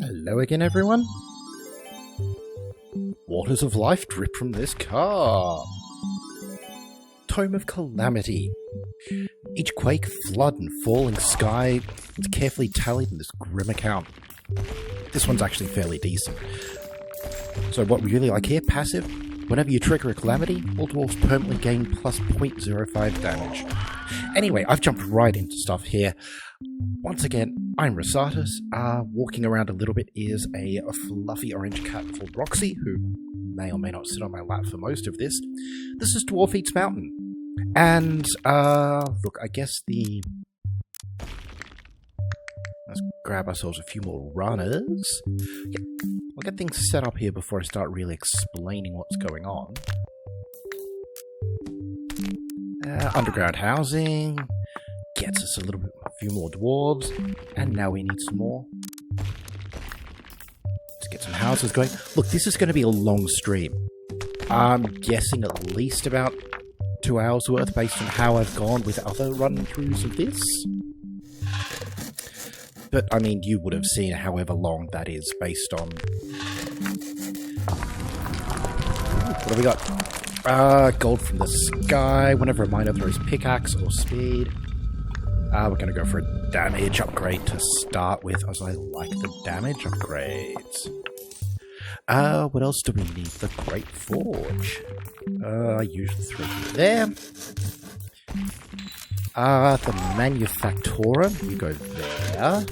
Hello again, everyone. Waters of life drip from this car. Tome of Calamity. Each quake, flood, and falling sky is carefully tallied in this grim account. This one's actually fairly decent. So what we really like here, passive. Whenever you trigger a calamity, all dwarves permanently gain plus 0.05 damage. Anyway, I've jumped right into stuff here. Once again, I'm Rosatus. Walking around a little bit is a fluffy orange cat called Roxy, who may or may not sit on my lap for most of this. This is Dwarf Eats Mountain. And, look, I guess let's grab ourselves a few more runners. I'll get things set up here before I start really explaining what's going on. Underground housing gets us a few more dwarves, and now we need some more. Let's get some houses going. Look, this is going to be a long stream. I'm guessing at least about 2 hours worth based on how I've gone with other run-throughs of this. But, I mean, you would have seen however long that is based on... What have we got? Gold from the sky. Whenever a miner throws pickaxe or speed. We're going to go for a damage upgrade to start with, as I like the damage upgrades. What else do we need? The Great Forge. I usually throw it there. The Manufactorum, you go there.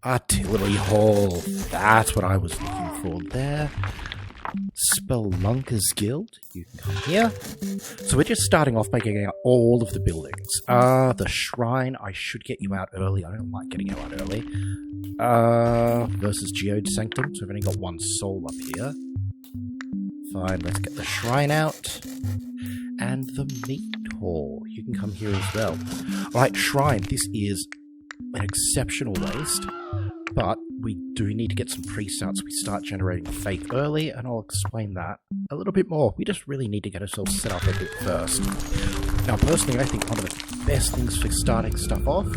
Artillery Hall, that's what I was looking for there. Spelunker's Guild, you can come here. So we're just starting off by getting out all of the buildings. The Shrine, I should get you out early. I don't like getting you out early. Versus Geode Sanctum, so we've only got one soul up here. Fine, let's get the Shrine out. And the Meat Hall, you can come here as well. Alright, Shrine, this is an exceptional waste. But we do need to get some pre-starts. We start generating faith early, and I'll explain that a little bit more. We just really need to get ourselves set up a bit first. Now, personally, I think one of the best things for starting stuff off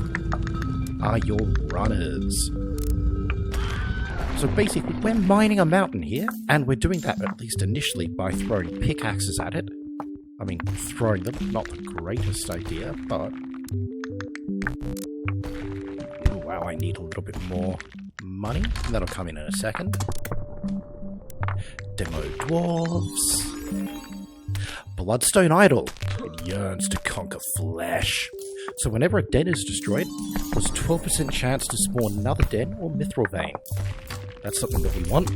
are your runners. So basically, we're mining a mountain here, and we're doing that at least initially by throwing pickaxes at it. I mean, throwing them, not the greatest idea, but... Wow, I need a little bit more money. That'll come in a second. Demo Dwarves. Bloodstone Idol. It yearns to conquer flesh. So whenever a den is destroyed, there's a 12% chance to spawn another den or mithril vein. That's something that we want.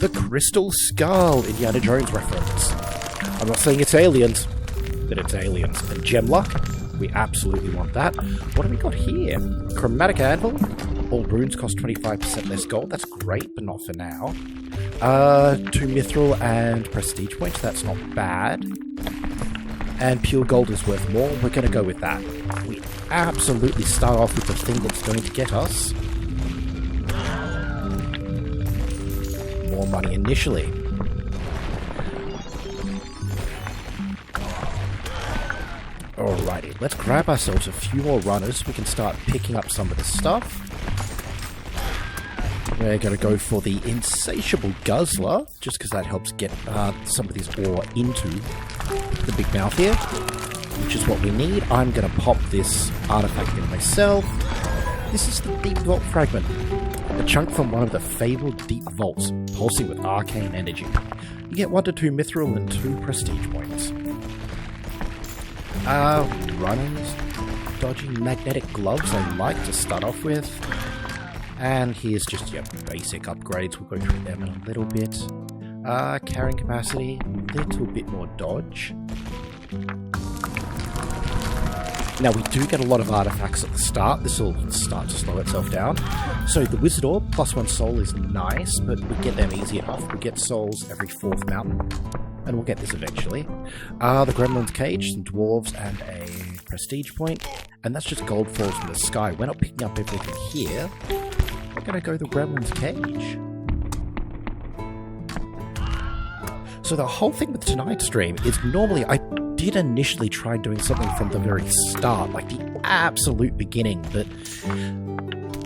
The Crystal Skull. Indiana Jones reference. I'm not saying it's aliens, but it's aliens. And gem luck. We absolutely want that. What have we got here? Chromatic Anvil. All runes cost 25% less gold. That's great, but not for now. 2 mithril and prestige points. That's not bad. And pure gold is worth more. We're going to go with that. We absolutely start off with the thing that's going to get us more money initially. Alrighty, let's grab ourselves a few more runners so we can start picking up some of the stuff. We're going to go for the Insatiable Guzzler, just because that helps get some of this ore into the big mouth here, which is what we need. I'm going to pop this artifact in myself. This is the Deep Vault Fragment, a chunk from one of the fabled deep vaults, pulsing with arcane energy. You get 1 to 2 mithril and 2 prestige points. Runners, dodging magnetic gloves I like to start off with. And here's just your basic upgrades. We'll go through them in a little bit. Carrying capacity, a little bit more dodge. Now we do get a lot of artifacts at the start. This will start to slow itself down. So the Wizard Orb, +1 soul is nice, but we get them easy enough. We get souls every 4th mountain. And we'll get this eventually. The Gremlin's Cage, some dwarves, and a prestige point. And that's just gold falls from the sky. We're not picking up everything here. We're going to go the Gremlin's Cage. So the whole thing with tonight's stream is normally I did initially try doing something from the very start, like the absolute beginning, but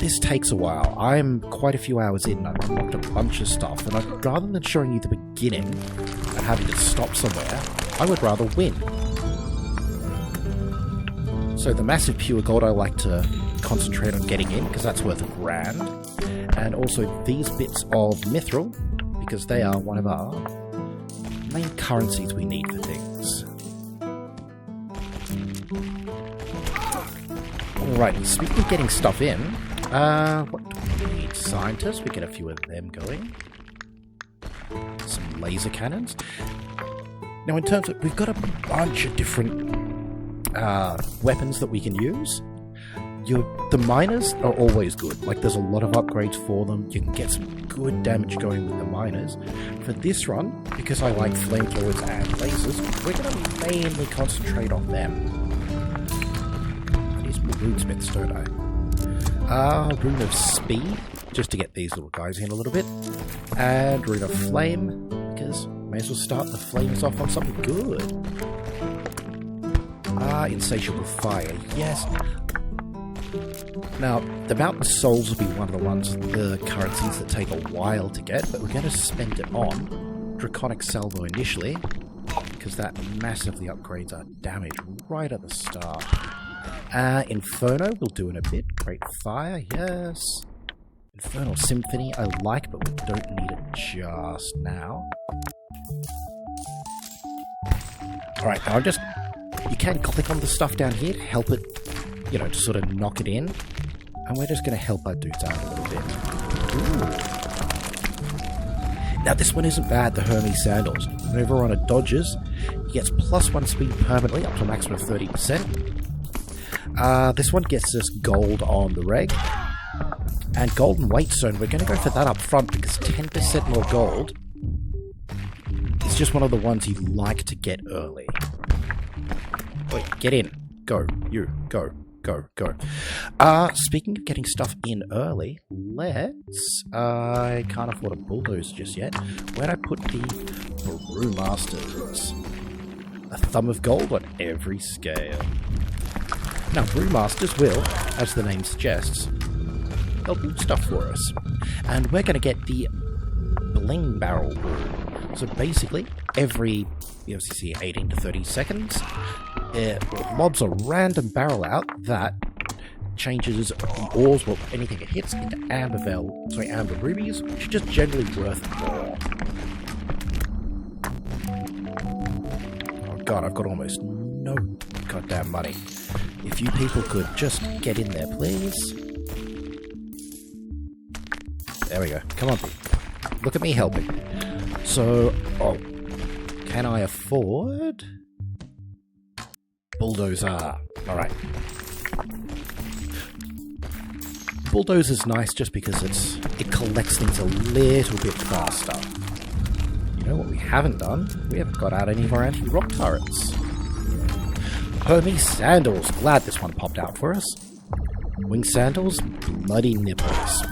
this takes a while. I'm quite a few hours in, I've unlocked a bunch of stuff, and rather than showing you the beginning and having to stop somewhere, I would rather win. So the massive pure gold I like to concentrate on getting in, because that's worth $1,000. And also these bits of mithril, because they are one of our main currencies we need for things. Alright, speaking of getting stuff in, what do we need? Scientists, we get a few of them going. Some laser cannons. Now in terms of, we've got a bunch of different weapons that we can use. The miners are always good. Like, there's a lot of upgrades for them. You can get some good damage going with the miners. For this run, because I like flamethrowers and lasers, we're going to mainly concentrate on them. I need some runesmiths, don't I? Rune of Speed, just to get these little guys in a little bit. And Rune of Flame, because may as well start the flames off on something good. Insatiable Fire, yes. Now, the Mountain Souls will be one of the currencies that take a while to get, but we're going to spend it on Draconic Salvo initially, because that massively upgrades our damage right at the start. Inferno we'll do in a bit. Great Fire, yes. Infernal Symphony I like, but we don't need it just now. Alright, now you can click on the stuff down here to help it, to sort of knock it in. And we're just going to help our dudes out a little bit. Ooh. Now this one isn't bad, the Hermes Sandals. Whenever we're on a dodges, he gets +1 speed permanently, up to a maximum of 30%. This one gets us gold on the reg. And Golden Weight Zone, we're going to go for that up front, because 10% more gold is just one of the ones you like to get early. Wait, get in. Go. You. Go. Go. Go. Speaking of getting stuff in early, I can't afford a bulldozer just yet. Where'd I put the Brewmasters? A thumb of gold on every scale. Now, Brewmasters will, as the name suggests, they'll do stuff for us. And we're going to get the Bling Barrel Brew. So basically, every, you see 18 to 30 seconds, it lobs a random barrel out that changes the ores, well, anything it hits, into amber rubies, which are just generally worth more. Oh god, I've got almost no goddamn money. If you people could just get in there, please. There we go. Come on. Look at me helping. So, can I afford Bulldozer? Alright. Bulldozer's nice just because it collects things a little bit faster. You know what we haven't done? We haven't got out any of our anti-rock turrets. Hermes Sandals. Glad this one popped out for us. Wing Sandals. Bloody nipples.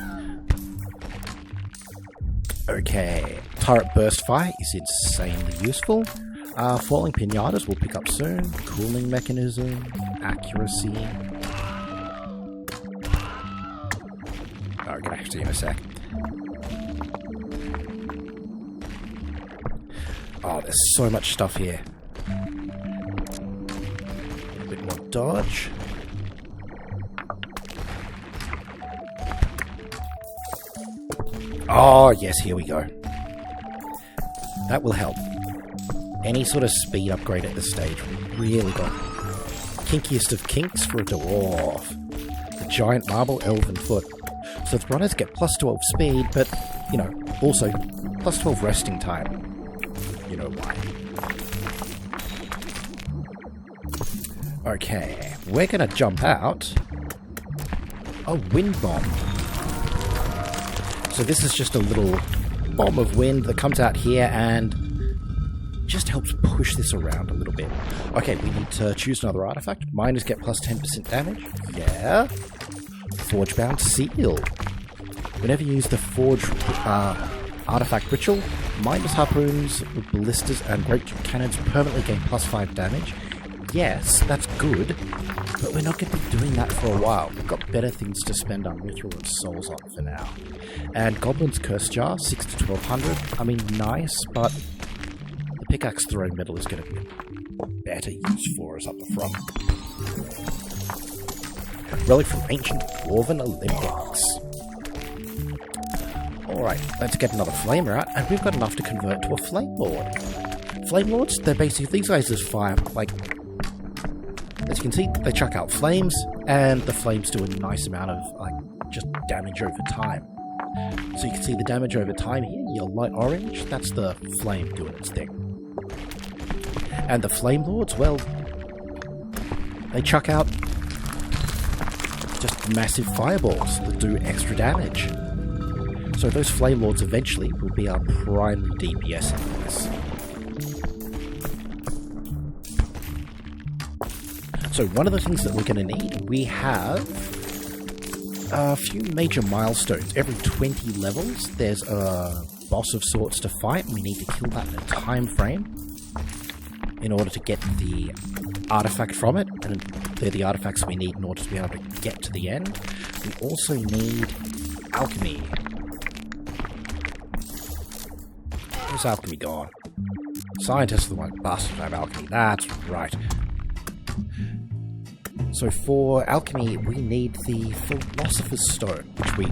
Okay. Turret Burst Fire is insanely useful. Falling Pinatas will pick up soon. Cooling Mechanism. Accuracy. I'll get back to you in a sec. Oh, there's so much stuff here. A bit more dodge. Oh, yes, here we go. That will help. Any sort of speed upgrade at this stage really got kinkiest of kinks for a dwarf. The giant marble elven foot. So the runners get +12 speed, but, also +12 resting time. You know why. Okay, we're gonna jump out. A wind bomb. So this is just a little bomb of wind that comes out here and just helps push this around a little bit. Okay, we need to choose another artifact. Miners get +10% damage. Yeah. Forge-bound seal. Whenever you use the Forge artifact ritual, Miners Harpoons, Ballistas, and Great Cannons permanently gain +5 damage. Yes, that's good. But we're not going to be doing that for a while. We've got better things to spend our mithril and souls on for now. And Goblin's Curse Jar, 6 to 1200. I mean, nice, but the pickaxe throwing metal is going to be a better use for us up the front. Relic from Ancient Dwarven Olympics. Alright, let's get another Flamer out, and we've got enough to convert to a Flame Lord. Flame Lords, they're basically, these guys just fire, like, as you can see, they chuck out flames, and the flames do a nice amount of, like, just damage over time. So you can see the damage over time here, your light orange, that's the flame doing its thing. And the Flame Lords, well, they chuck out just massive fireballs that do extra damage. So those Flame Lords eventually will be our primary DPS in this. So one of the things that we're going to need, we have a few major milestones. Every 20 levels, there's a boss of sorts to fight, and we need to kill that in a time frame in order to get the artifact from it, and they're the artifacts we need in order to be able to get to the end. We also need alchemy. Where's alchemy gone? Scientists are the one bastards have alchemy. That's right. So for alchemy, we need the Philosopher's Stone, which we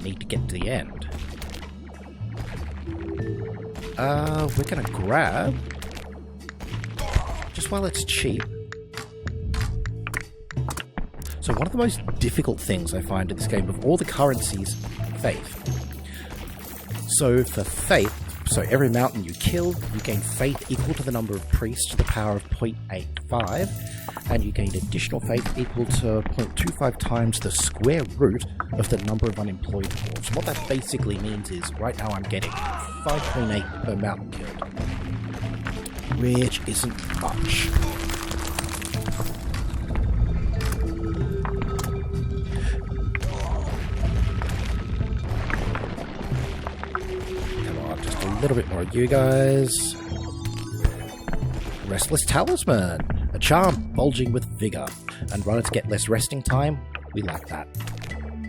need to get to the end. We're gonna grab, just while it's cheap. So one of the most difficult things I find in this game of all the currencies, faith. So for faith, so every mountain you kill, you gain faith equal to the number of priests to the power of 0.85, and you gain additional faith equal to 0.25 times the square root of the number of unemployed dwarves. What that basically means is, right now I'm getting 5.8 per mountain killed, which isn't much. A little bit more of you guys. Restless Talisman. A charm bulging with vigor. And runners get less resting time. We like that.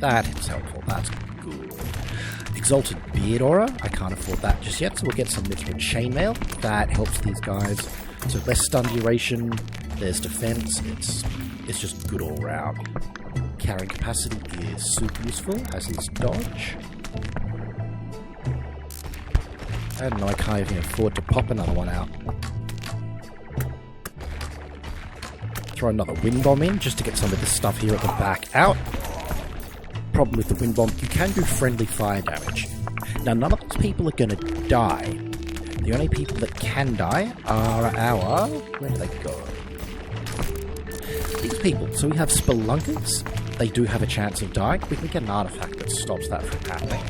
That is helpful. That's good. Exalted Beard Aura. I can't afford that just yet, so we'll get some Mithril Chainmail. That helps these guys. So less stun duration. There's defense. It's just good all round. Carrying capacity is super useful, as is dodge. I don't know, I can't even afford to pop another one out. Throw another Wind Bomb in, just to get some of this stuff here at the back out. Problem with the Wind Bomb, you can do friendly fire damage. Now, none of those people are going to die. The only people that can die are our... where do they go? These people. So we have Spelunkers. They do have a chance of dying. We can get an artifact that stops that from happening.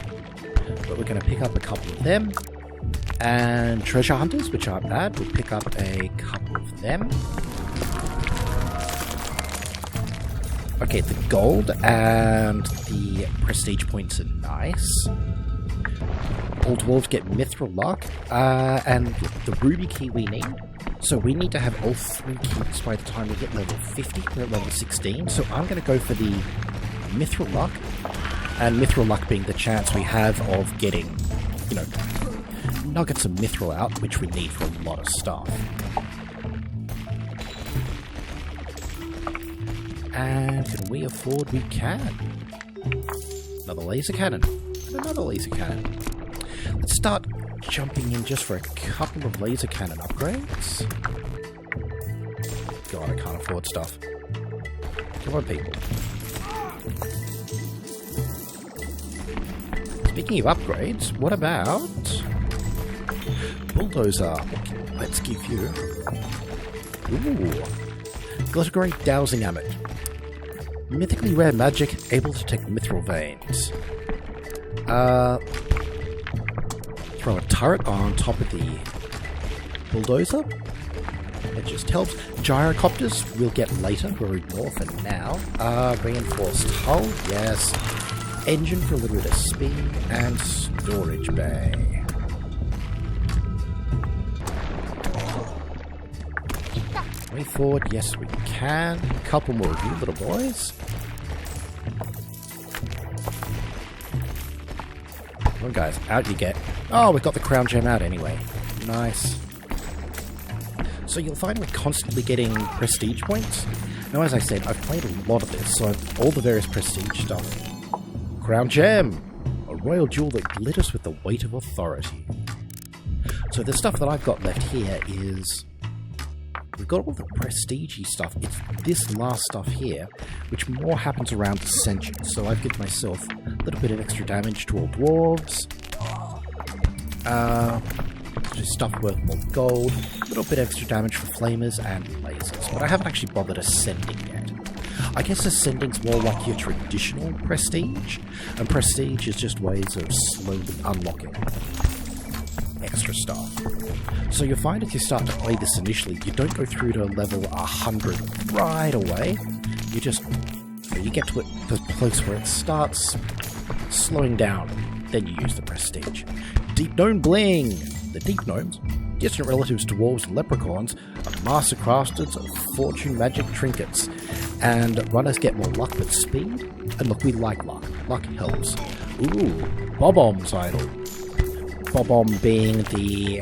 But we're going to pick up a couple of them. And Treasure Hunters, which aren't bad. We'll pick up a couple of them. Okay, the gold and the prestige points are nice. All dwarves get Mithril Luck, and the Ruby Key we need. So we need to have all 3 keys by the time we get level 50. We're at level 16, so I'm going to go for the Mithril Luck. And Mithril Luck being the chance we have of getting, nuggets of Mithril out, which we need for a lot of stuff. And can we afford? We can. Another laser cannon. And another laser cannon. Let's start jumping in just for a couple of laser cannon upgrades. God, I can't afford stuff. Come on, people. Speaking of upgrades, what about... Bulldozer. Let's give you... Ooh. Glittering Dowsing Amet. Mythically rare magic, able to detect mithril veins. Throw a turret on top of the bulldozer. It just helps. Gyrocopters we'll get later, we'll ignore for now. Reinforced hull, yes. Engine for a little bit of speed, and storage bay. Way forward, yes we can. A couple more of you little boys. Come on guys, out you get. Oh, we've got the crown gem out anyway. Nice. So you'll find we're constantly getting prestige points. Now as I said, I've played a lot of this, so I've all the various prestige stuff. Crown gem! A royal jewel that glitters with the weight of authority. So the stuff that I've got left here is... we've got all the prestige-y stuff. It's this last stuff here, which more happens around Ascension. So I've given myself a little bit of extra damage to all dwarves. Just stuff worth more gold. A little bit extra damage for flamers and lasers. But I haven't actually bothered ascending yet. I guess ascending's more like your traditional prestige. And prestige is just ways of slowly unlocking extra stuff. So you'll find if you start to play this initially, you don't go through to level 100 right away. You just, you get to the place where it starts slowing down, then you use the prestige. Deep Gnome Bling! The Deep Gnomes, distant relatives to dwarves and leprechauns, are master crafters of fortune magic trinkets. And runners get more luck with speed. And look, we like luck. Luck helps. Ooh, Bob-omb's idol. Bob-omb being the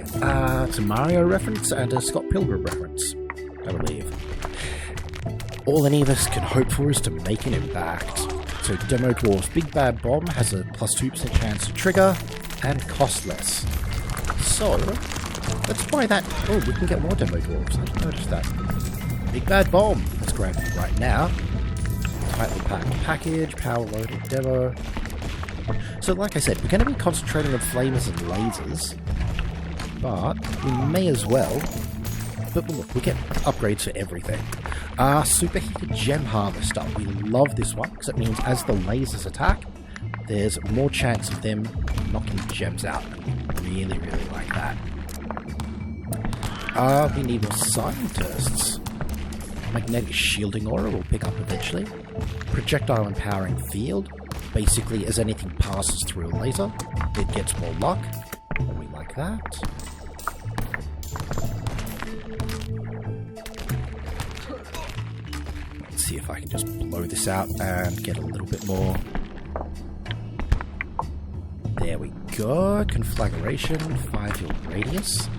it's a Mario reference and a Scott Pilgrim reference, I believe. All any of us can hope for is to make an impact. So Demo Dwarf's Big Bad Bomb has a plus 2% chance to trigger and cost less. So let's try that. Oh, we can get more Demo Dwarfs. I didn't notice that. Big Bad Bomb. Let's grab it right now. Tightly packed package, power loaded demo. So like I said, we're going to be concentrating on flamers and lasers, but we may as well. But look, we get upgrades for everything. Superheated Gem Harvester. We love this one because it means as the lasers attack, there's more chance of them knocking gems out. We really, really like that. We need more scientists. Magnetic Shielding Aura we'll pick up eventually. Projectile Empowering Field. Basically, as anything passes through a laser, it gets more luck. And we like that. Let's see if I can just blow this out and get a little bit more. There we go. Conflagration, 5-field radius.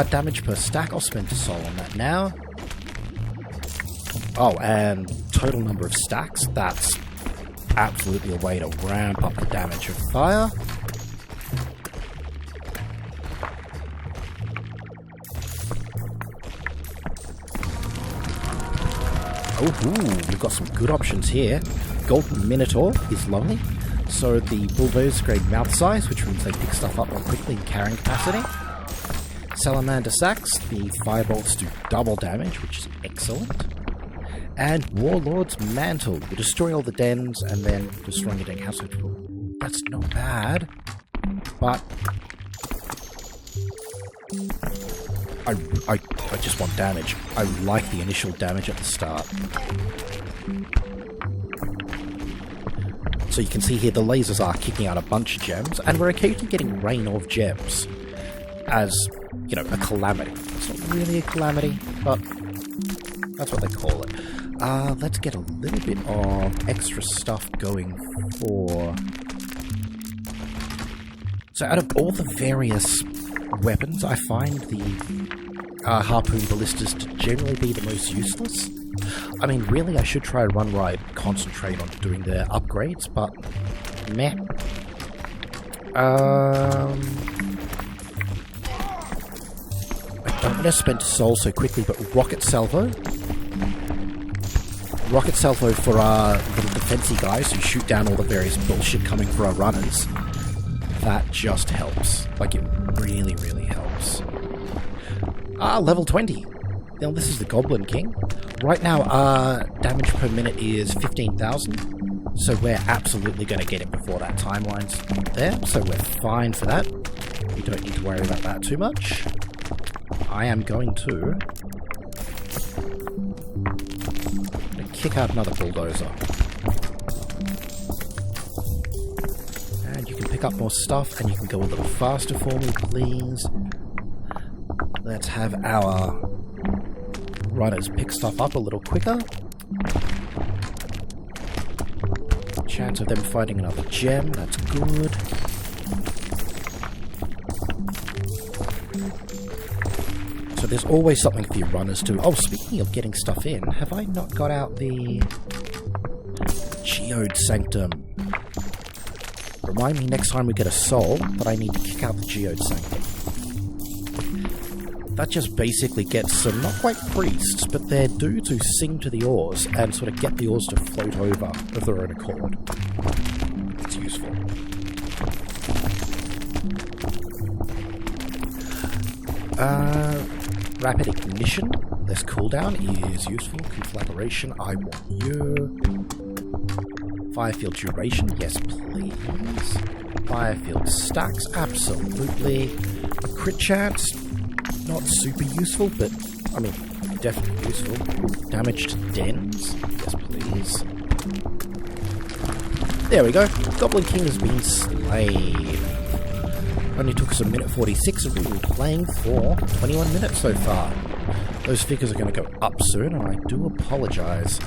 Damage per stack. I'll spend a soul on that now. Oh, and total number of stacks. That's absolutely a way to ramp up the damage of fire. Oh, we've got some good options here. Golden Minotaur is lovely. So the Bulldozers grade mouth size, which means they pick stuff up more quickly in carrying capacity. Salamander Sacks, the firebolts do double damage, which is excellent. And Warlord's Mantle will destroy all the dens and then destroying a den house. That's not bad, but I just want damage. I like the initial damage at the start. So you can see here the lasers are kicking out a bunch of gems, and we're occasionally getting rain of gems as, you know, a calamity. It's not really a calamity, but that's what they call it. Let's get a little bit of extra stuff going for... So out of all the various weapons, I find the harpoon ballistas to generally be the most useless. I mean, really, I should try Run Ride, concentrate on doing their upgrades, but meh. I don't want to spend soul so quickly, but Rocket Salvo. Rocket Salvo for our little defensey guys who shoot down all the various bullshit coming for our runners. That just helps. Like, it really, really helps. Level 20. Now, this is the Goblin King. Right now, our damage per minute is 15,000. So we're absolutely going to get it before that timeline's there. So we're fine for that. We don't need to worry about that too much. I am going to kick out another bulldozer. And you can pick up more stuff, and you can go a little faster for me, please. Let's have our runners pick stuff up a little quicker. Chance of them finding another gem, that's good. So there's always something for your runners to... Oh, speaking of getting stuff in, have I not got out the Geode Sanctum? Remind me next time we get a soul that I need to kick out the Geode Sanctum. That just basically gets some, not quite priests, but they're dudes who sing to the oars and sort of get the oars to float over of their own accord. It's useful. Rapid ignition, less cooldown is useful. Conflagration, I want you. Firefield duration, yes please. Firefield stacks, absolutely. A crit chance, not super useful, but, I mean, definitely useful. Damage to dens, yes please. There we go, Goblin King has been slain. Only took us a minute 46, and we've been playing for 21 minutes so far. Those figures are going to go up soon, and I do apologise.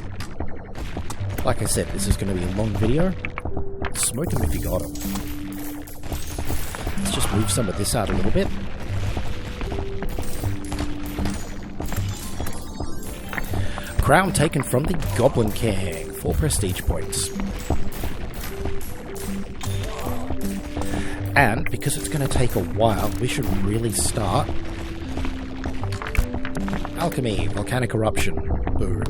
Like I said, this is going to be a long video. Smoke them if you got them. Let's just move some of this out a little bit. Crown taken from the Goblin King. 4 prestige points. And, because it's going to take a while, we should really start. Alchemy, Volcanic Eruption. Boom.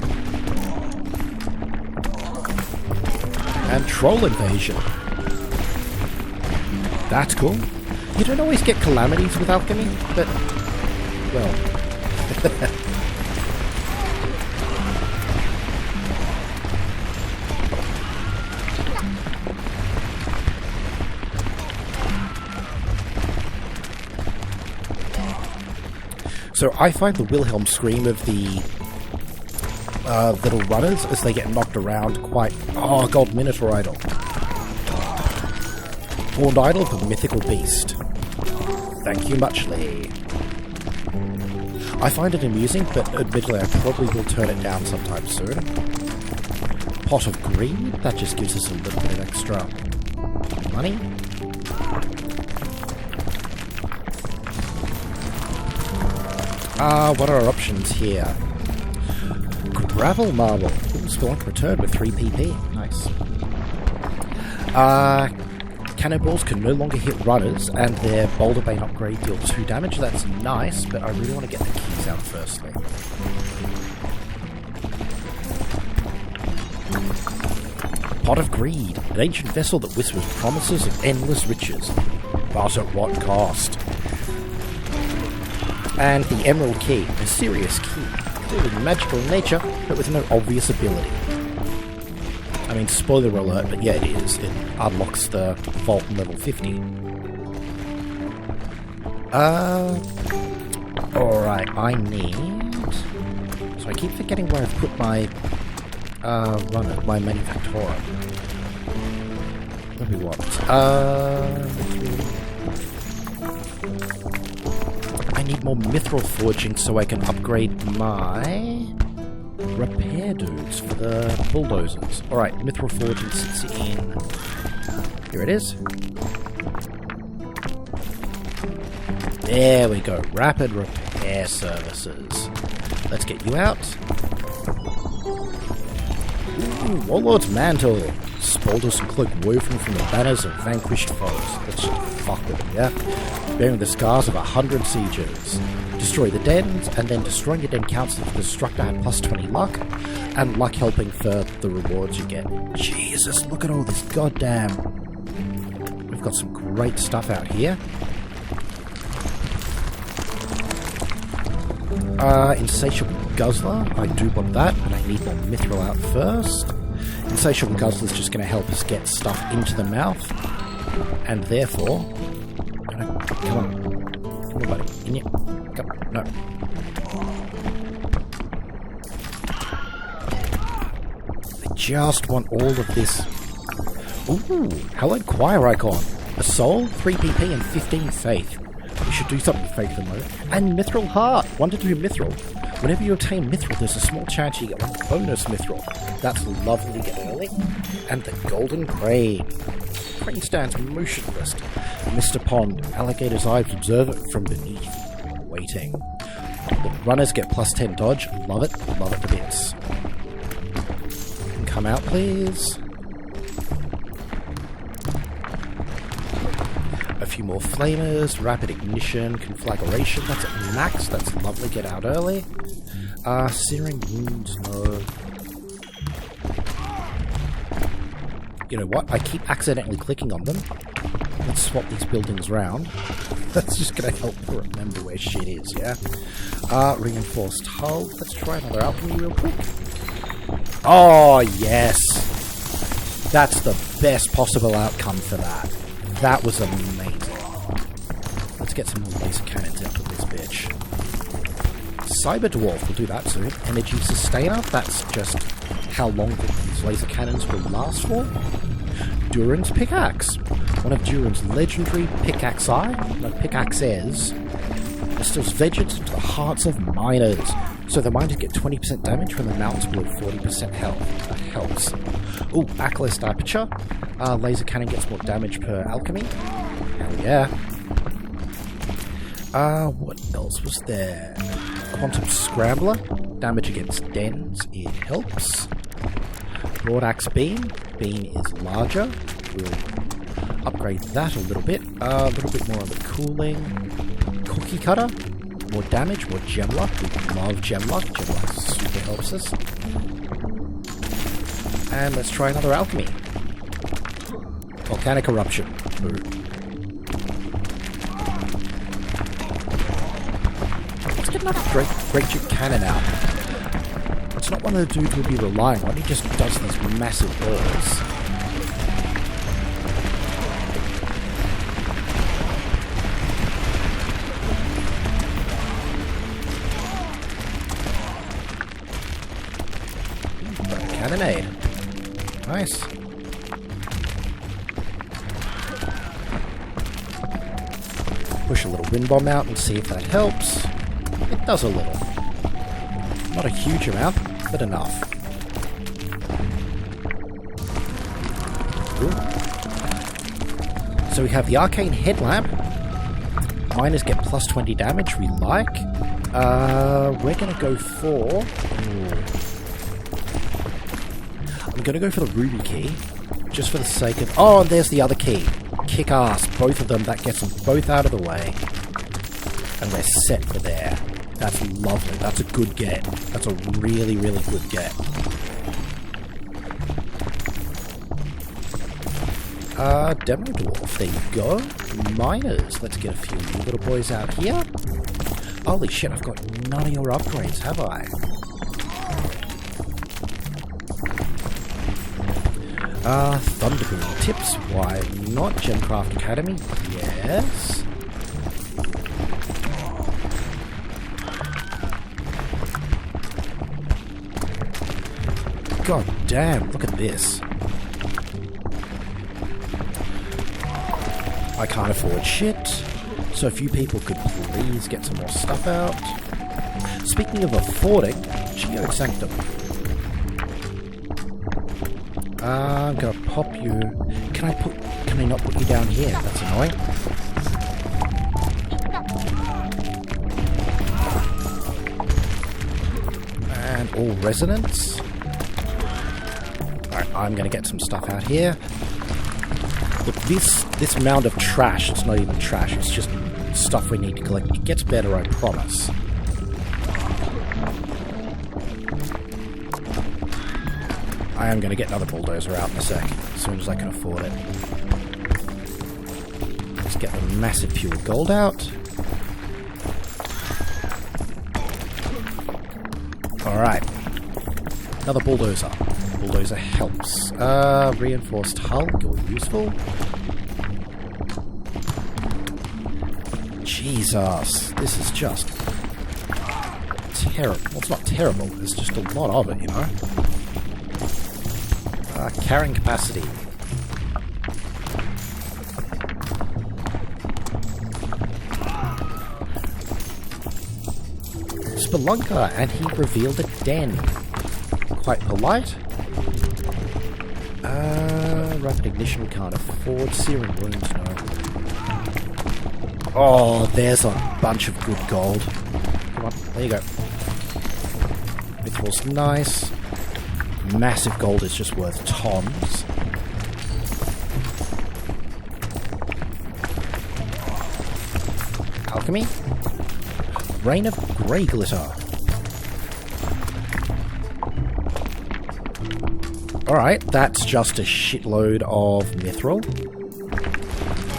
And Troll Invasion. That's cool. You don't always get calamities with alchemy, but, well... So I find the Wilhelm scream of the little runners as they get knocked around quite... Oh, Gold Minotaur Idol. Horned Idol of the Mythical Beast. Thank you muchly. I find it amusing, but admittedly I probably will turn it down sometime soon. Pot of Greed, that just gives us a little bit of extra money. What are our options here? Gravel Marble. Spelunk return with 3 PP. Nice. Cannonballs can no longer hit runners, and their Boulder Bane upgrade deal 2 damage. That's nice, but I really want to get the keys out firstly. Pot of Greed. An ancient vessel that whispers promises of endless riches. But at what cost? And the Emerald Key, a serious key, clearly magical in nature, but with no obvious ability. I mean, spoiler alert, but yeah, it is. It unlocks the vault in level 50. Alright, I need... So I keep forgetting where I've put my runner, my manufactorum. What do we want? I need more mithril forging so I can upgrade my repair dudes for the bulldozers. Alright, mithril forging sits in... Here it is. There we go. Rapid repair services. Let's get you out. Ooh, Warlord's Mantle. Spolders and cloak woven from the banners of vanquished foes. Let's just fuck with them, yeah? Bearing the scars of 100 sieges. Destroy the dens, and then destroying your den counts if the destructor had plus 20 luck, and luck helping for the rewards you get. Jesus, look at all this goddamn... We've got some great stuff out here. Insatiable Guzzler, I do want that, but I need more mithril out first. Insatiable Guzzler is just going to help us get stuff into the mouth, and therefore... Come on. Come on, buddy. Can you... Come on. No. I just want all of this... Ooh! Hallowed Choir Icon. A soul, 3 PP, and 15 faith. We should do something fake them though. And Mithril Heart! 1 to 2 Mithril. Whenever you obtain Mithril, there's a small chance you get one bonus Mithril. That's lovely to get early. And the Golden Crane. Crane stands motionless. Mr. Pond, alligator's eyes observe it from beneath. Waiting. The runners get plus 10 dodge. Love it to bits. Come out, please. A few more flamers, rapid ignition, conflagration. That's at max. That's lovely. Get out early. Searing wounds, no. You know what? I keep accidentally clicking on them. Let's swap these buildings around. That's just going to help me remember where shit is, yeah? Reinforced hull. Let's try another alchemy real quick. Oh, yes! That's the best possible outcome for that. That was amazing. Let's get some more laser cannons out of this bitch. Cyber Dwarf will do that soon. Energy Sustainer. That's just how long these laser cannons will last for. Durin's Pickaxe. One of Durin's legendary pickaxes distills vengeance into the hearts of miners. So the miners get 20% damage when the mountains below 40% health. That helps. Ooh, Backlist Aperture. Laser cannon gets more damage per alchemy. Hell yeah. What else was there? Quantum Scrambler. Damage against dens. It helps. Broad Axe Beam. Beam is larger. We'll upgrade that a little bit. A little bit more on the cooling. Cookie Cutter. More damage, more gem luck. We love gem luck. Gem luck super helps us. And let's try another alchemy. Volcanic Eruption. Let's get another Great Jig Cannon out. It's not one of the dudes we'll be relying on. He just does these massive balls. Cannonade. Nice. Push a little wind bomb out and see if that helps. It does a little. Not a huge amount, but enough. Ooh. So we have the Arcane Headlamp. Miners get plus 20 damage, we like. We're gonna go for... I'm gonna go for the Ruby Key, just for the sake of... Oh, and there's the other key. Kick ass, both of them. That gets them both out of the way. And we're set for there. That's lovely. That's a good get. That's a really, really good get. Demo Dwarf. There you go. Miners. Let's get a few little boys out here. Holy shit, I've got none of your upgrades, have I? Thunderbolt tips. Why not? Gemcraft Academy. Yes. God damn, look at this. I can't afford shit, so if you people could please get some more stuff out. Speaking of affording, Geo Sanctum. I'm gonna pop you... Can I not put you down here? That's annoying. And all resonance. Alright, I'm gonna get some stuff out here. Look, this mound of trash, it's not even trash, it's just stuff we need to collect. It gets better, I promise. I am going to get another bulldozer out in a sec, as soon as I can afford it. Let's get the massive pure gold out. Alright. Another bulldozer. Bulldozer helps. Reinforced hull, all useful. Jesus, this is just terrible. Well, it's not terrible, there's just a lot of it, you know? Carrying capacity. spelunker, and he revealed a den. Quite polite. Rapid ignition we can't afford. Searing wounds, no. Oh, there's a bunch of good gold. Come on, there you go. Mithral's nice. Massive gold is just worth tons. Alchemy. Rain of grey glitter. Alright, that's just a shitload of mithril.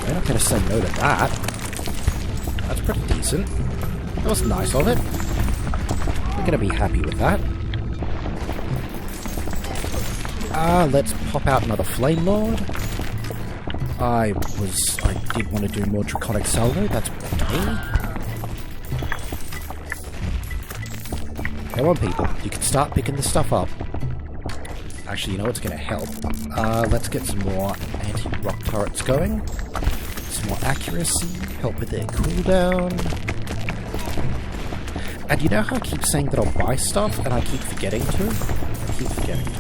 We're not going to say no to that. That's pretty decent. That was nice of it. We're going to be happy with that. Let's pop out another Flame Lord. I did want to do more Draconic Salvo, that's me. Come on, people, you can start picking this stuff up. Actually, you know what's going to help? Let's get some more anti-rock turrets going. Some more accuracy, help with their cooldown. And you know how I keep saying that I'll buy stuff, and I keep forgetting to? I keep forgetting to.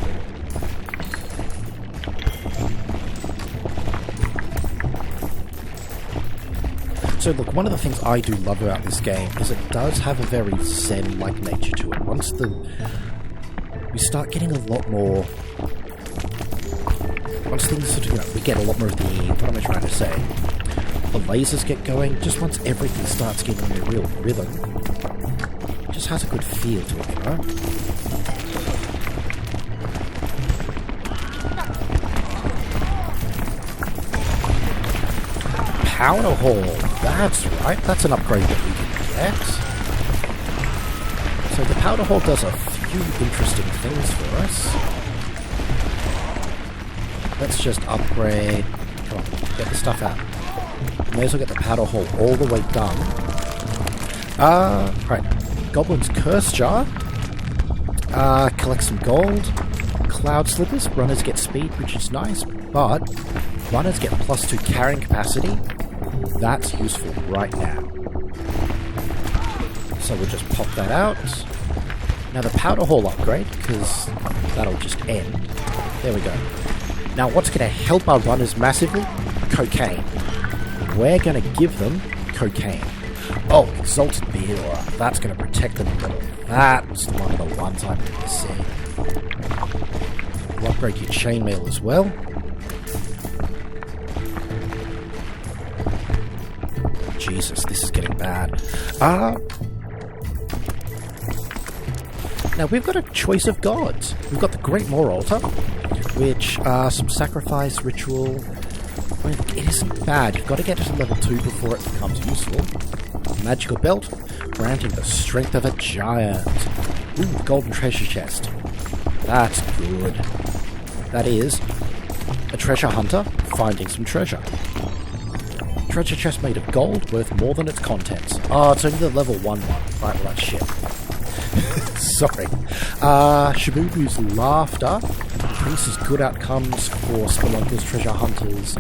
So look, one of the things I do love about this game is it does have a very Zen-like nature to it. Once we start getting a lot more... Once things sort of, we get a lot more of the... What am I trying to say? The lasers get going, just once everything starts getting a real rhythm. It just has a good feel to it, you know? Powder Hall, that's right, that's an upgrade that we can get. So the Powder Hall does a few interesting things for us. Let's just upgrade. Come on, get the stuff out. May as well get the Powder Hall all the way done. Right, Goblin's Curse Jar. Collect some gold. Cloud Slippers, runners get speed, which is nice, but runners get +2 carrying capacity. That's useful right now. So we'll just pop that out. Now the Powder Hall upgrade, because that'll just end. There we go. Now what's going to help our runners massively? Cocaine. We're going to give them cocaine. Oh, Exalted Beer Aura. That's going to protect them a little. That was one of the ones I wanted to see. We'll upgrade your chainmail as well. Jesus, this is getting bad. Now, we've got a choice of gods. We've got the Great Moor Altar, which some sacrifice ritual. I mean, it isn't bad. You've got to get to level 2 before it becomes useful. Magical Belt, granting the strength of a giant. Ooh, golden treasure chest. That's good. That is a treasure hunter finding some treasure. Treasure chest made of gold, worth more than its contents. Oh, it's only the level 1 one. Right, well, that's shit. Sorry. Shibubu's Laughter increases good outcomes for Spelunker's treasure hunters.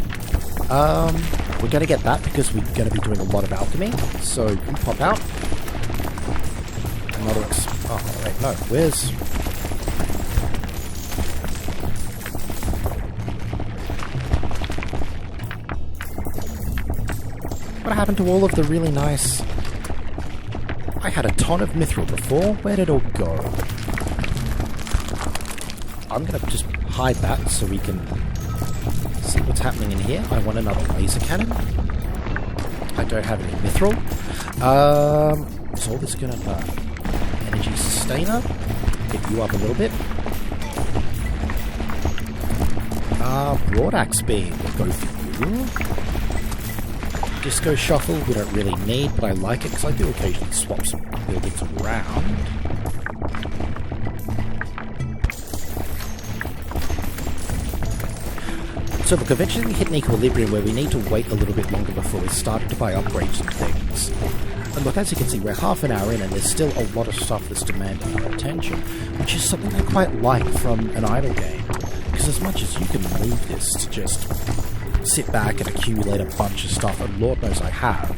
We're going to get that because we're going to be doing a lot of alchemy. So, you pop out. Another oh, wait, no. Where's... What happened to all of the really nice... I had a ton of mithril before. Where did it all go? I'm going to just hide that so we can see what's happening in here. I want another laser cannon. I don't have any mithril. Is all this going to burn? Energy sustainer. Get you up a little bit. Broad axe beam. We'll go for you. Disco Shuffle, we don't really need, but I like it because I do occasionally swap some buildings around. So look, eventually we hit an equilibrium where we need to wait a little bit longer before we start to buy upgrades and things. And look, as you can see, we're half an hour in and there's still a lot of stuff that's demanding our attention, which is something I quite like from an idle game. Because as much as you can leave this to just sit back and accumulate a bunch of stuff, and Lord knows I have.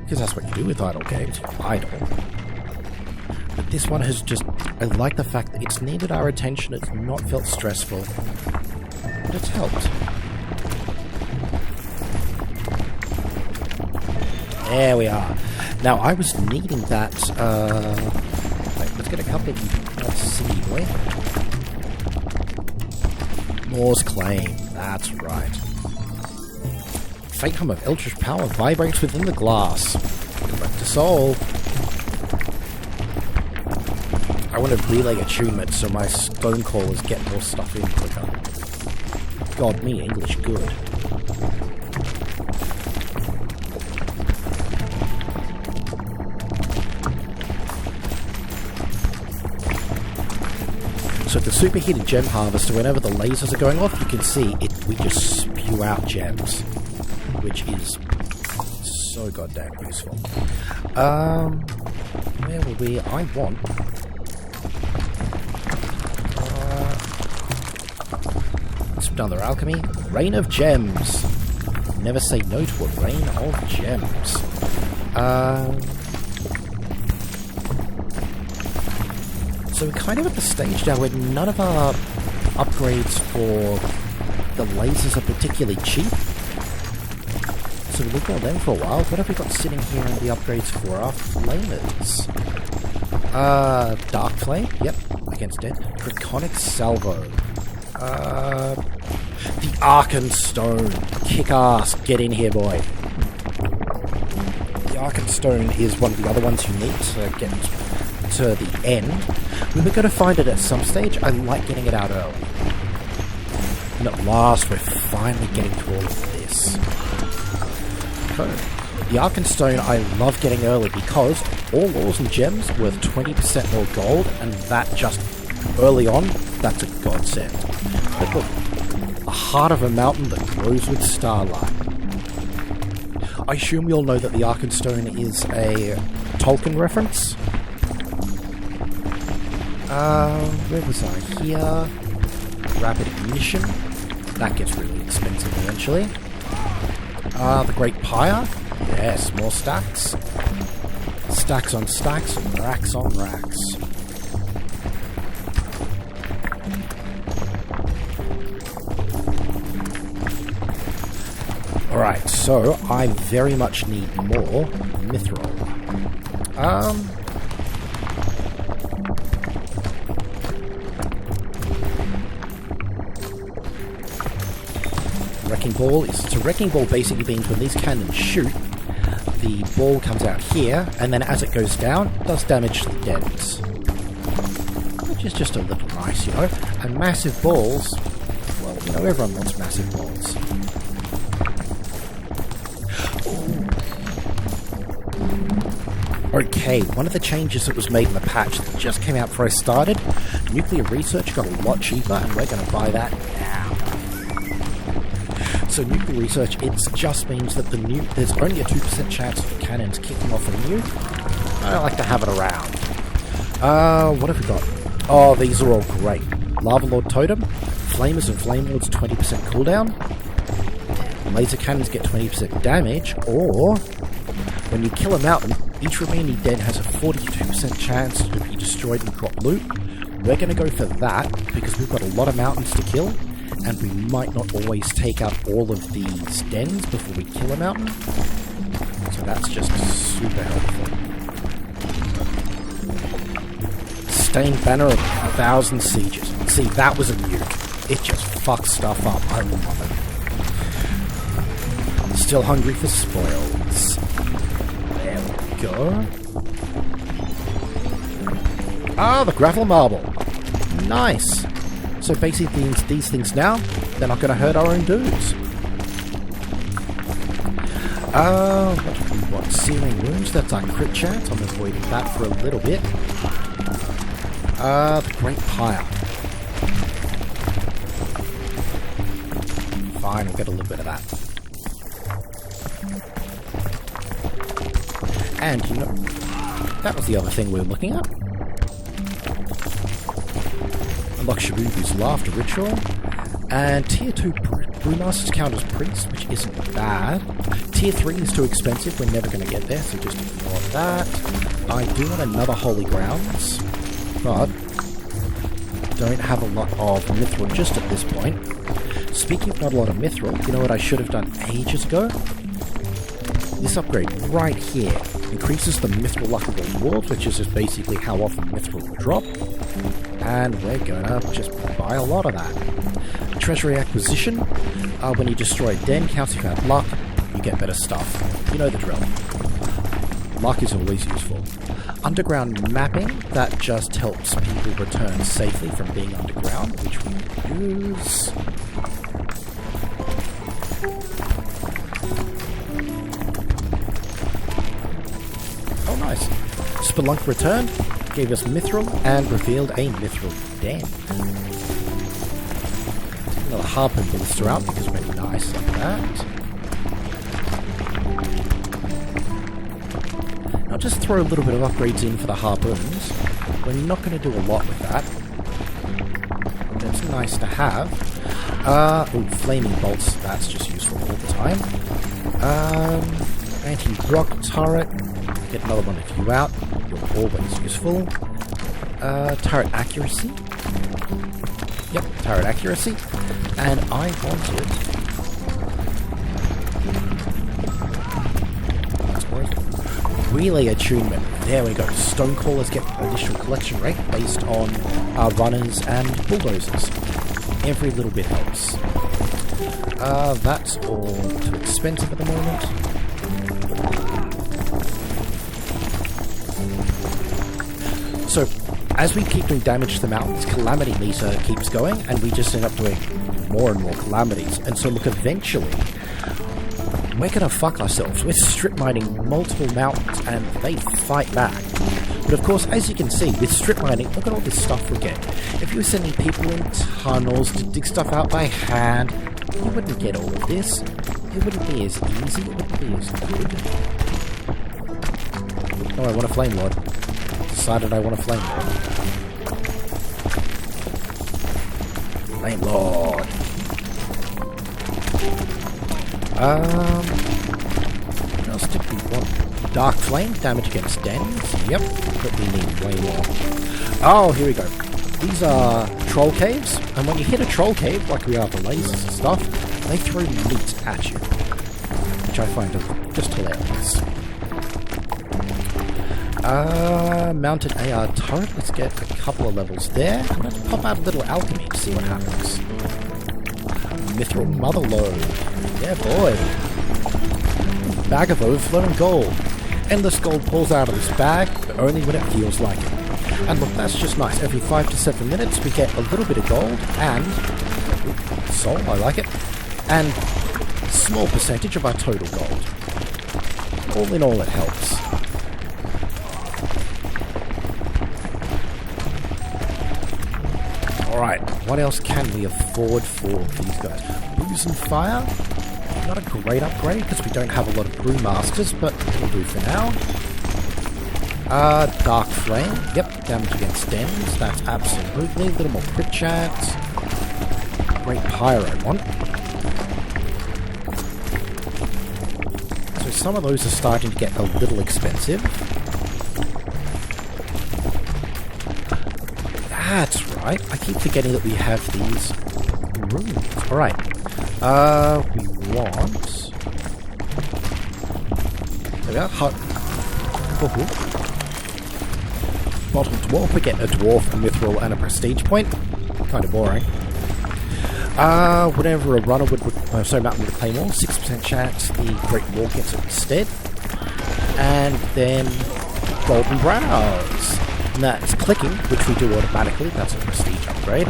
Because that's what you do with idle games, you idle. But this one has just... I like the fact that it's needed our attention, it's not felt stressful. But it's helped. There we are. Now, I was needing that... Wait, let's get a couple of... Let's see, boy. Moore's Claim. That's right. Faint hum of eldritch power vibrates within the glass. Collect a soul. I want to relay attunement so my stone callers get more stuff in quicker. God, me, English good. So the superheated gem harvester, whenever the lasers are going off, you can see we just spew out gems, which is so goddamn useful. Where were we? I want... another alchemy. Rain of gems. Never say no to a rain of gems. So we're kind of at the stage now where none of our upgrades for the lasers are particularly cheap. So we'll look at them for a while. What have we got sitting here in the upgrades for our flamers? Dark Flame, yep, against dead. Draconic Salvo. The Arkenstone. Kick ass. Get in here, boy. The Arkenstone is one of the other ones you need to get to the end. We were going to find it at some stage. I like getting it out early. And at last, we're finally getting to all of this. So, the Arkenstone I love getting early because all ores and gems worth 20% more gold, and that just early on, that's a godsend. But look, the heart of a mountain that grows with starlight. I assume we all know that the Arkenstone is a Tolkien reference. Where was I? Here. Rapid ignition. That gets really expensive eventually. The Great Pyre. Yes, more stacks. Stacks on stacks, and racks on racks. Alright, so I very much need more mithril. Wrecking ball is... So wrecking ball basically means when these cannons shoot, the ball comes out here, and then as it goes down, it does damage to the dens. Which is just a little nice, you know. And massive balls... Well, you know, everyone wants massive balls. Okay, one of the changes that was made in the patch that just came out before I started, nuclear research got a lot cheaper, and we're going to buy that now. So nuclear research, it just means that there's only a 2% chance of the cannons kicking off a nuke. I don't like to have it around. What have we got? Oh, these are all great. Lava Lord Totem, Flamers and Flame Lords 20% cooldown, laser cannons get 20% damage, or when you kill a mountain, each remaining den has a 42% chance to be destroyed and drop loot. We're going to go for that because we've got a lot of mountains to kill, and we might not always take out all of these dens before we kill a mountain. So that's just super helpful. Stained Banner of 1,000 Sieges. See, that was a nuke. It just fucks stuff up. I love it. Still hungry for spoils. There we go. Ah, the gravel marble. Nice. So basically these things now, they're not going to hurt our own dudes. What do we want? Searing Wounds, that's our crit chance. I'm avoiding that for a little bit. The Great Pyre. Fine, we'll get a little bit of that. And, you know, that was the other thing we were looking at. Unlock Shabubu's Laughter Ritual. And Tier 2 Brewmasters count as Priest, which isn't bad. Tier 3 is too expensive, we're never going to get there, so just ignore that. I do want another Holy Grounds, but don't have a lot of Mithril just at this point. Speaking of not a lot of Mithril, you know what I should have done ages ago? This upgrade right here increases the Mithril luck of the dwarves, which is just basically how often Mithril will drop. And we're gonna just buy a lot of that. Treasury acquisition, when you destroy a den, counts if you have luck, you get better stuff. You know the drill. Luck is always useful. Underground mapping, that just helps people return safely from being underground, which we use. Oh, nice. Spelunk returned, gave us Mithril, and revealed a Mithril den. Another Harpoon Ballista out because we're nice like that. I'll just throw a little bit of upgrades in for the Harpoons. We're not going to do a lot with that. That's nice to have. Flaming Bolts, that's just useful all the time. Anti-rock turret. Get another one of you out. You're always useful. Turret accuracy. Yep, turret accuracy. And I wanted... That's worth Relay attunement. There we go. Stonecallers get additional collection rate based on runners and bulldozers. Every little bit helps. That's all too expensive at the moment. So, as we keep doing damage to the mountains, calamity meter keeps going, and we just end up doing more and more calamities. And so, look, eventually, we're gonna fuck ourselves. We're strip mining multiple mountains, and they fight back. But of course, as you can see, with strip mining, look at all this stuff we're getting. If you were sending people in tunnels to dig stuff out by hand, you wouldn't get all of this. It wouldn't be as easy, it wouldn't be as good. Oh, I want a Flame Lord. Decided I want a Flame Lord. Flame Lord. What else did we want? Dark Flame, damage against dens. Yep, but we need way more. Oh, here we go. These are troll caves, and when you hit a troll cave, like we are the lasers and stuff, they throw meat at you, which I find just hilarious. Mounted AR turret, let's get a couple of levels there. I'm going to pop out a little alchemy to see what happens. Mithril Mother Load. Yeah, boy. Bag of overflowing gold. Endless gold pulls out of this bag, but only when it feels like it. And look, that's just nice. Every 5 to 7 minutes, we get a little bit of gold, and... soul, I like it. And a small percentage of our total gold. All in all, it helps. Alright, what else can we afford for these guys? Booze and Fire? Not a great upgrade, because we don't have a lot of Brewmasters, but it'll do for now. Dark Flame. Yep, damage against dens. That's absolutely. A little more crit chance. Great Pyro one. So some of those are starting to get a little expensive. That's right. I keep forgetting that we have these rooms. Alright. We want... There we are. Bottled Dwarf. We get a Dwarf, a Mithril, and a Prestige point. Kind of boring. Whenever a runner would mountain would claim more, 6% chance the Great Wall gets it instead. And then Golden Brows. And that's clicking, which we do automatically. That's a prestige upgrade.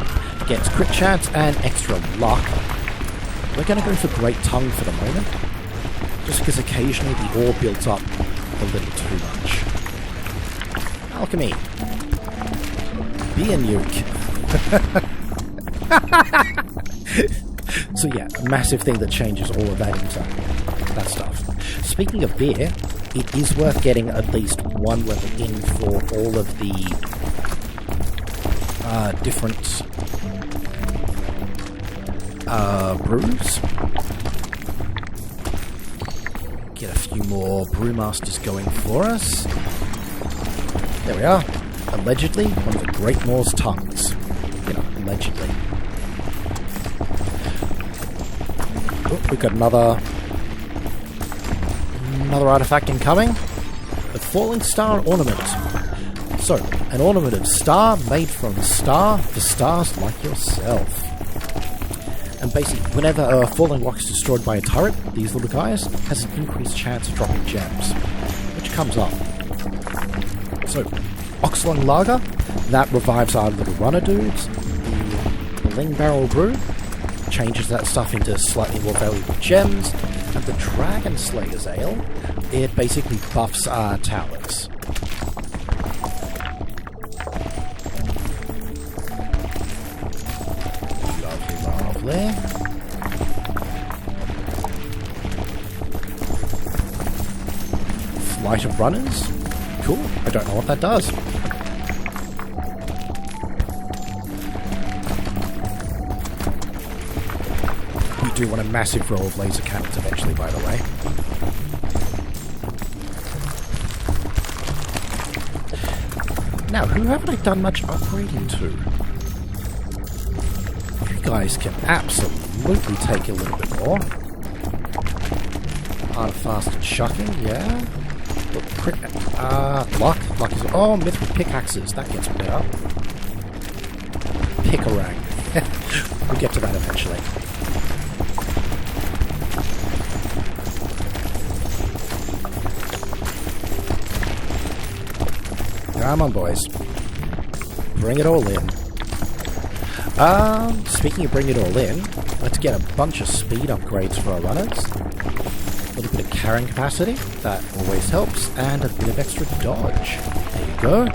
Gets crit chance and extra luck. We're going to go for Great Tongue for the moment, just because occasionally the ore builds up a little too much. Alchemy. Beer nuke. So yeah, a massive thing that changes all of that into that stuff. Speaking of beer, it is worth getting at least one level in for all of the different brews. Get a few more brewmasters going for us. There we are. Allegedly, one of the Great Maul's tongues. You know, allegedly. Oh, we've got another artifact incoming. A falling star ornament. So, an ornamented star made from star for stars like yourself. And basically, whenever a falling rock is destroyed by a turret, these little guys has an increased chance of dropping gems, which comes up. So, Oxlong Lager, that revives our little runner dudes. The Bling Barrel Brew changes that stuff into slightly more valuable gems. And the Dragon Slayer's Ale, it basically buffs our towers. Lovely. Flight of Runners. Cool. I don't know what that does. We do want a massive row of laser cannons eventually, by the way. Now, who haven't I done much upgrading to? You guys can absolutely take a little bit more. Faster chucking, yeah. Luck is... Oh, Mithril pickaxes, that gets better. Pickarang. We'll get to that eventually. Come on, boys. Bring it all in. Speaking of bring it all in, let's get a bunch of speed upgrades for our runners. A little bit of carrying capacity, that always helps, and a bit of extra dodge. There you go.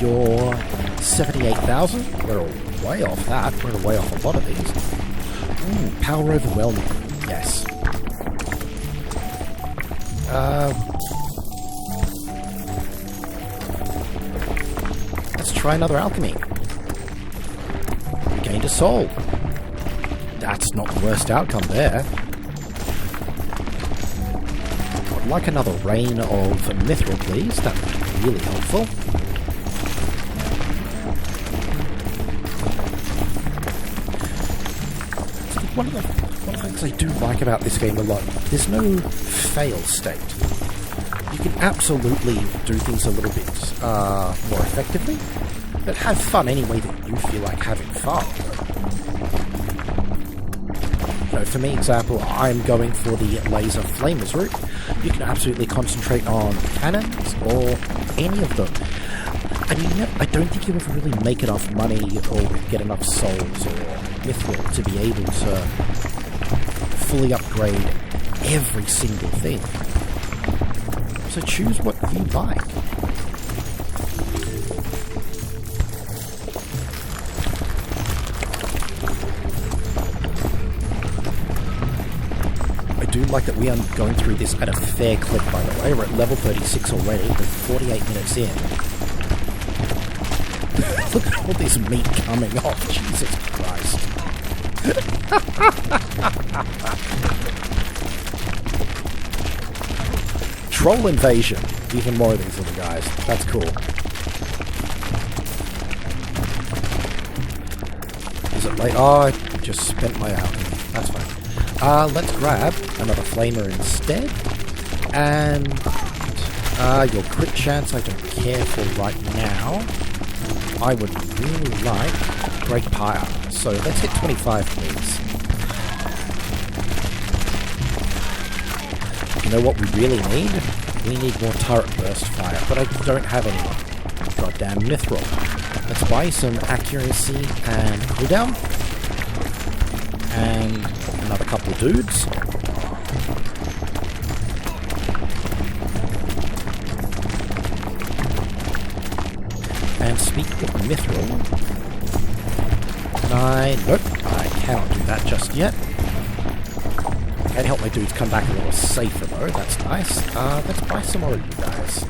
You're 78,000. We're way off that. We're way off a lot of these. Ooh, power overwhelming. Yes. Let's try another alchemy. We gained a soul. That's not the worst outcome there. I'd like another rain of mithril, please. That would be really helpful. So one of the things I do like about this game a lot, there's no fail state. You can absolutely do things a little bit more effectively, but have fun any way that you feel like having fun. You know, for me, example, I'm going for the laser flamers route. You can absolutely concentrate on cannons or any of them. And I don't think you ever really make enough money or get enough souls or mithril to be able to fully upgrade every single thing. So choose what you like. I do like that we are going through this at a fair clip, by the way. We're at level 36 already, with 48 minutes in. Look at all this meat coming off, Jesus Christ. Troll invasion. Even more of these little guys. That's cool. Is it late? Oh, I just spent my alchemy. That's fine. Let's grab another flamer instead. And your crit chance I don't care for right now. I would really like Great Pyre. So let's hit 25, please. You know what we really need? We need more turret burst fire, but I don't have any. Goddamn mithril. Let's buy some accuracy and cooldown. And another couple of dudes. And speaking of mithril, nope, I cannot do that just yet. Can't help my dudes come back a little safer though, that's nice. Let's buy some more of you guys.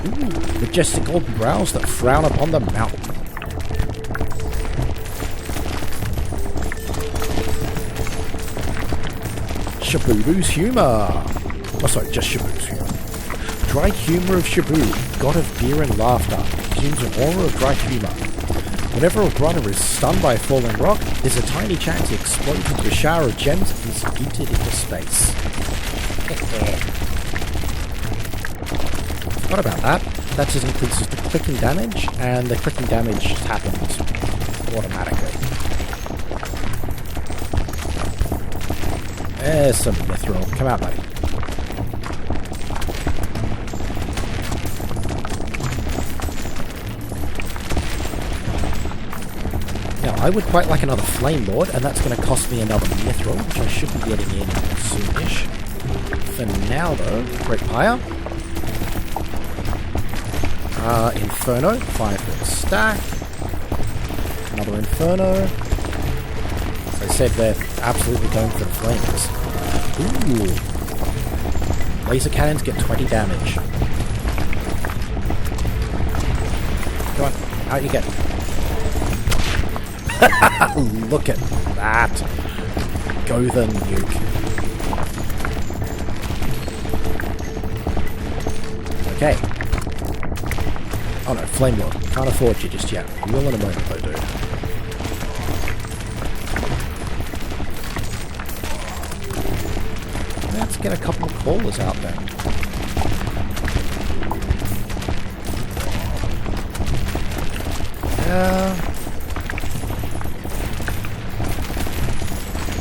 Ooh, majestic golden brows that frown upon the mountain. Shabubu's humor. Oh, sorry, just Shabubu's humor. Dry humor of Shabu, god of beer and laughter, consumes an aura of dry humor. Whenever a brother is stunned by a falling rock, there's a tiny chance he explodes into a shower of gems and is yeeted into space. What about that? That just increases the clicking damage, and the clicking damage just happens automatically. There's some mithril. Come out, buddy. Now, I would quite like another Flame Lord, and that's going to cost me another mithril, which I should be getting in soonish. For now, though, Great Pyre. Inferno, 5-foot stack. Another Inferno. As I said, they're absolutely going for the flames. Ooh. Laser cannons get 20 damage. Come on, out you get. Look at that. Go the nuke. Okay. Oh no, Flame Lord. Can't afford you just yet. You will in a moment though, dude. Let's get a couple of callers out there.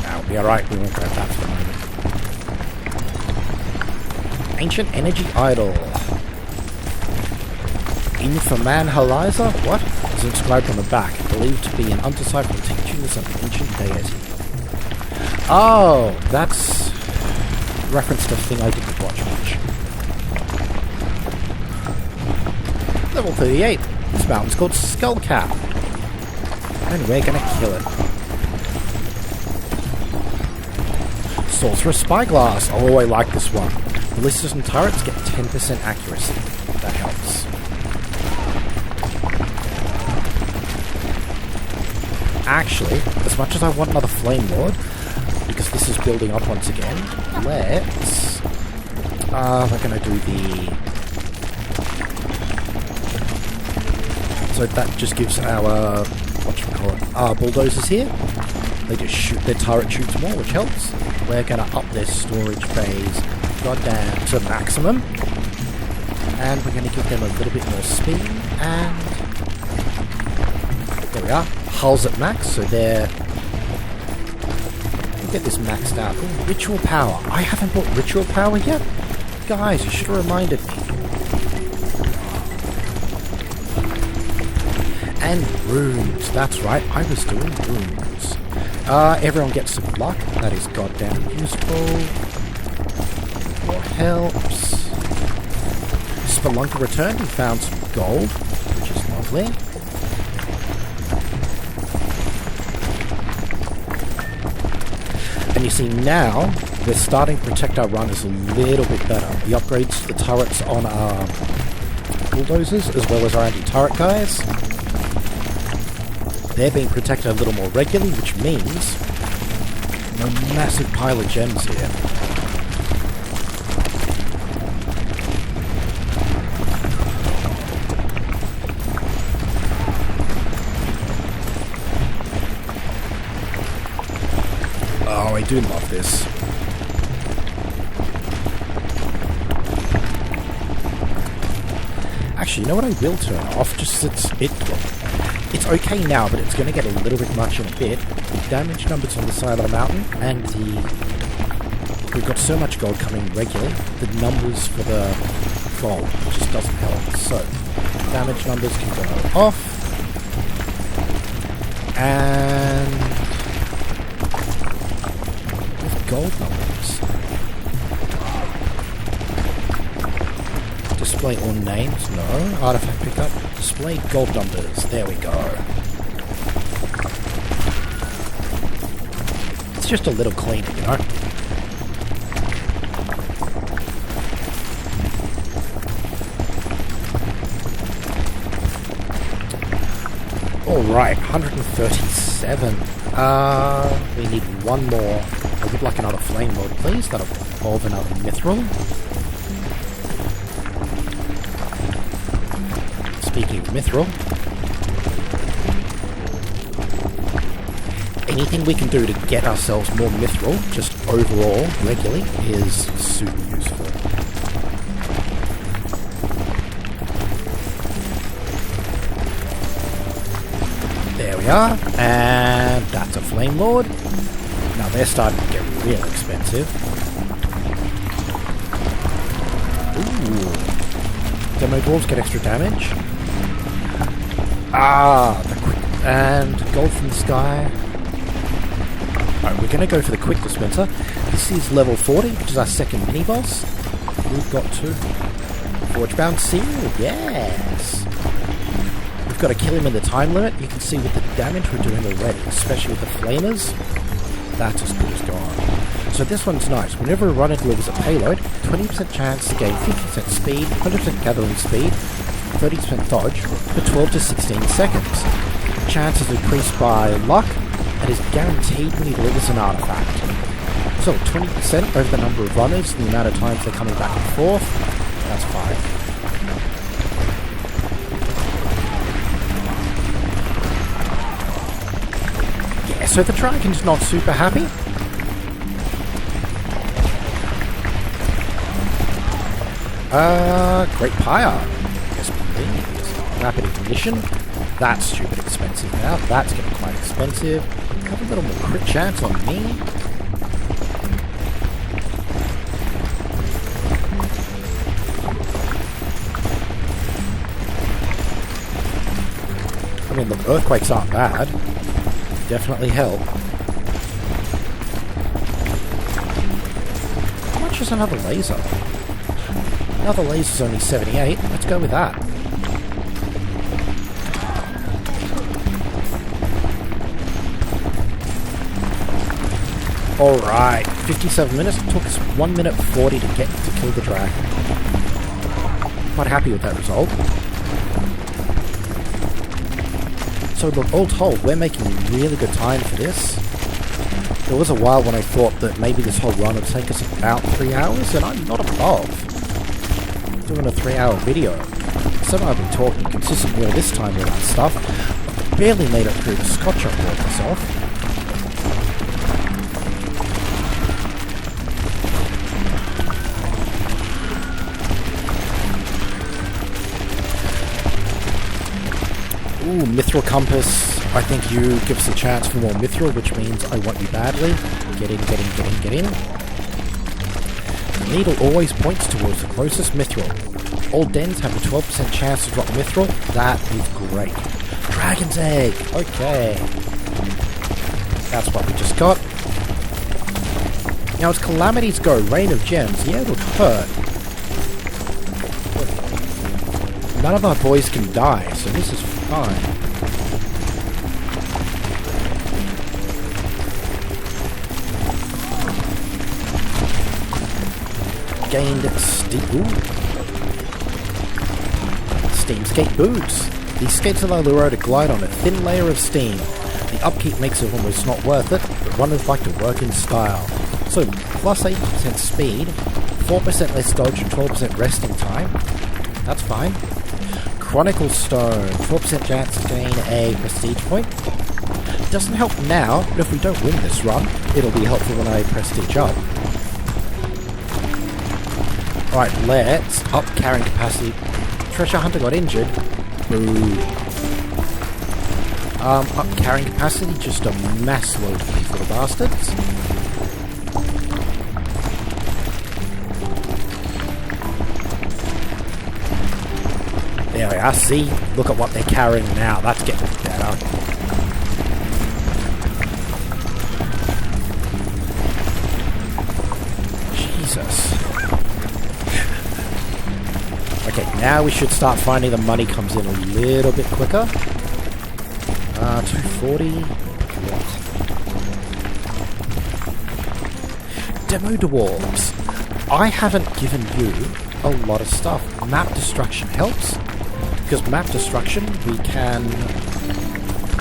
That'll be alright, we won't grab that for the moment. Ancient Energy Idol. Infaman Haliza? What? Is inscribed on the back, believed to be an undecipherable teachings of an ancient deity. Oh, that's reference to a thing I didn't watch much. Level 38. This mountain's called Skullcap. And we're gonna kill it. Sorcerer Spyglass. Oh, I like this one. Ballistas and turrets get 10% accuracy. That helps. Actually, as much as I want another Flame Lord, because this is building up once again, let's... we're going to do the... So that just gives our... whatchamacallit? Our bulldozers here. They just shoot, their turret shoots more, which helps. We're going to up their storage bays, goddamn, to maximum. And we're going to give them a little bit more speed, and... there we are. Hulls at max, so they're... We'll get this maxed out. Ooh, Ritual Power. I haven't bought Ritual Power yet? Guys, you should have reminded me. And runes. That's right, I was doing runes. Everyone gets some luck. That is goddamn useful. More helps. Spelunker returned and found some gold, which is lovely. And you see now, we're starting to protect our runners a little bit better. The upgrades to the turrets on our bulldozers, as well as our anti-turret guys, they're being protected a little more regularly, which means a massive pile of gems here. Oh, I do love this. Actually, you know what I will turn off? Just it's okay now, but it's going to get a little bit much in a bit. The damage numbers on the side of the mountain, and we've got so much gold coming regularly, the numbers for the gold just doesn't help. So, damage numbers can go off, and gold numbers. Display all names? No. Artifact pickup. Display gold numbers. There we go. It's just a little cleaner, you know? Alright, 137. We need one more. I would like another flame lord, please. That'll involve another mithril. Speaking of mithril, anything we can do to get ourselves more mithril, just overall, regularly, is super useful. There we are, and that's a Flame Lord. Now they're starting to get real expensive. Ooh. Demo Dwarves get extra damage. And gold from the sky. Alright, we're going to go for the quick dispenser. This is level 40, which is our second mini-boss. We've got to Forge-bound Seal, yes! We've got to kill him in the time limit. You can see with the damage we're doing already, especially with the flamers. That's as good as gone. So this one's nice. Whenever a runner delivers a payload, 20% chance to gain 50% speed, 100% gathering speed, 30% dodge for 12 to 16 seconds. Chance is increased by luck and is guaranteed when he delivers an artifact. So 20% over the number of runners and the amount of times they're coming back and forth. That's fine. Yeah, so the dragon's not super happy. Great Pyre. Yes, please. Rapid Ignition. That's stupid expensive now. That's getting quite expensive. Have a little more crit chance on me. I mean, look, earthquakes aren't bad. Definitely help. How much is another laser? Another laser's only 78. Let's go with that. Alright, 57 minutes. It took us 1 minute 40 to get to kill the dragon. Quite happy with that result. So look, all told, we're making really good time for this. There was a while when I thought that maybe this whole run would take us about 3 hours, and I'm not above doing a 3-hour video. So I've been talking consistently all this time with that stuff. I barely made it through the scotch I poured myself. Ooh, Mithril Compass. I think you give us a chance for more Mithril, which means I want you badly. Get in, get in, get in, get in. The needle always points towards the closest Mithril. All dens have a 12% chance to drop Mithril. That is great. Dragon's Egg! Okay. That's what we just got. Now as calamities go, Rain of Gems, yeah, it would hurt. None of our boys can die, so this is fine. Gained Steam's Skate Boots. These skates allow the rower to glide on a thin layer of steam. The upkeep makes it almost not worth it, but runners like to work in style. So, plus 80% speed, 4% less dodge and 12% resting time. That's fine. Chronicle Stone, 4% chance to gain a prestige point. Doesn't help now, but if we don't win this run, it'll be helpful when I prestige up. Alright, let's up carrying capacity. Treasure Hunter got injured. Boo. Up carrying capacity, just a mass load of these little bastards. There we are, see? Look at what they're carrying now. That's getting better. Jesus. Okay, now we should start finding the money comes in a little bit quicker. 240. What? Demo Dwarves. I haven't given you a lot of stuff. Map destruction helps. Because map destruction, we can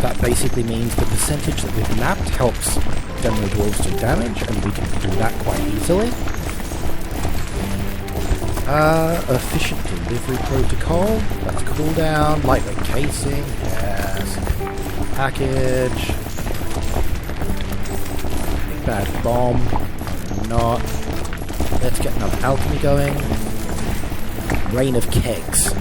That basically means the percentage that we've mapped helps demo dwarves do damage, and we can do that quite easily. Efficient delivery protocol. That's cooldown. Lightweight casing. Yes. Package. Bad bomb. Not. Let's get another alchemy going. Rain of kegs.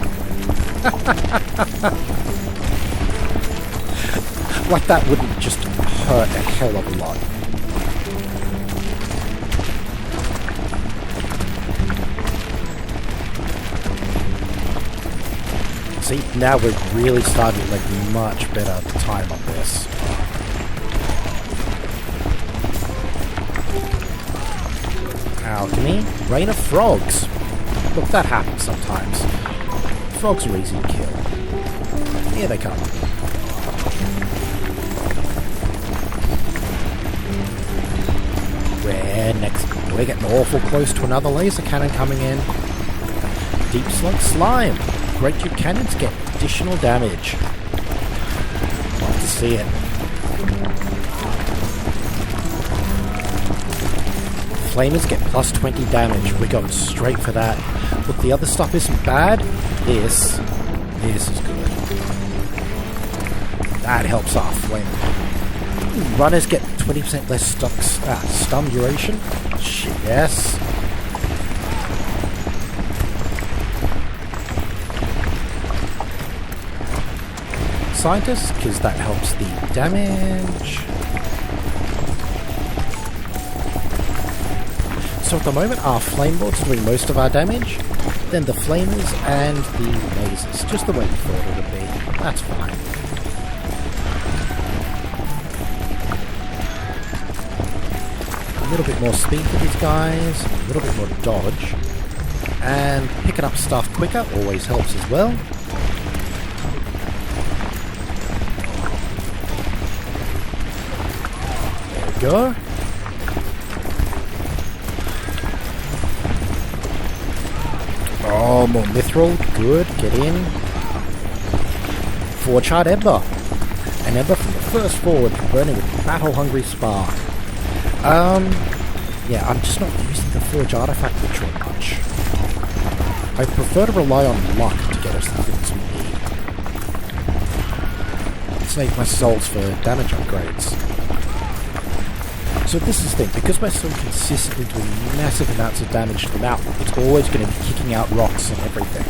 Like that wouldn't just hurt a hell of a lot. See, now we're really starting to make much better time on this. Alchemy. Rain of frogs. Look, that happens sometimes. Frogs are easy to kill. Here they come. We're getting awful close to another laser cannon coming in. Deep slug slime. Great tube cannons get additional damage. Love to see it. Flamers get plus 20 damage. We're going straight for that. Look, the other stuff isn't bad. This is good. That helps our flamer. Runners get 20% less stun duration. Shit, yes. Scientists, because that helps the damage. So at the moment our flame lords are doing most of our damage, then the flamers and the lasers, just the way we thought it would be. That's fine. A little bit more speed for these guys, a little bit more dodge, and picking up stuff quicker always helps as well. Go. Oh, more mithril. Good. Get in. Forge Heart Ember. An ember from the first forge, burning with battle-hungry spark. Yeah, I'm just not using the Forge Artifact ritual much. I prefer to rely on luck to get us the things we need. Save my souls for damage upgrades. So this is the thing, because we're so consistently doing massive amounts of damage to the mountain, it's always going to be kicking out rocks and everything.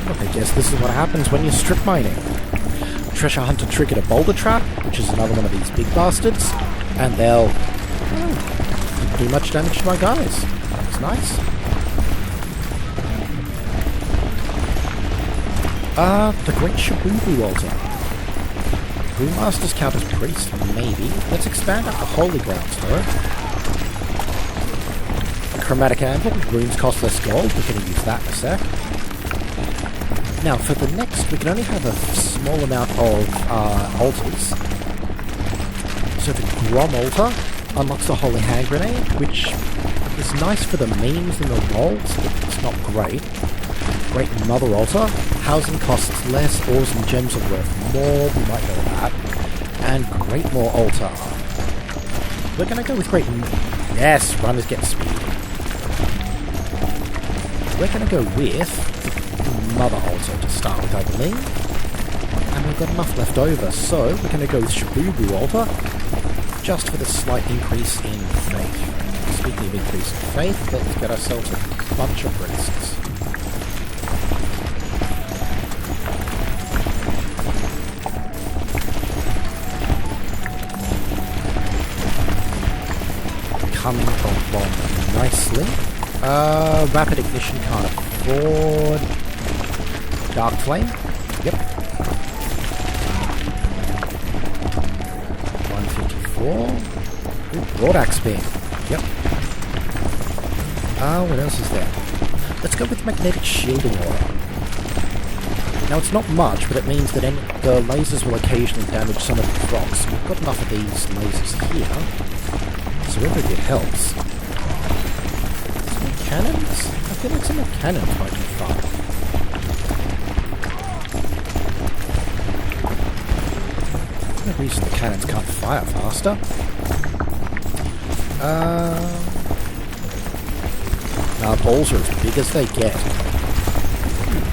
Look, I guess this is what happens when you're strip mining. Treasure Hunter triggered a boulder trap, which is another one of these big bastards, and they'll didn't do much damage to my guys. That's nice. The Great Shabubu Altar. Brewmasters count as priest, maybe. Let's expand out the holy grounds, though. A chromatic anvil, runes cost less gold, we're going to use that in a sec. Now, for the next, we can only have a small amount of altars. So the Grom altar unlocks the holy hand grenade, which is nice for the memes and the walls, but it's not great. Great Mother Altar. Housing costs less, ores and gems are worth more, we might know that. And Great Maw Altar. We're going to go with Great... Yes, runners get speed. We're going to go with Mother Altar to start with, I believe. And we've got enough left over, so we're going to go with Shabubu Altar, just for the slight increase in faith. Speaking of increase in faith, let's get ourselves a bunch of priests. Coming along nicely. Rapid ignition can't afford. Dark flame. Yep. 154. Ooh, broad axe beam. Yep. What else is there? Let's go with magnetic shielding aura. Now it's not much, but it means that the lasers will occasionally damage some of the rocks. We've got enough of these lasers here. So every bit helps. Some cannons? I feel like some cannons might be fun. No reason the cannons can't fire faster. Nah, balls are as big as they get.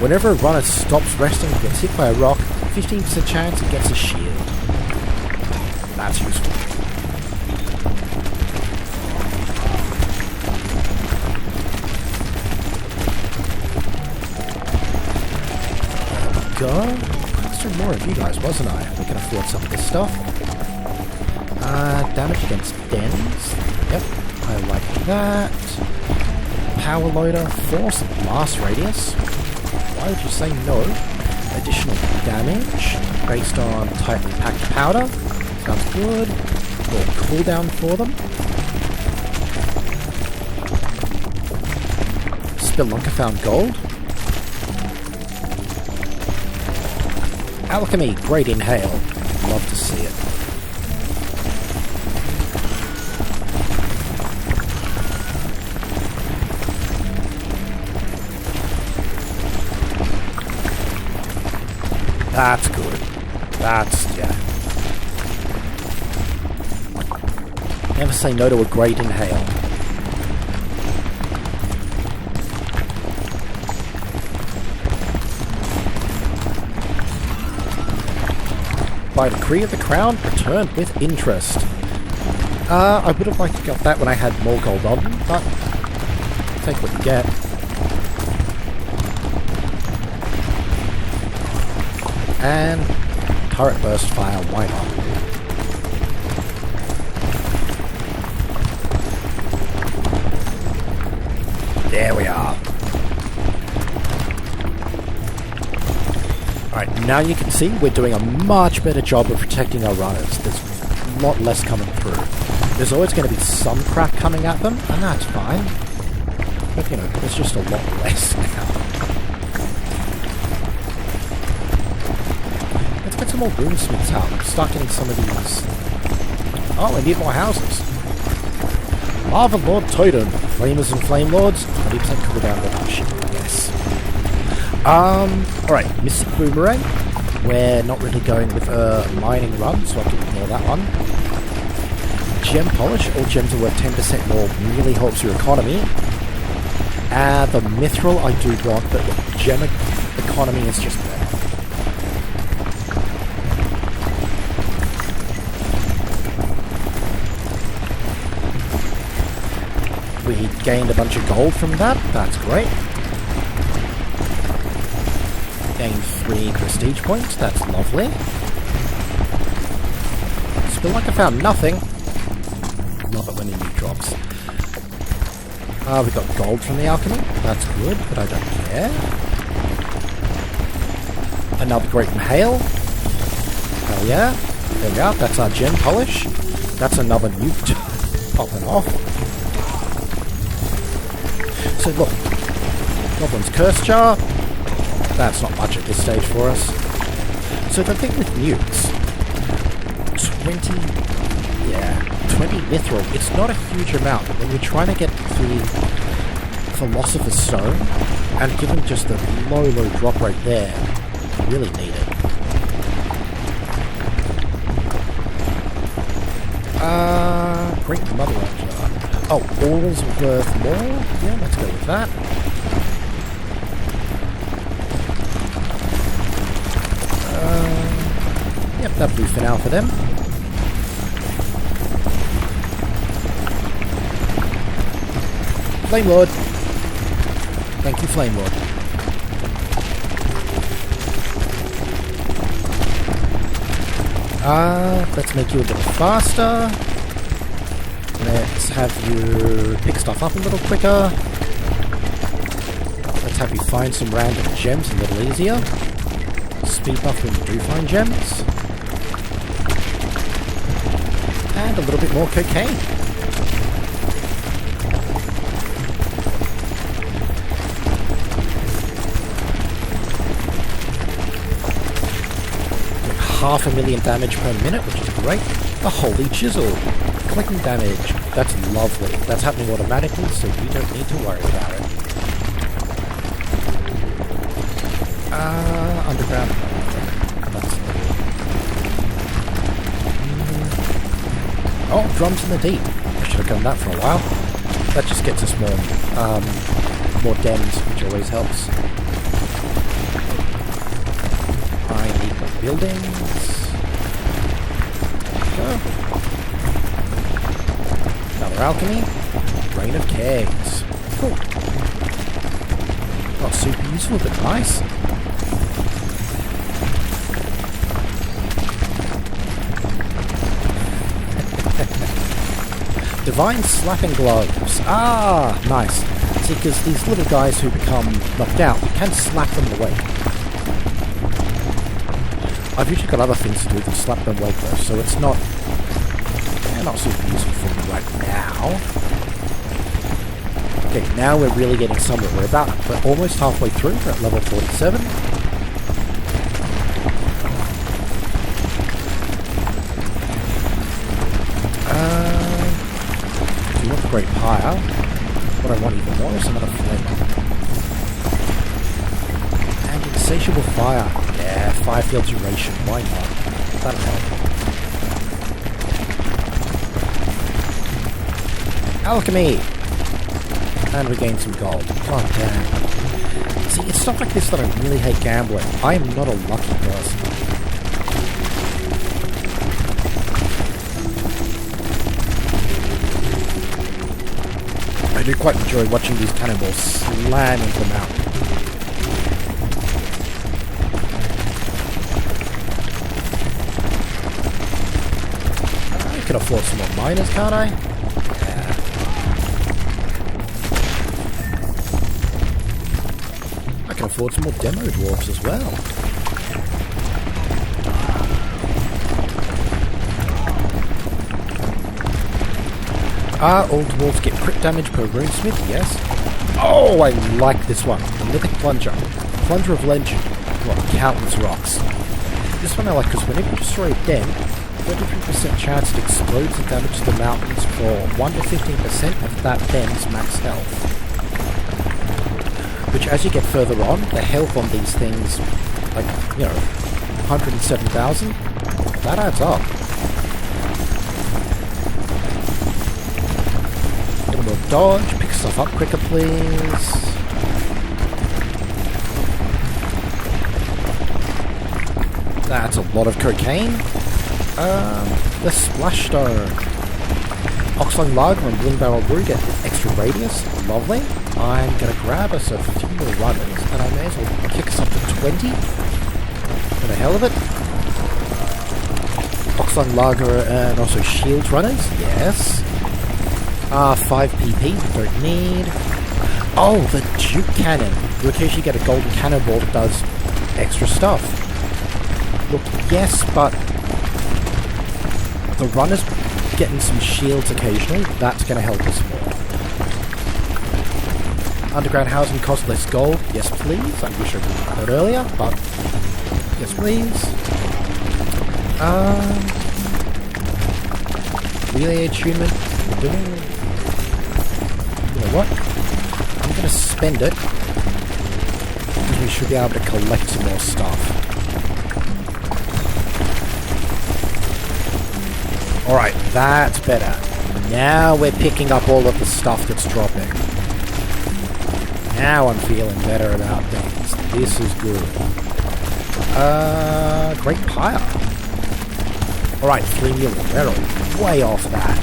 Whenever a runner stops resting and gets hit by a rock, 15% chance it gets a shield. That's useful. Go. There's more of you guys, wasn't I? We can afford some of this stuff. Damage against dens. Yep, I like that. Power loader, force and blast radius. Why would you say no? Additional damage based on tightly packed powder. Sounds good. More cooldown for them. Spelunker found gold. Alchemy, great inhale. Love to see it. That's good. That's, yeah. Never say no to a great inhale. By decree of the crown, returned with interest. I would have liked to get that when I had more gold on them, but take what you get. And turret burst fire, why not? There we are. Alright, now you can see we're doing a much better job of protecting our runners. There's a lot less coming through. There's always going to be some crap coming at them, and that's fine. But, you know, there's just a lot less now. Let's get some more runesmiths out. Start getting some of these... Oh, I need more houses. Lava Lord Totem. Flamers and Flame Lords. 20% cooldown reduction. Yes. Alright, Mystic Boomerang. We're not really going with a mining run, so I can ignore that one. Gem Polish. All gems are worth 10% more. Really helps your economy. The Mithril I do want, but the gem economy is just better. We gained a bunch of gold from that. That's great. Gained 3 prestige points. That's lovely. Still like I found nothing. Love it when the new drops. We got gold from the alchemy. That's good, but I don't care. Another great inhale. Hell yeah. There we are. That's our gem polish. That's another nuke popping off. So look, Goblin's Curse Jar, that's not much at this stage for us. So the thing with nukes, 20 mithril, it's not a huge amount, but when you're trying to get the Philosopher's Stone, and given just the low drop rate there, you really need it. Great Motherland Jar. Oh, all's worth more? Yeah, let's go with that. Yep, that'll do for now for them. Flame Lord. Thank you, Flame Lord. Let's make you a little faster. Let's have you pick stuff up a little quicker. Let's have you find some random gems a little easier. Speed buff when you do find gems. And a little bit more cocaine. Get 500,000 damage per minute, which is great. A holy chisel. Clicking damage. That's lovely. That's happening automatically, so you don't need to worry about it. Underground. That's Oh, drums in the deep. I should have done that for a while. That just gets us more dens, which always helps. I need more buildings. Go. Another alchemy. Rain of kegs. Cool. Not super useful, but nice. Divine slapping gloves. Ah, nice. See, because these little guys who become knocked out, you can slap them awake. I've usually got other things to do than slap them awake though, so it's not super useful for me right now. Okay, now we're really getting somewhere. We're almost halfway through. We're at level 47. Do you want the Great Pyre? What I want even more is another flame. And insatiable fire. Yeah, 5 field duration. Why not? That'll help. Alchemy! And we gain some gold. God damn. See, it's stuff like this that I really hate gambling. I am not a lucky person. I do quite enjoy watching these cannonballs slam into the mountain. I can afford some more miners, can't I? Afford some more demo dwarfs as well. All dwarfs get crit damage per runesmith, yes. Oh, I like this one. The Mythic Plunger. Plunger of Legend. What, countless rocks. This one I like because whenever you destroy a den, 33% chance it explodes and damages the mountains for 1 to 15% of that den's max health. Which, as you get further on, the health on these things, like, 107,000, that adds up. A little more dodge, pick stuff up quicker, please. That's a lot of cocaine. The Splash Stone. Oxlung Lager and Bling Barrel Brew get extra radius. Lovely. I'm going to grab us a few more runners, and I may as well kick us up to 20 for the hell of it. Oxlung Lager and also shield runners, yes. 5 PP, don't need. Oh, the Duke Cannon. You occasionally get a golden cannonball that does extra stuff. Look, yes, but the runners getting some shields occasionally, that's going to help us more. Underground housing costs less gold. Yes, please. I wish I would have done that earlier, but yes, please. Relay attunement. You know what? I'm going to spend it because we should be able to collect some more stuff. Alright, that's better. Now we're picking up all of the stuff that's dropping. Now I'm feeling better about things. This is good. Great Pyre. Alright, 3 million. We're way off that.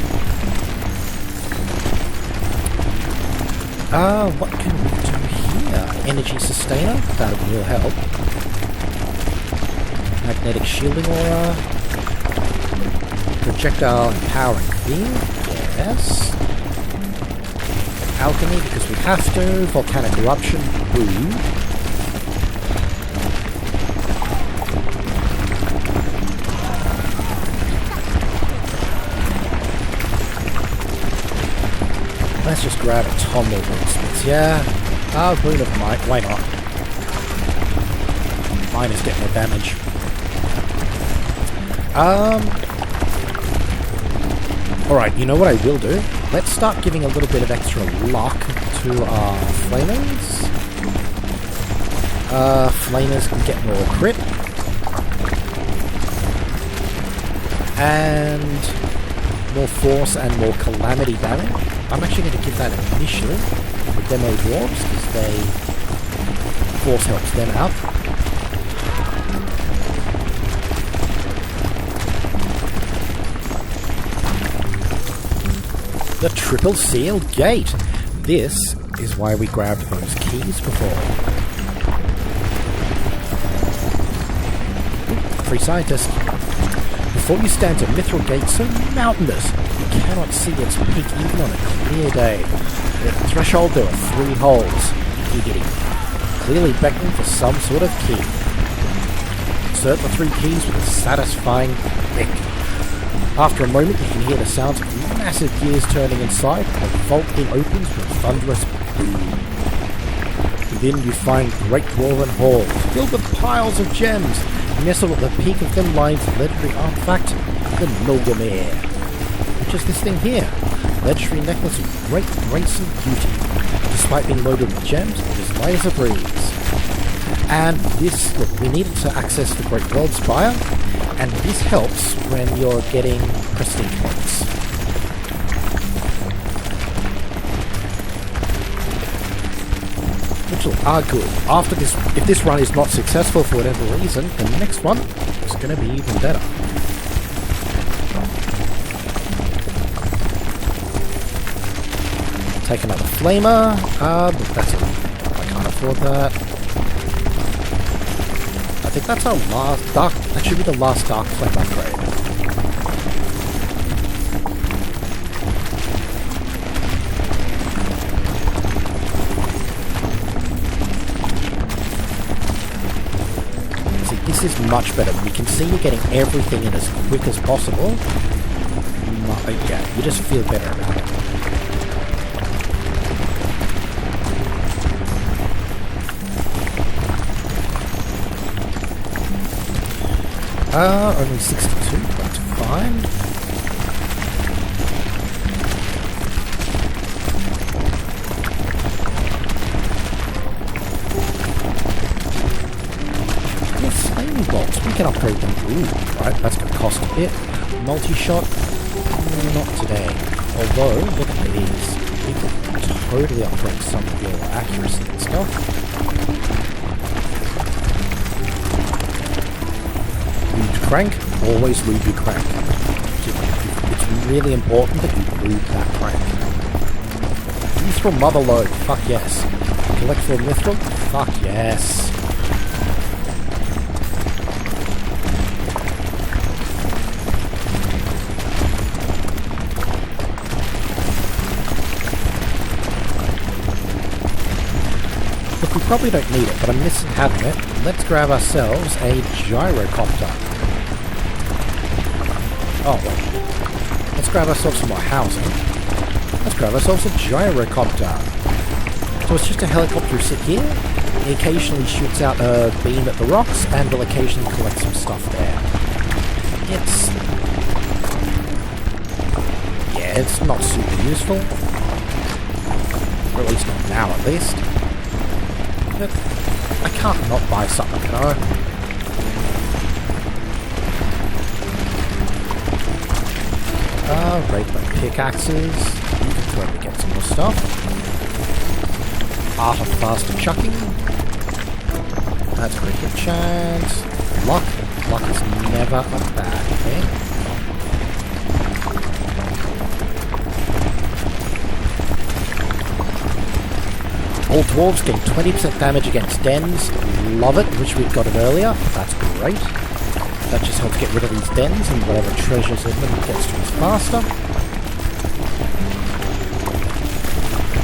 What can we do here? Energy Sustainer. That will help. Magnetic Shielding Aura. Projectile Empowering Beam. Yes. Alchemy, because we have to. Volcanic Eruption. Boo. Let's just grab a ton more runesmiths, yeah? Boon of Might, why not? Mine is getting more damage. Alright, you know what I will do? Let's start giving a little bit of extra luck to our flamers. Flamers can get more crit. And more force and more calamity damage. I'm actually going to give that initially the demo dwarves because force helps them out. The triple sealed gate. This is why we grabbed those keys before. Free scientist. Before you stand a mithril gate so mountainous, you cannot see its peak even on a clear day. At the threshold there are 3 holes. Giggity. Clearly beckoning for some sort of key. Insert the 3 keys with a satisfying click. After a moment you can hear the sounds of massive gears turning inside, and the vault then opens with a thunderous boom. Within you find Great Dwarven Hall, filled with piles of gems. Nestled at the peak of them lies the legendary artifact, the Nulgamere. Which is this thing here? Legendary necklace of great grace and beauty. Despite being loaded with gems, it is light as a breeze. And this, look, we needed to access the Great World Spire, and this helps when you're getting prestige points. Which are good. After this, if this run is not successful for whatever reason, the next one is going to be even better. Take another flamer. That's it. I can't afford that. I think that's our last dark. That should be the last dark flame upgrade. This is much better. You can see you're getting everything in as quick as possible. Yeah, you just feel better about it. Only 62, that's fine. Bolts, we can upgrade them. Ooh, right, that's going to cost a bit. Multi-shot, not today. Although, look at these. We can totally upgrade some of your accuracy and stuff. Lube crank, always lube your crank. It's really important that you lube that crank. Mithril mother load, fuck yes. Collect for mithril, fuck yes. We probably don't need it, but I'm missing having it. Let's grab ourselves a gyrocopter. Oh, well. Let's grab ourselves some more housing. Let's grab ourselves a gyrocopter. So it's just a helicopter sit here. It occasionally shoots out a beam at the rocks, and will occasionally collect some stuff there. It's not super useful. Or at least not now, at least. I can't not buy something, can I? Raid by pickaxes. You can totally get some more stuff. Art of faster chucking. That's a pretty good chance. Luck. Luck is never a bad thing. All dwarves gain 20% damage against dens. Love it. Wish we'd got it earlier. That's great. That just helps get rid of these dens and whatever treasures in them gets to us faster.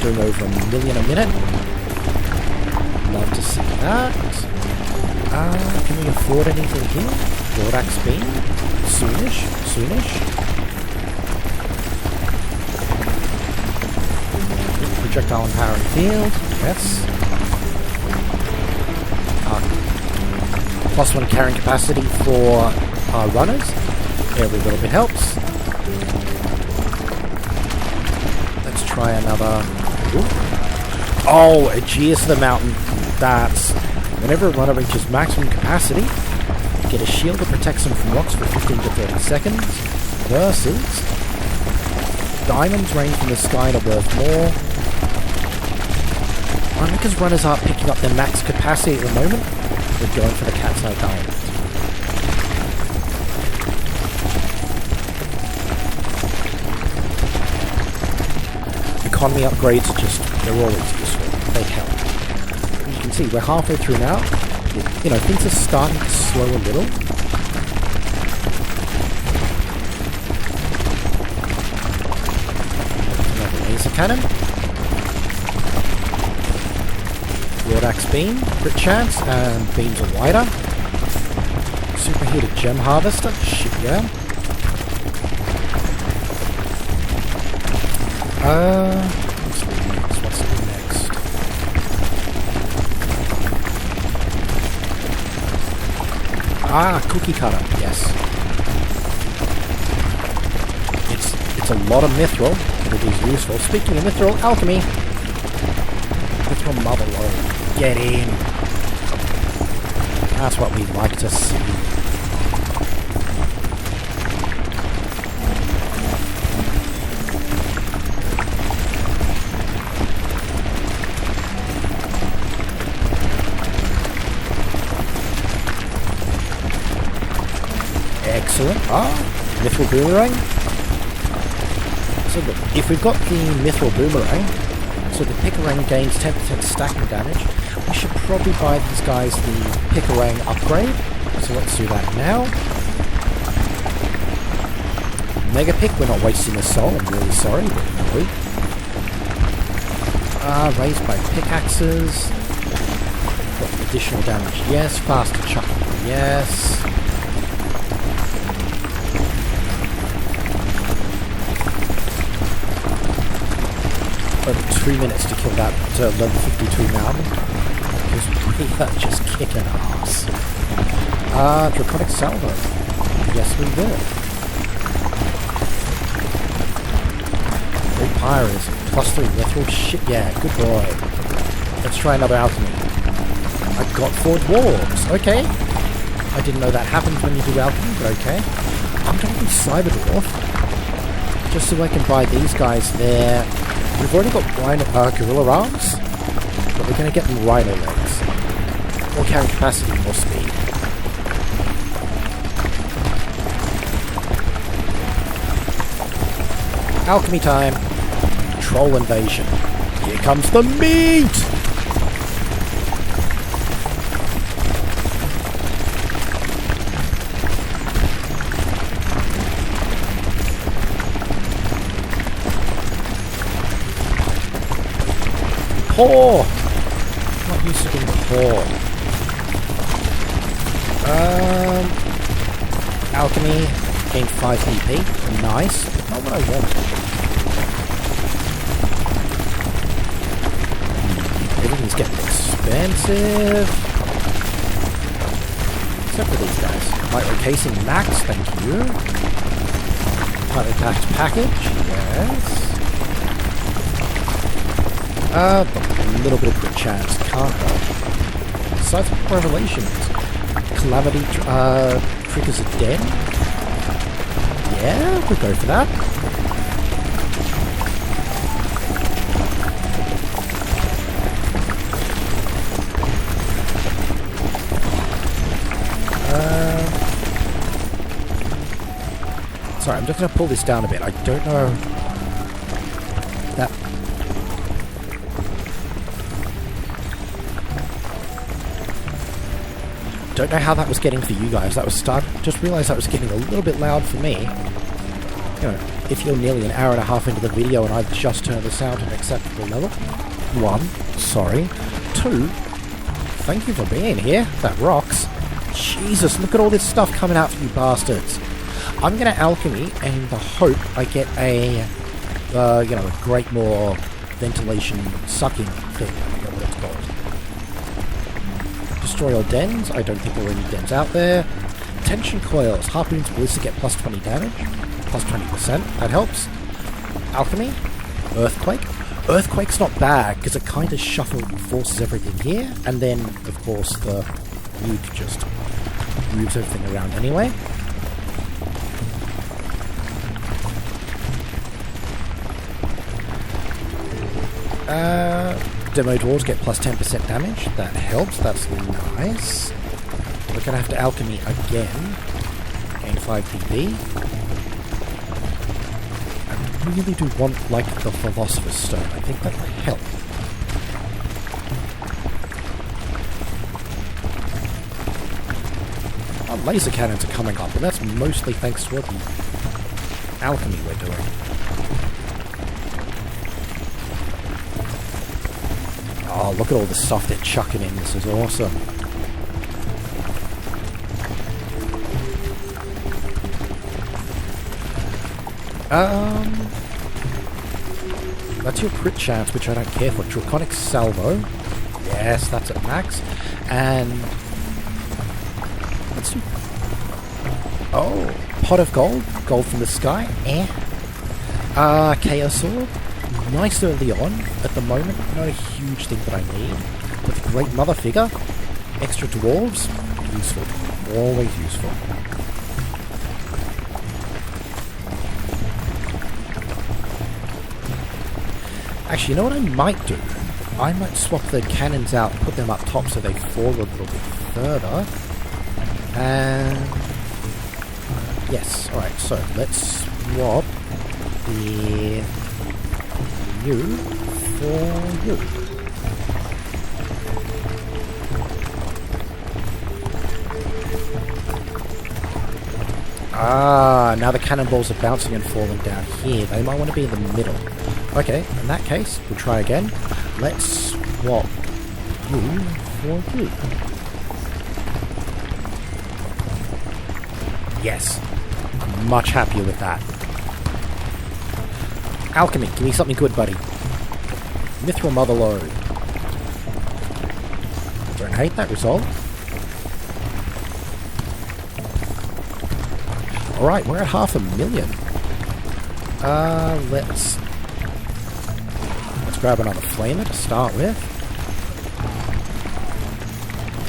Doing over 1 million a minute. Love to see that. Can we afford anything here? Broadaxe beam? Soonish. Projectile empowering field, yes. +1 carrying capacity for our runners. Every little bit helps. Let's try another. Ooh. Oh, Aegeus of the Mountain. That's whenever a runner reaches maximum capacity, get a shield that protects them from rocks for 15 to 30 seconds versus diamonds rain from the sky are worth more. Only because runners aren't picking up their max capacity at the moment, we're going for the cat's eye diamonds. Economy upgrades are just, they're always useful. They help. As you can see, we're halfway through now. You know, things are starting to slow a little. Another laser cannon. Broad axe beam, crit chance, and beams are wider. Superheated gem harvester, shit yeah. What's next? Cookie cutter, yes. It's a lot of mithril, but it is useful. Speaking of mithril, alchemy. Mithril mother load. Get in. That's what we'd like to see. Excellent. Mithril boomerang. So look, if we've got the mithril boomerang, so the Picarang gains 10% stacking damage, we should probably buy these guys the Picarang upgrade. So let's do that now. Mega Pick, we're not wasting a soul, I'm really sorry, but no. Raised by pickaxes. Got additional damage, yes. Faster chucking, yes. Over 2 minutes to kill that level 52 mountain. Because we are just kicking ass. Draconic Salvo. Yes, we will. Three Pyres. +3 mithril. Shit, yeah, good boy. Let's try another alchemy. I got 4 dwarves. Okay. I didn't know that happens when you do alchemy, but okay. I'm going to do Cyber Dwarf. Just so I can buy these guys there. We've already got gorilla arms, but we're going to get them rhino legs. More carrying capacity, more speed. Alchemy time. Troll invasion. Here comes the meat! Poor! Not used to being poor. Alchemy, gain 5 EP. Nice, but not what I want. Everything's getting expensive. Except for these guys. Micro casing max, thank you. Micro package, yes. A little bit of good chance, can't help. Sites of Revelations. Calamity triggers a den. Yeah, we'll go for that. Sorry, I'm just going to pull this down a bit. I don't know that. Don't know how that was getting for you guys. That was just realised that was getting a little bit loud for me. You know, if you're nearly an hour and a half into the video and I've just turned the sound to an acceptable level. 1, sorry. 2, thank you for being here. That rocks. Jesus, look at all this stuff coming out for you bastards. I'm going to alchemy in the hope I get a, you know, a great more ventilation sucking thing. I forget what it's called. Destroy all dens. I don't think there are any dens out there. Tension coils. Harpoons ballistic get plus 20 damage. Plus 20%. That helps. Alchemy. Earthquake. Earthquake's not bad because it kind of forces everything here. And then, of course, the nuke just moves everything around anyway. Demo dwarves get plus 10% damage. That helps. That's nice. We're going to have to alchemy again. Gain 5 PB. I really do want, like, the Philosopher's Stone. I think that might help. Our laser cannons are coming up, and that's mostly thanks to the alchemy we're doing. Oh, look at all the stuff they're chucking in. This is awesome. That's your crit chance, which I don't care for. Draconic Salvo. Yes, that's at max. And let's do... Oh, Pot of Gold. Gold from the sky. Chaos Orb. Nice early on. At the moment, not a huge thing that I need. But the Great Mother Figure. Extra dwarves. Useful. Always useful. Actually, you know what I might do? I might swap the cannons out and put them up top so they fall a little bit further. And... yes, alright, so let's swap the... you for you. Ah, now the cannonballs are bouncing and falling down here. They might want to be in the middle. Okay, in that case, we'll try again. Let's swap you for you. Yes, I'm much happier with that. Alchemy, give me something good, buddy. Mithril Motherlode. Don't hate that result. Alright, we're at 500,000. Let's grab another flamer to start with.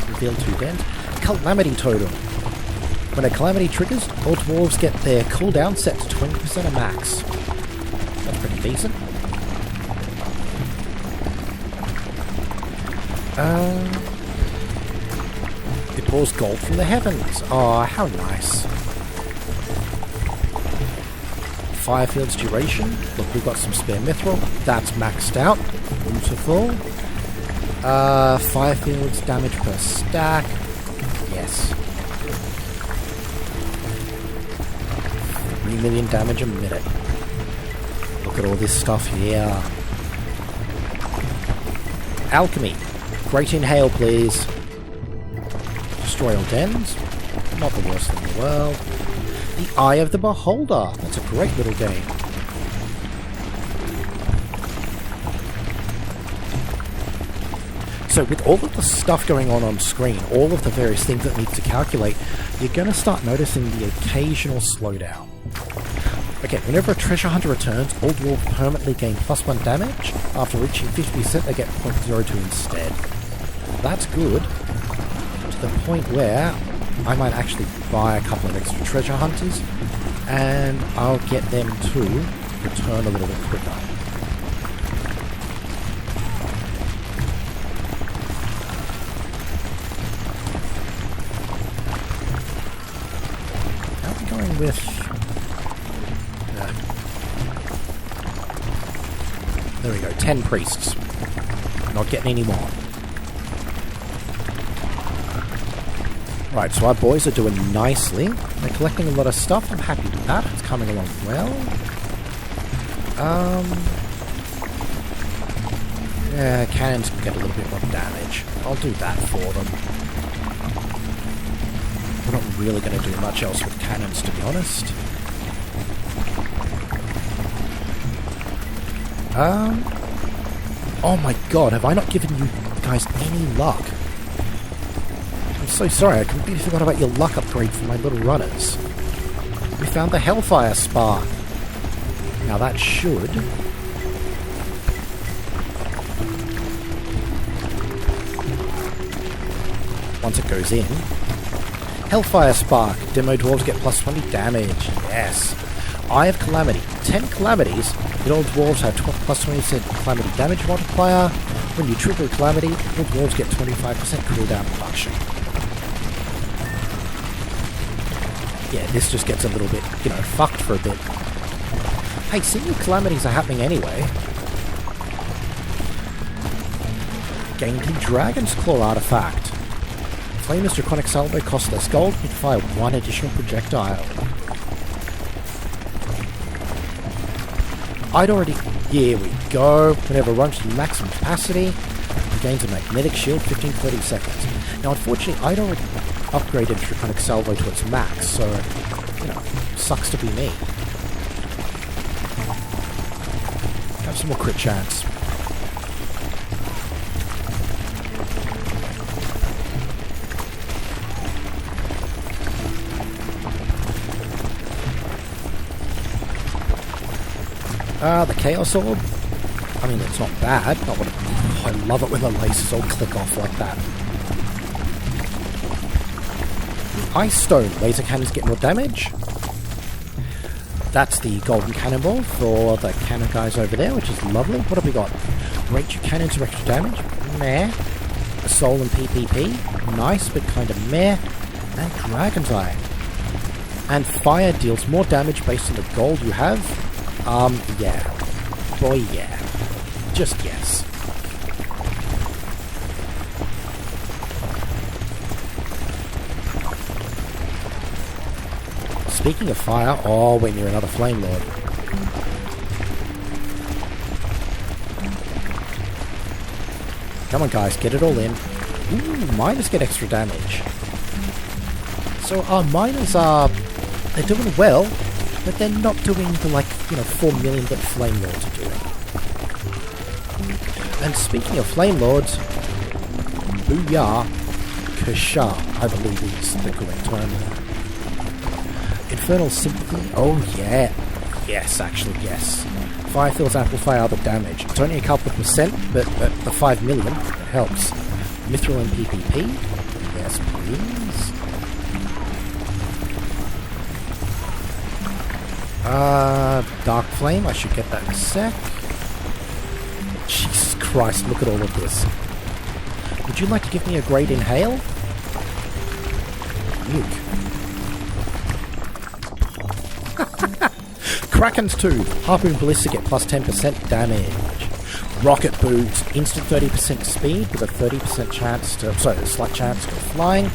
Reveal 2 dens. Calamity Totem. When a calamity triggers, all dwarves get their cooldown set to 20% of max. That's pretty decent. It pours gold from the heavens. Oh, how nice. Firefield's duration. Look, we've got some spare mithril. That's maxed out. Beautiful. Firefield's damage per stack. Yes. 3 million damage a minute. Look at all this stuff here. Alchemy. Great Inhale, please. Destroy all dens. Not the worst thing in the world. The Eye of the Beholder. That's a great little game. So with all of the stuff going on screen, all of the various things that need to calculate, you're going to start noticing the occasional slowdown. Okay, whenever a treasure hunter returns, all dwarves permanently gain +1 damage. After reaching 50%, they get 0.02 instead. That's good, to the point where I might actually buy a couple of extra treasure hunters, and I'll get them to return a little bit quicker. How are we going with... there we go, 10 priests. Not getting any more. Right, so our boys are doing nicely. They're collecting a lot of stuff. I'm happy with that. It's coming along well. Yeah, cannons can get a little bit more damage. I'll do that for them. We're not really going to do much else with cannons, to be honest. Oh my god, have I not given you guys any luck? I'm so sorry, I completely forgot about your luck upgrade for my little runners. We found the Hellfire Spark. Now that should... once it goes in... Hellfire Spark. Demo dwarves get +20 damage. Yes. Eye of Calamity. 10 calamities. The old dwarves have plus 20% calamity damage multiplier. When you trigger a calamity, all dwarves get 25% cooldown reduction. Yeah, this just gets a little bit, fucked for a bit. Hey, single calamities are happening anyway. Gain the Dragon's Claw artifact. Flamer's Draconic Salvo costs less gold, you can fire one additional projectile. Here we go. Whenever it runs to maximum capacity, it gains a magnetic shield 15-30 seconds. Now, unfortunately, I'd already upgraded Draconic Salvo to its max, so, sucks to be me. Have some more crit chance. The Chaos Orb. I mean, it's not bad. I love it when the lasers all click off like that. Ice Stone. Laser cannons get more damage. That's the Golden Cannonball for the cannon guys over there, which is lovely. What have we got? Great Cannons for extra damage. Meh. A Soul and PPP. Nice, but kind of meh. And Dragon's Eye. And Fire deals more damage based on the gold you have. Yeah. Boy, yeah. Just yes. Speaking of fire, when you're another Flame Lord. Come on, guys, get it all in. Ooh, miners get extra damage. So our miners they're doing well, but they're not doing the 4 million that Flame Lords are doing. And speaking of Flame Lords, Booyah Kasha, I believe is the correct term. Infernal Sympathy, oh yeah. Yes, actually, yes. Fire Fields amplify other damage. It's only a couple of percent, but the 5 million, it helps. Mithril and PPP, yes please. Dark Flame, I should get that in a sec. Jesus Christ, look at all of this. Would you like to give me a Great Inhale? Nuke. Kraken's Tooth. Harpoon Ballista get plus 10% damage. Rocket Boots. Instant 30% speed with a 30% chance to... Sorry, a slight chance to flying.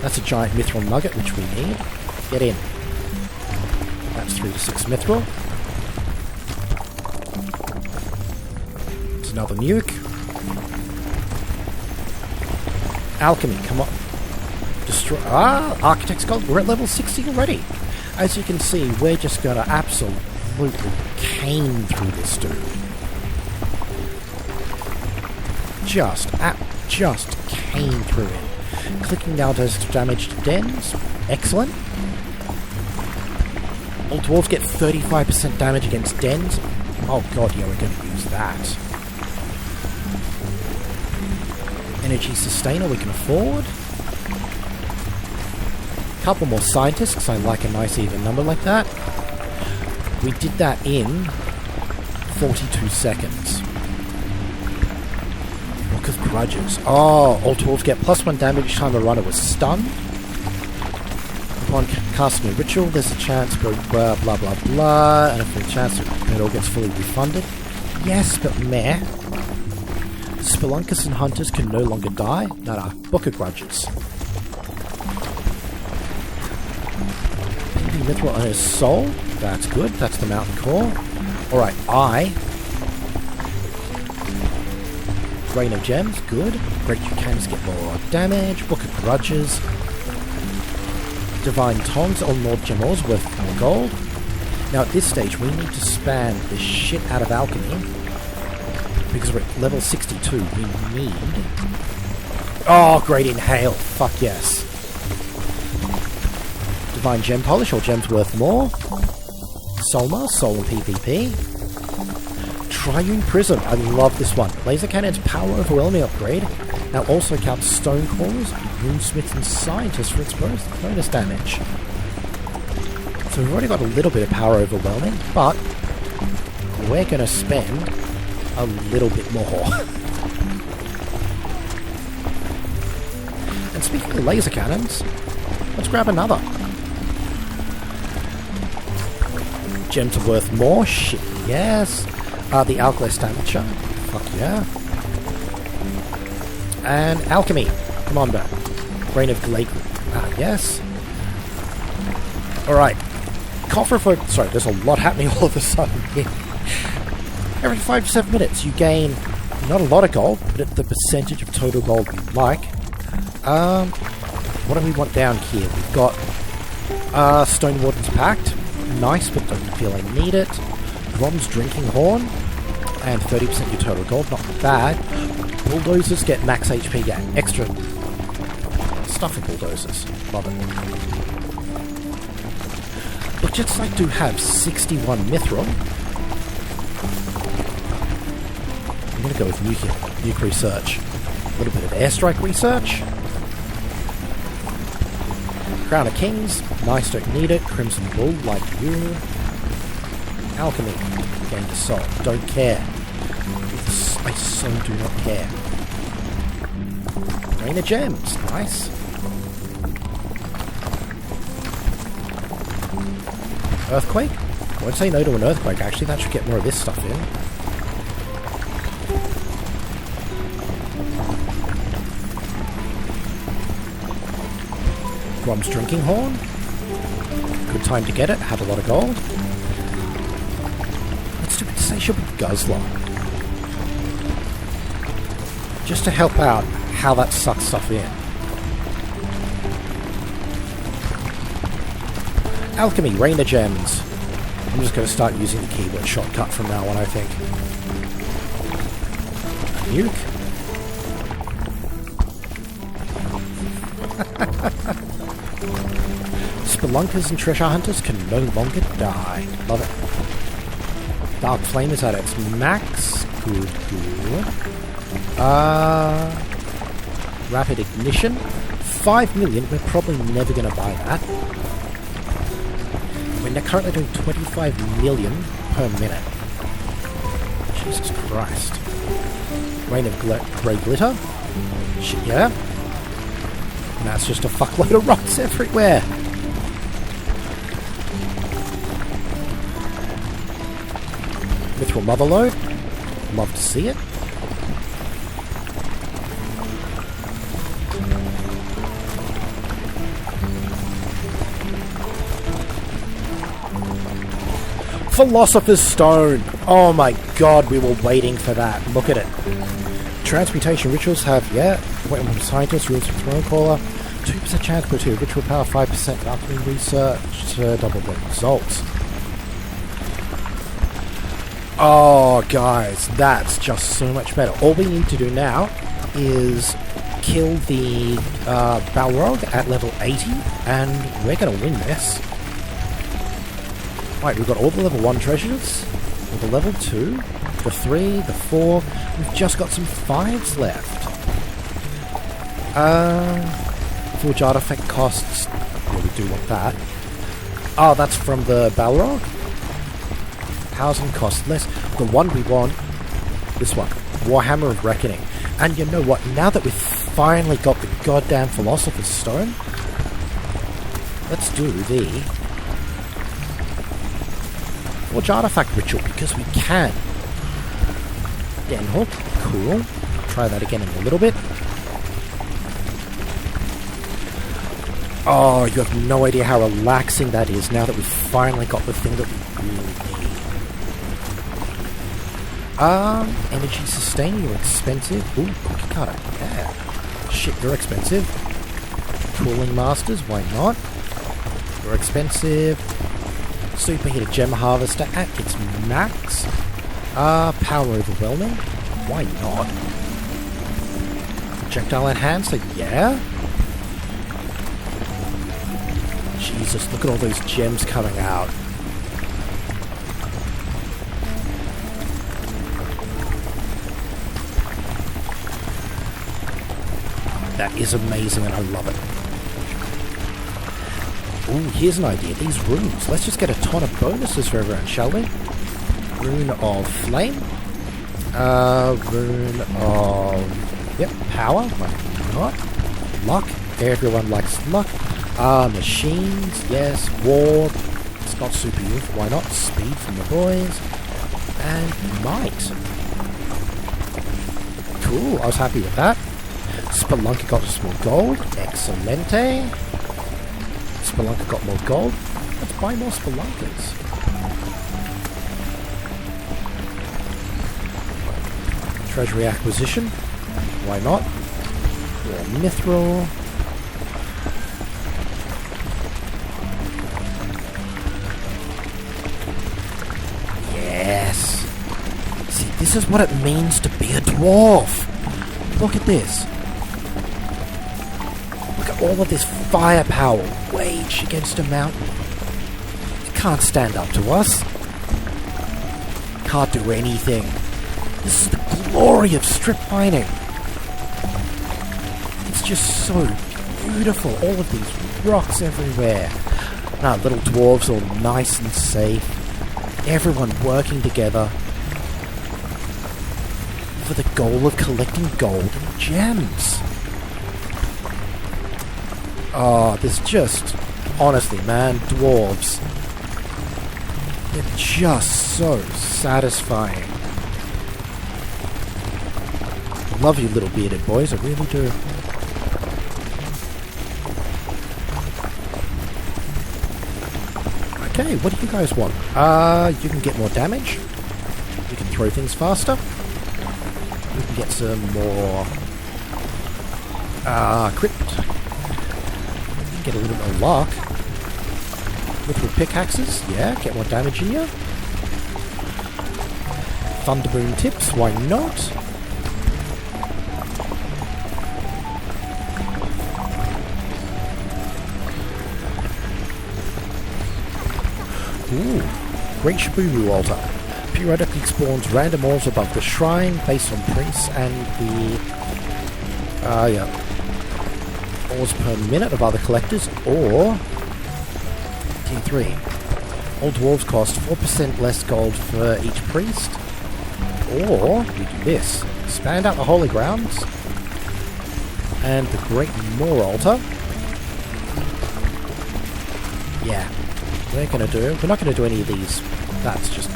That's a giant Mithril Nugget, which we need. Get in. That's 3 to 6 Mithril. It's another nuke. Alchemy, come on. Destroy... Architect's Gold. We're at level 60 already. As you can see, we're just gonna absolutely cane through this dude. Just cane through it. Clicking now does damage to dens. Excellent. All dwarves get 35% damage against dens. Oh god, yeah, we're gonna use that. Energy Sustainer we can afford. Couple more scientists, because I like a nice even number like that. We did that in 42 seconds. Book of Grudges. Oh, all dwarves get plus 1 damage each time a runner was stunned. Upon casting a ritual, there's a chance for blah blah blah blah, and a full chance it all gets fully refunded. Yes, but meh. Spelunkers and hunters can no longer die. No, Book of Grudges. Mithril on his soul. That's good. That's the mountain core. Alright, Rain of Gems. Good. Great Cannons get more damage. Book of Grudges. Divine Tongs on Lord Gemors worth more gold. Now at this stage we need to spam the shit out of alchemy. Because we're at level 62. We need... Oh, Great Inhale. Fuck yes. Divine Gem Polish, or gems worth more. Solmar, Soul and PvP. Triune Prism, I love this one. Laser Cannon's Power Overwhelming upgrade. Now also counts Stone Cores, Runesmiths and Scientists for its bonus damage. So we've already got a little bit of power overwhelming, but we're going to spend a little bit more. And speaking of laser cannons, let's grab another. Gems are worth more? Shit, yes. The alkali damager. Fuck yeah. And alchemy. Come on, bro. Brain of Glade. Yes. Alright. Coffer for... Sorry, there's a lot happening all of a sudden here. Every 5 to 7 minutes you gain not a lot of gold, but at the percentage of total gold you like. What do we want down here? We've got Stone Warden's Pact. Nice, but don't feel I need it. Bronze Drinking Horn. And 30% your total gold. Not bad. Bulldozers get max HP. Yeah, extra stuff for bulldozers. Love it. But just I do have 61 mithril. I'm going to go with nuke research. A little bit of airstrike research. Crown of Kings. Nice, don't need it. Crimson Bull, like you. Alchemy. Gained assault. Don't care. I so do not care. Rain of Gems. Nice. Earthquake? I won't say no to an earthquake, actually. That should get more of this stuff in. Bronze Drinking Horn. Good time to get it. Had a lot of gold. Let's do Insatiable Guzzler. Just to help out how that sucks stuff in. Alchemy, Rain of Gems. I'm just going to start using the keyboard shortcut from now on, I think. Nuke. Spelunkers and treasure hunters can no longer die. Love it. Dark Flame is at its max. Good, good. Rapid Ignition. 5 million. We're probably never going to buy that. We're currently doing 25 million per minute. Jesus Christ. Rain of Grey Glitter. Shit, yeah. And that's just a fuckload of rocks everywhere. Mithril Motherlode. Love to see it. Philosopher's Stone. Oh my god, we were waiting for that. Look at it. Transmutation rituals have, appointment from scientists, rules from Thronecaller, 2% chance per 2, ritual power, 5% alchemy research to double the results. Oh, guys, that's just so much better. All we need to do now is kill the Balrog at level 80, and we're going to win this. Right, we've got all the level 1 treasures, with the level 2, the 3, the 4, we've just got some 5s left. Forge artifact costs, yeah, we do want that. Oh, that's from the Balrog? Housing costs less. The one we want, this one, Warhammer of Reckoning. And you know what, now that we've finally got the goddamn Philosopher's Stone, let's do the Forge artifact ritual, because we can. Den hook, cool. Try that again in a little bit. Oh, you have no idea how relaxing that is now that we've finally got the thing that we really need. Energy sustain, you're expensive. Ooh, cookie cutter, yeah. Shit, you're expensive. Cooling masters, why not? You're expensive. Superheated gem harvester at its max. Power overwhelming, why not? Projectile enhancer, yeah. Jesus, look at all those gems coming out. That is amazing and I love it. Ooh, here's an idea. These runes. Let's just get a ton of bonuses for everyone, shall we? Rune of Flame. Rune of... Yep, Power. Why not? Luck. Everyone likes luck. Machines. Yes. War. It's not super youth. Why not? Speed from the boys. And Might. Cool. I was happy with that. Spelunker got us more gold. Excelente. Spelunker got more gold. Let's buy more Spelunkers. Treasury acquisition. Why not? More Mithril. Yes. See, this is what it means to be a dwarf. Look at this. Look at all of this firepower waged against a mountain. It can't stand up to us. Can't do anything. This is the glory of strip mining. It's just so beautiful. All of these rocks everywhere. Our little dwarves all nice and safe. Everyone working together for the goal of collecting gold and gems. Oh, there's just... Honestly, man, dwarves. They're just so satisfying. Love you little bearded boys, I really do. Okay, what do you guys want? You can get more damage. You can throw things faster. You can get some more... crit. You can get a little bit of luck. Little pickaxes, yeah, get more damage in you. Thunderboom tips, why not? Ooh, Great Shabumu Altar. Periodically spawns random ores above the shrine based on prints and the ores per minute of other collectors, or T3. All dwarves cost 4% less gold for each priest, or we do this. Expand out the holy grounds and the Great Moor Altar. Yeah. We're not gonna do any of these. That's just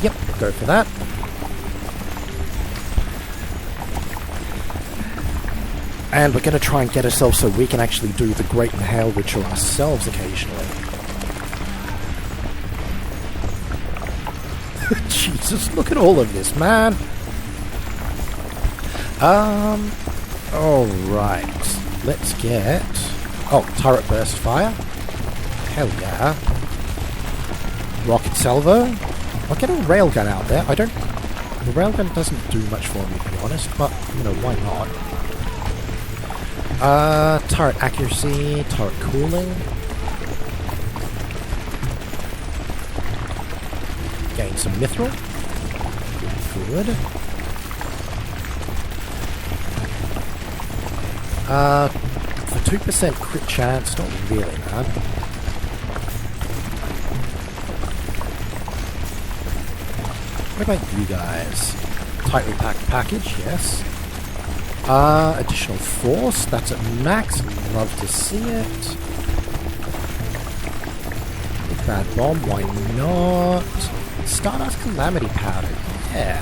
yep, go for that. And we're gonna try and get ourselves so we can actually do the Great Inhale ritual ourselves occasionally. Jesus, look at all of this, man. Alright. Let's get... Oh, turret burst fire. Hell yeah. Rocket salvo. I'll get a railgun out there. The railgun doesn't do much for me, to be honest, but, you know, why not? Turret accuracy, turret cooling. Gain some mithril. Good. For 2% crit chance, not really, man. What about you guys? Tightly packed package, yes. Additional force, that's at max. Love to see it. Big bad bomb, why not? Stardust calamity powder, yeah.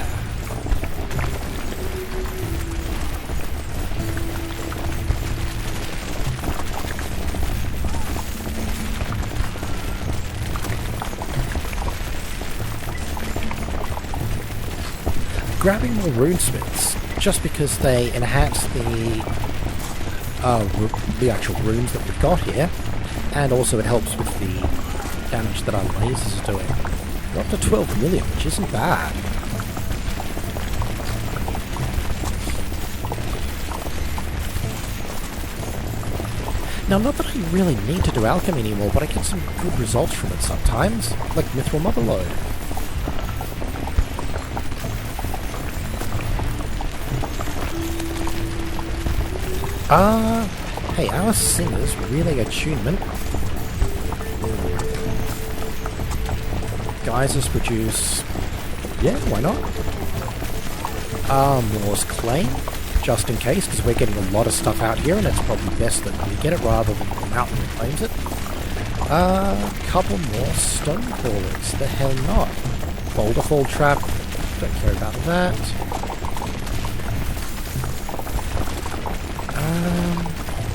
Grabbing more runesmiths, just because they enhance the actual runes that we've got here, and also it helps with the damage that our lasers are doing. We're up to 12 million, which isn't bad. Now, not that I really need to do alchemy anymore, but I get some good results from it sometimes, like Mithril Motherlode. Hey, our singers really attunement. Geysers produce... Yeah, why not? Moore's claim, just in case, because we're getting a lot of stuff out here, and it's probably best that we get it rather than the mountain claims it. Couple more stone crawlers. The hell not? Boulder fall trap. Don't care about that.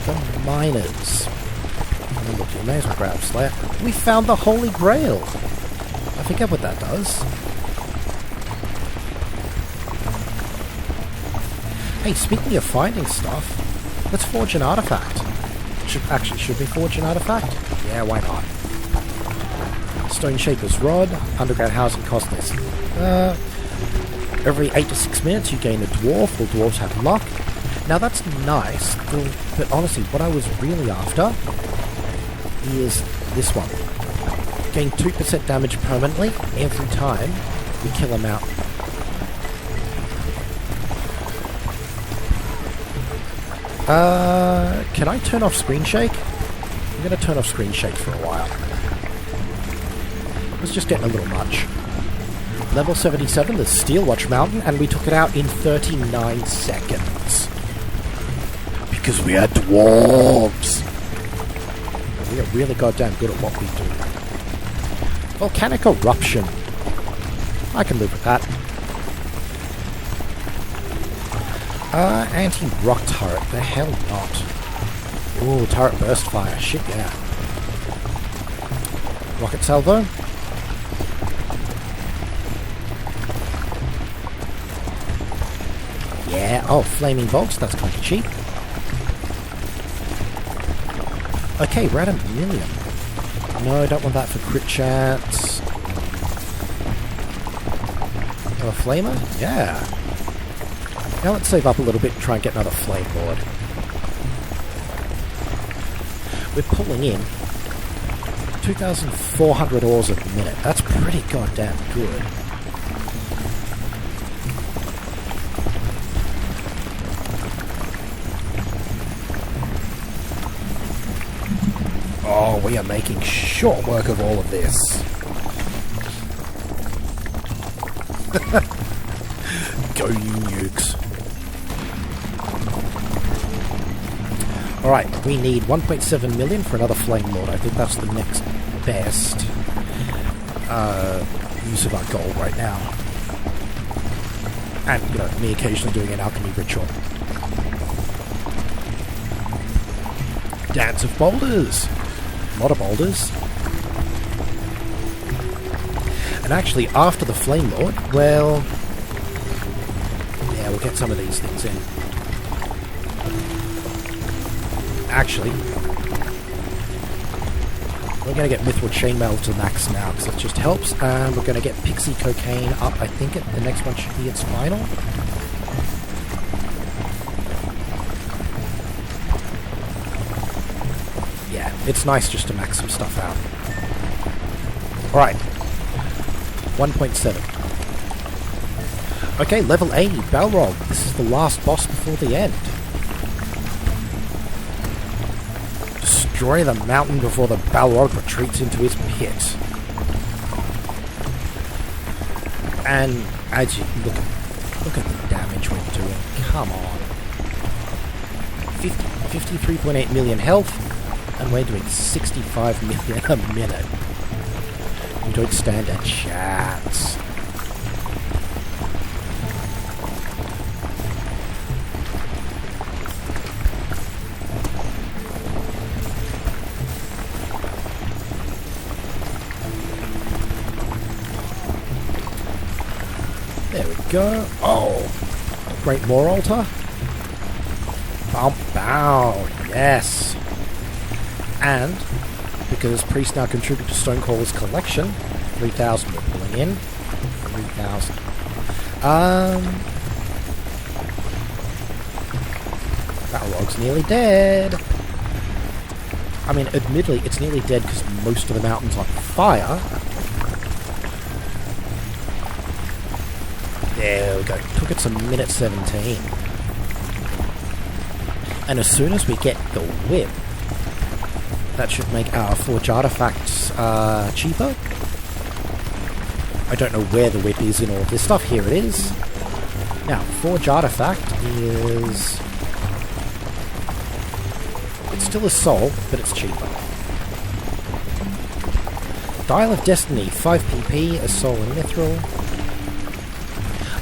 The miners. Look, you may as well grab Slayer. We found the Holy Grail. I forget what that does. Hey, speaking of finding stuff, let's forge an artifact. Should we forge an artifact? Yeah, why not? Stone Shaper's Rod, underground housing cost less. Every 8 to 6 minutes you gain a dwarf, or dwarves have luck. Now that's nice, but honestly, what I was really after is this one. Gain 2% damage permanently every time we kill a mountain. Can I turn off screen shake? I'm going to turn off screen shake for a while. It's just getting a little much. Level 77, the Steelwatch Mountain, and we took it out in 39 seconds. Because we are dwarves. We are really goddamn good at what we do. Volcanic eruption. I can live with that. Anti-rock turret. The hell not. Ooh, turret burst fire. Shit, yeah. Rocket salvo. Yeah. Oh, flaming bolts. That's kind of cheap. Okay, we're at 1 million. No, I don't want that for crit chance. Oh, a flamer? Yeah. Now let's save up a little bit and try and get another flame board. We're pulling in 2,400 ores a minute. That's pretty goddamn good. Oh, we are making short work of all of this. Go, you nukes. Alright, we need 1.7 million for another Flame Lord. I think that's the next best use of our gold right now. And, you know, me occasionally doing an alchemy ritual. Dance of boulders! A lot of boulders. And actually, after the Flame Lord, well... yeah, we'll get some of these things in. Actually, we're going to get Mithril Chainmail to max now, because it just helps. And we're going to get Pixie Cocaine up, I think the next one should be its final. Yeah, it's nice just to max some stuff out. Alright. 1.7. Okay, level 80, Balrog. This is the last boss before the end. Destroy the mountain before the Balrog retreats into his pit. And as you look at the damage we're doing. Come on. 53.8 million health, and we're doing 65 million a minute. We don't stand a chance. There we go. Oh, Great Moor Altar. Bump down. Yes. And because priests now contribute to Stonecrawler's collection, 3,000 we're pulling in. 3,000. Balrog's nearly dead. I mean, admittedly, it's nearly dead because most of the mountain's on fire. There we go. Took it to minute 17. And as soon as we get the whip, that should make our forge artifacts cheaper. I don't know where the whip is in all of this stuff. Here it is. Now, forge artifact is... It's still a soul, but it's cheaper. Dial of Destiny, 5 PP, a soul and mithril.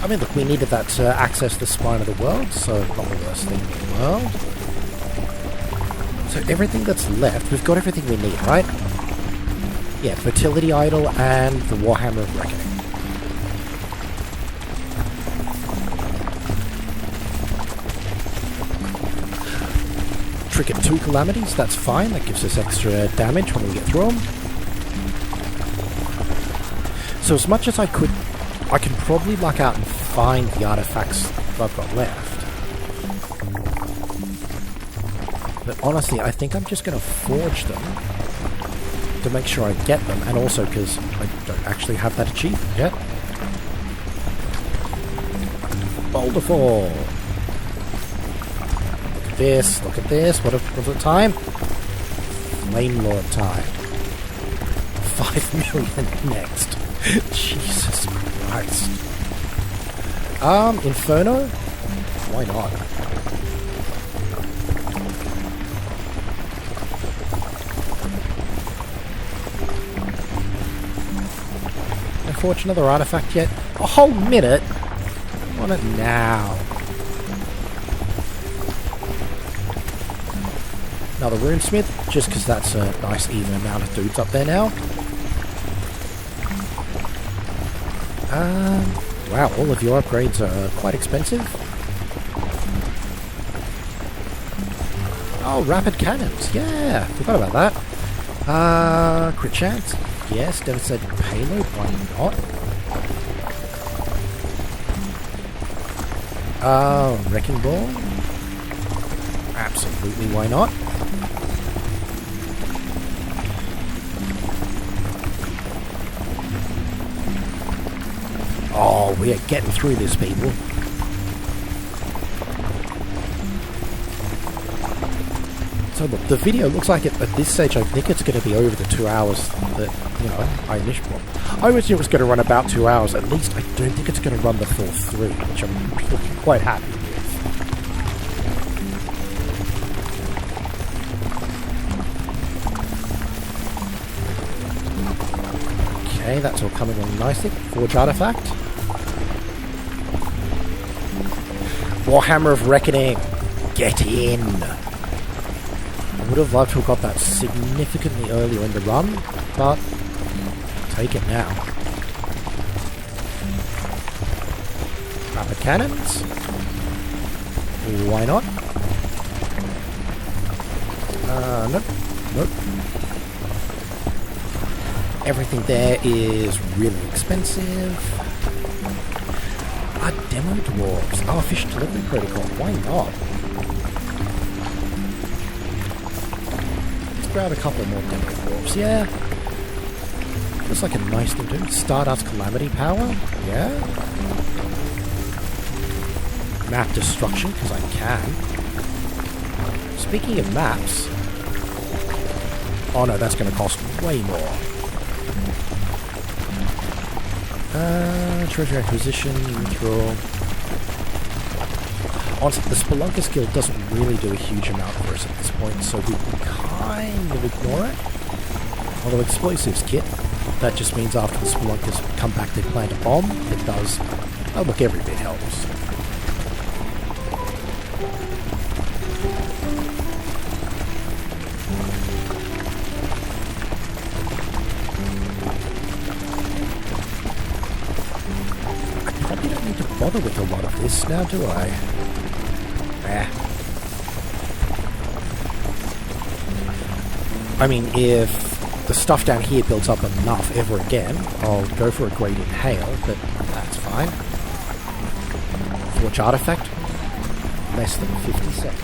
I mean, look, we needed that to access the spine of the world, so not the worst thing in the world. So everything that's left, we've got everything we need, right? Yeah, Fertility Idol and the Warhammer of Reckoning. Trinket 2 Calamities, that's fine, that gives us extra damage when we get through them. So as much as I could, I can probably luck out and find the artifacts I've got left. But honestly, I think I'm just going to forge them to make sure I get them, and also because I don't actually have that achievement yet. Boulder Fall! Look at this, look at this, what's the time? Flame Lord time. 5 million next. Jesus Christ. Inferno? Why not? Can I forge another artifact yet? A whole minute? I want it now. Another runesmith, just because that's a nice even amount of dudes up there now. Wow, all of your upgrades are quite expensive. Oh, rapid cannons, yeah, forgot about that. Crit chance, yes, devastating payload, why not? Wrecking ball, absolutely, why not? Oh, we are getting through this, people. So look, the video looks like at this stage I think it's going to be over the 2 hours that, you know, I initially... I was it was going to run about 2 hours. At least I don't think it's going to run the full 3, which I'm quite happy with. Okay, that's all coming along nicely. Forge artifact. Warhammer of Reckoning. Get in. I would have loved to have got that significantly earlier in the run, but take it now. Rapid cannons. Why not? Nope. Nope. Everything there is really expensive. Demo dwarves. Oh, fish delivery protocol. Why not? Let's grab a couple more demo dwarves. Yeah. Looks like a nice thing to do. Stardust Calamity Power. Yeah. Map destruction, because I can. Speaking of maps. Oh no, that's going to cost way more. Treasure acquisition, withdrawal. Honestly, the Spelunker skill doesn't really do a huge amount for us at this point, so we can kind of ignore it. Although explosives kit, that just means after the Spelunkers come back they plant a bomb. It does. Oh look, every bit helps. Bother with a lot of this now, do I? I mean, if the stuff down here builds up enough ever again, I'll go for a Great Inhale, but that's fine. Forge artifact, less than 50 seconds.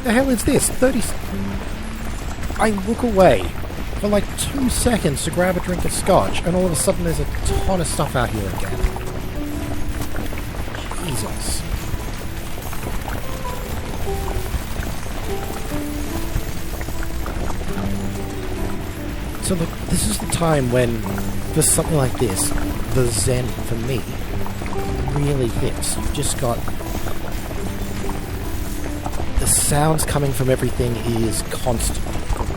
The hell is this? 30... I look away for like 2 seconds to grab a drink of scotch, and all of a sudden there's a ton of stuff out here again. Jesus. So look, this is the time when, for something like this, the zen, for me, really hits. You've just got... the sounds coming from everything is constant.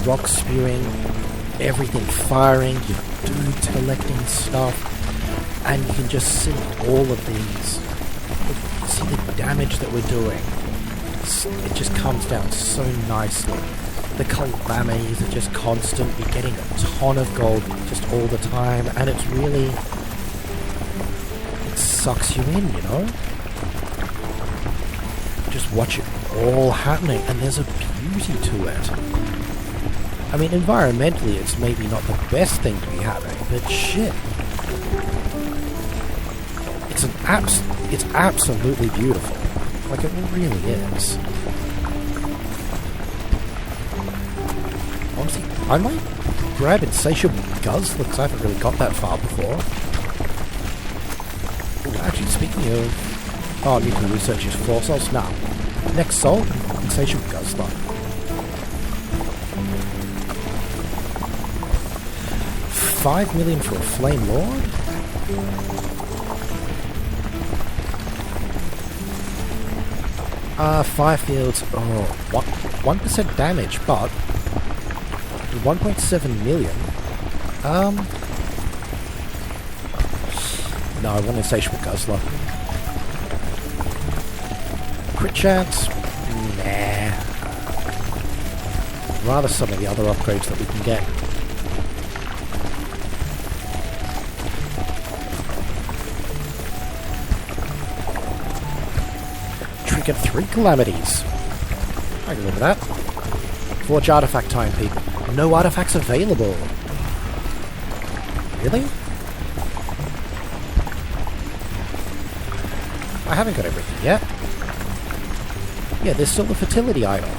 Rock spewing, everything firing, your dudes collecting stuff, and you can just see all of these. See the damage that we're doing. It just comes down so nicely. The calamities are just constant. You're getting a ton of gold just all the time, and it's really... it sucks you in, you know? Just watch it all happening, and there's a beauty to it. I mean, environmentally, it's maybe not the best thing to be having, but shit. It's absolutely beautiful. Like, it really is. Honestly, I might grab Insatiable Guzzler, because I haven't really got that far before. Ooh, actually, speaking of... oh, nuclear research is 4 souls now. Next soul, Insatiable Guzzler. 5 million for a Flame Lord? 5 fields, 1% damage, but 1.7 million. No, I want Insatiable Guzzler. Crit chance? Nah. Rather some of the other upgrades that we can get. Triggered 3 calamities. I can live with that. Forge artifact time, people. No artifacts available. Really? I haven't got everything yet. Yeah, there's still the fertility idol.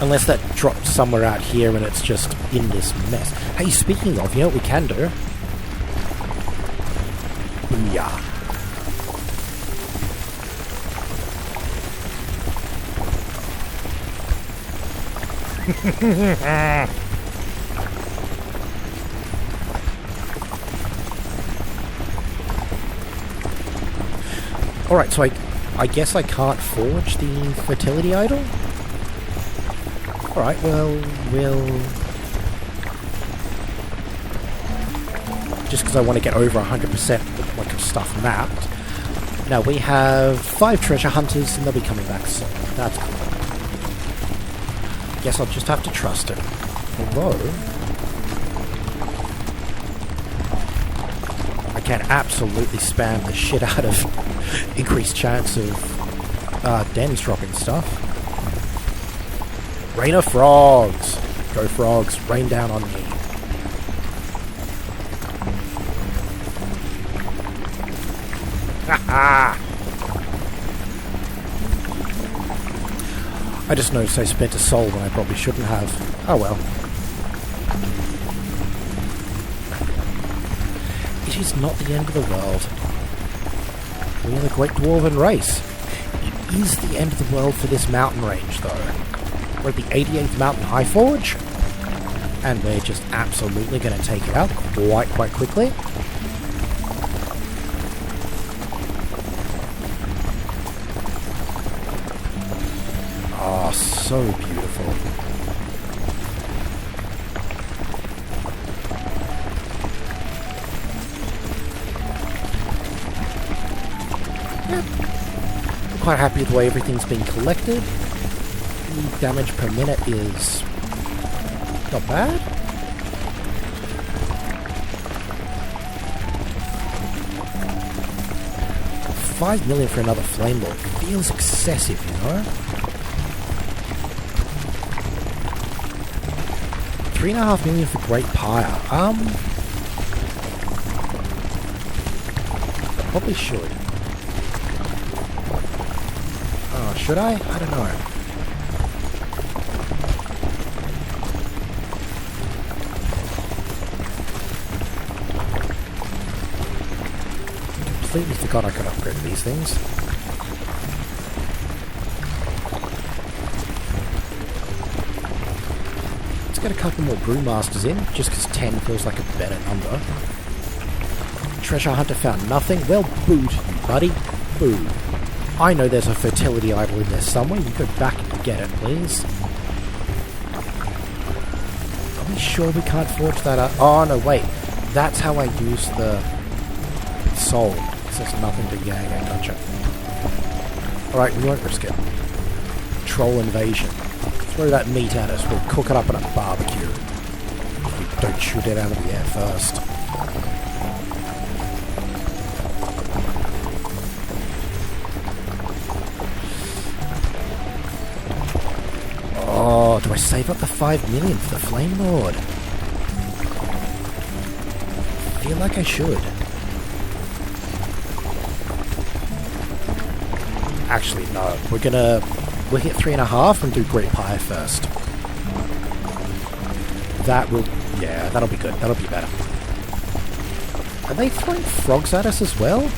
Unless that dropped somewhere out here and it's just in this mess. Hey, speaking of, you know what we can do? Booyah. Alright, so I guess I can't forge the fertility idol? Alright, well, we'll... just because I want to get over 100% like of stuff mapped. Now, we have 5 treasure hunters, and they'll be coming back soon. That's cool. Guess I'll just have to trust it. Although... I can absolutely spam the shit out of increased chance of dens dropping stuff. Rain of frogs! Go frogs, rain down on me. Haha! I just noticed I spent a soul when I probably shouldn't have. Oh well. It is not the end of the world. We are the Great Dwarven race. It is the end of the world for this mountain range, though. We're at the 88th Mountain High Forge, and we're just absolutely going to take it out quite quickly. Oh, so beautiful. Yeah. I'm quite happy with the way everything's been collected. The damage per minute is not bad. $5 million for another Flame Lord feels excessive, you know? 3.5 million for Great Pyre. I probably should. Oh, should I? I don't know. completely forgot I could upgrade these things. Let's get a couple more brewmasters in, just because 10 feels like a better number. Treasure hunter found nothing. Well, booed, you buddy. Boo. I know there's a fertility idol in there somewhere. You go back and get it, please. Are we sure we can't forge that up? Oh, no, wait. That's how I use the soul. Because there's nothing to... Yeah, gotcha. Alright, we won't risk it. Troll invasion. Throw that meat at us. We'll cook it up in a barbecue. We don't shoot it out of the air first. Oh, do I save up the 5 million for the Flame Lord? I feel like I should. Actually, no. We'll hit 3.5 and do Great Pie first. That will... Yeah, that'll be good. That'll be better. Are they throwing frogs at us as well?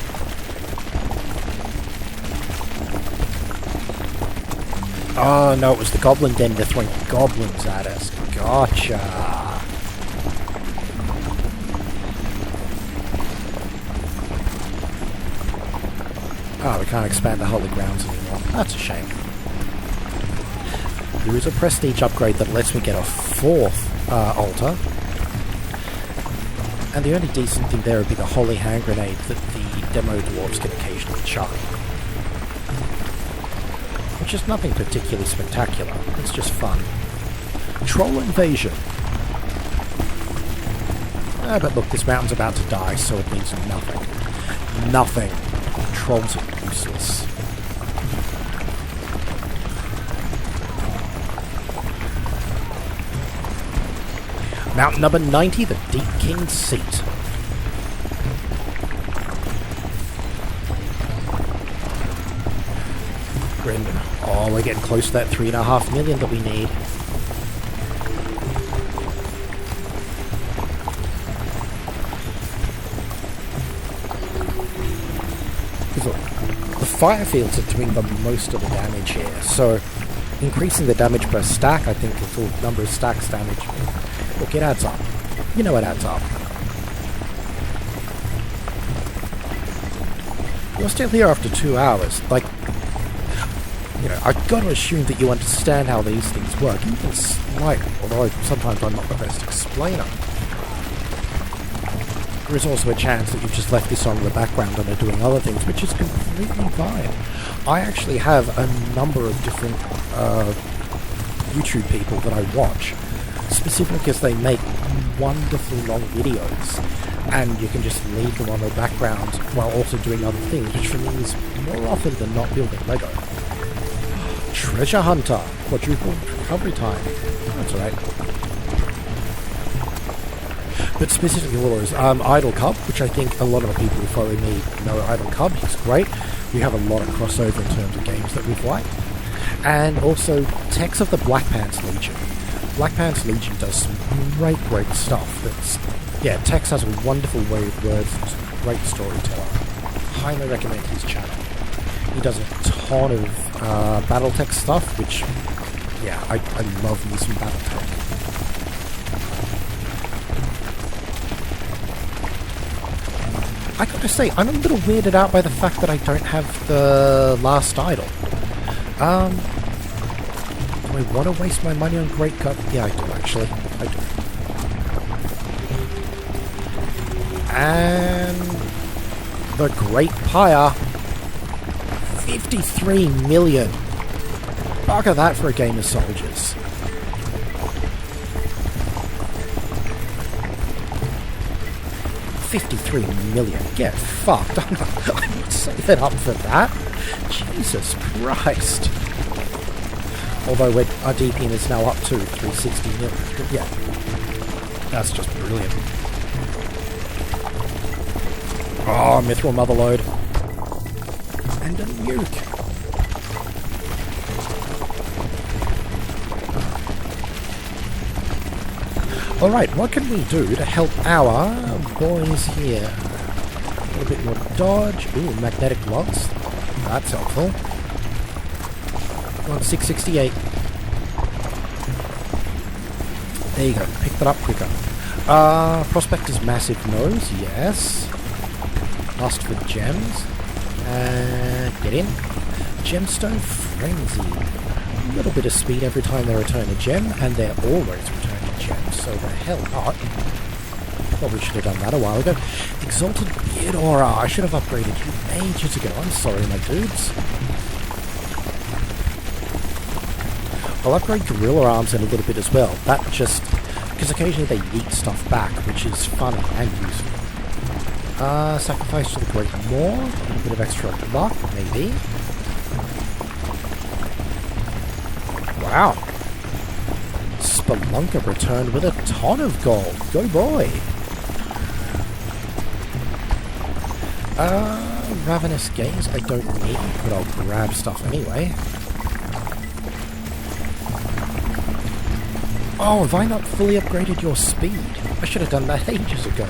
Oh, no, it was the Goblin Den. They're throwing goblins at us. Gotcha. Oh, we can't expand the Holy Grounds anymore. That's a shame. There is a prestige upgrade that lets me get a 4th altar. And the only decent thing there would be the Holy Hand Grenade that the demo dwarves can occasionally chuck. Which is nothing particularly spectacular. It's just fun. Troll invasion. But look, this mountain's about to die, so it means nothing. Nothing. Trolls are useless. Mountain number 90, the Deep King's Seat. Oh, we're getting close to that 3.5 million that we need. Look, the fire fields are doing the most of the damage here, so increasing the damage per stack, I think the full number of stacks damage, look, it adds up. You know it adds up. You're still here after 2 hours, like... You know, I've got to assume that you understand how these things work, even slightly, although sometimes I'm not the best explainer. There is also a chance that you've just left this on in the background and are doing other things, which is completely fine. I actually have a number of different YouTube people that I watch, specifically because they make wonderful long videos, and you can just leave them on the background while also doing other things, which for me is more often than not building Lego. Treasure Hunter. Quadruple recovery time. That's alright. But specifically all those. Idle Cub, which I think a lot of the people who follow me know Idle Cub. He's great. We have a lot of crossover in terms of games that we've liked. And also Tex of the Black Pants Legion. Black Pants Legion does some great stuff. Yeah, Tex has a wonderful way of words and he's a great storyteller. Highly recommend his channel. He does a ton of Battletech stuff, which, yeah, I love me some Battletech. I gotta say, I'm a little weirded out by the fact that I don't have the last idol. Do I want to waste my money on Great Cup? Yeah, I do, actually. I do. And the Great Pyre. 53 million. Bugger that for a game of soldiers. $53 million. Get fucked. I'm not saving up for that. Jesus Christ. Although our DPM is now up to 360 million. Yeah. That's just brilliant. Oh, Mithril Motherlode. And a nuke. Alright, what can we do to help our boys here? little bit more dodge. Ooh, magnetic logs. That's helpful. Come on, 668. There you go. Pick that up quicker. Prospector's massive nose. Yes. Lust for gems. Get in. Gemstone frenzy. A little bit of speed every time they return a gem, and they're always returning gems, so the hell not. Probably should have done that a while ago. Exalted Beard Aura. I should have upgraded you ages ago. I'm sorry, my dudes. I'll upgrade Gorilla Arms in a little bit as well. That just... because occasionally they yeet stuff back, which is fun and useful. Sacrifice to the Great Maw. A little bit of extra luck, maybe. Wow. Spelunker returned with a ton of gold. Go boy. Ravenous Gaze I don't need, but I'll grab stuff anyway. Oh, have I not fully upgraded your speed? I should have done that ages ago.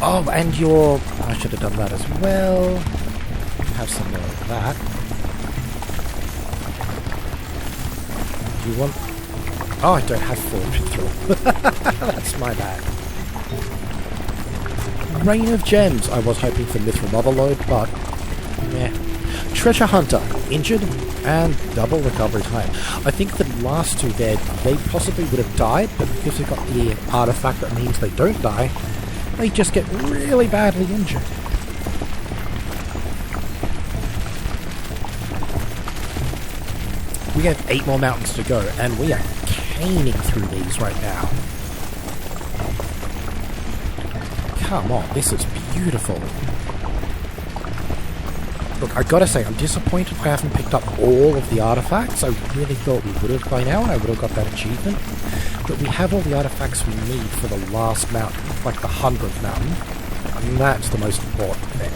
Oh, and your... I should have done that as well. Have some more of that. Do you want... Oh, I don't have full mithril. That's my bad. Rain of Gems. I was hoping for mithril overload, but... meh. Treasure Hunter. Injured and double recovery time. I think the last two there, they possibly would have died, but because they've got the artifact that means they don't die, they just get really badly injured. We have 8 more mountains to go, and we are caning through these right now. Come on, this is beautiful. Look, I gotta say, I'm disappointed I haven't picked up all of the artifacts. I really thought we would have by now, and I would have got that achievement. But we have all the artifacts we need for the last mountain, like the 100th mountain. And that's the most important thing.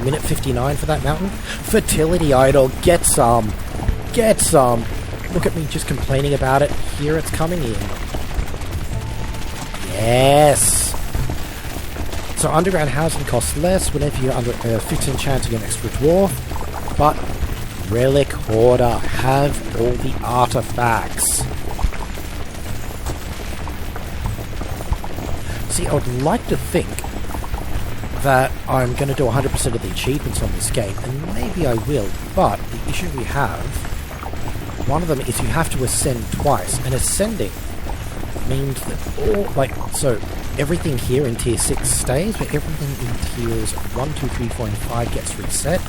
Minute 59 for that mountain. Fertility Idol, get some! Get some! Look at me just complaining about it. Here it's coming in. Yes! So underground housing costs less whenever you're under 15 chance to get an extra dwarf, but Relic Hoarder, have all the artifacts. See, I would like to think that I'm going to do 100% of the achievements on this game, and maybe I will, but the issue we have, one of them is you have to ascend twice, and ascending means that all, so everything here in tier 6 stays, but everything in tiers 1, 2, 3, 4, and 5 gets reset.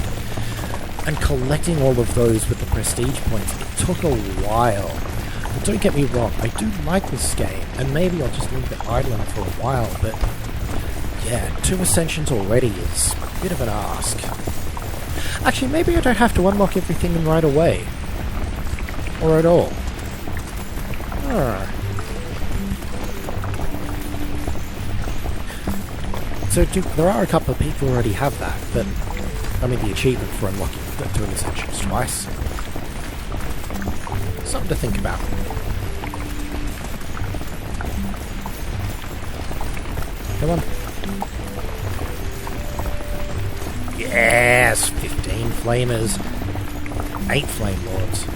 And collecting all of those with the prestige points, it took a while. But don't get me wrong, I do like this game, and maybe I'll just leave it idling for a while, but yeah, 2 ascensions already is a bit of an ask. Actually, maybe I don't have to unlock everything right away. Or at all. So there are a couple of people who already have that, but I mean the achievement for unlocking doing ascensions twice. Something to think about. Come on. Yes! 15 flamers. 8 flame lords.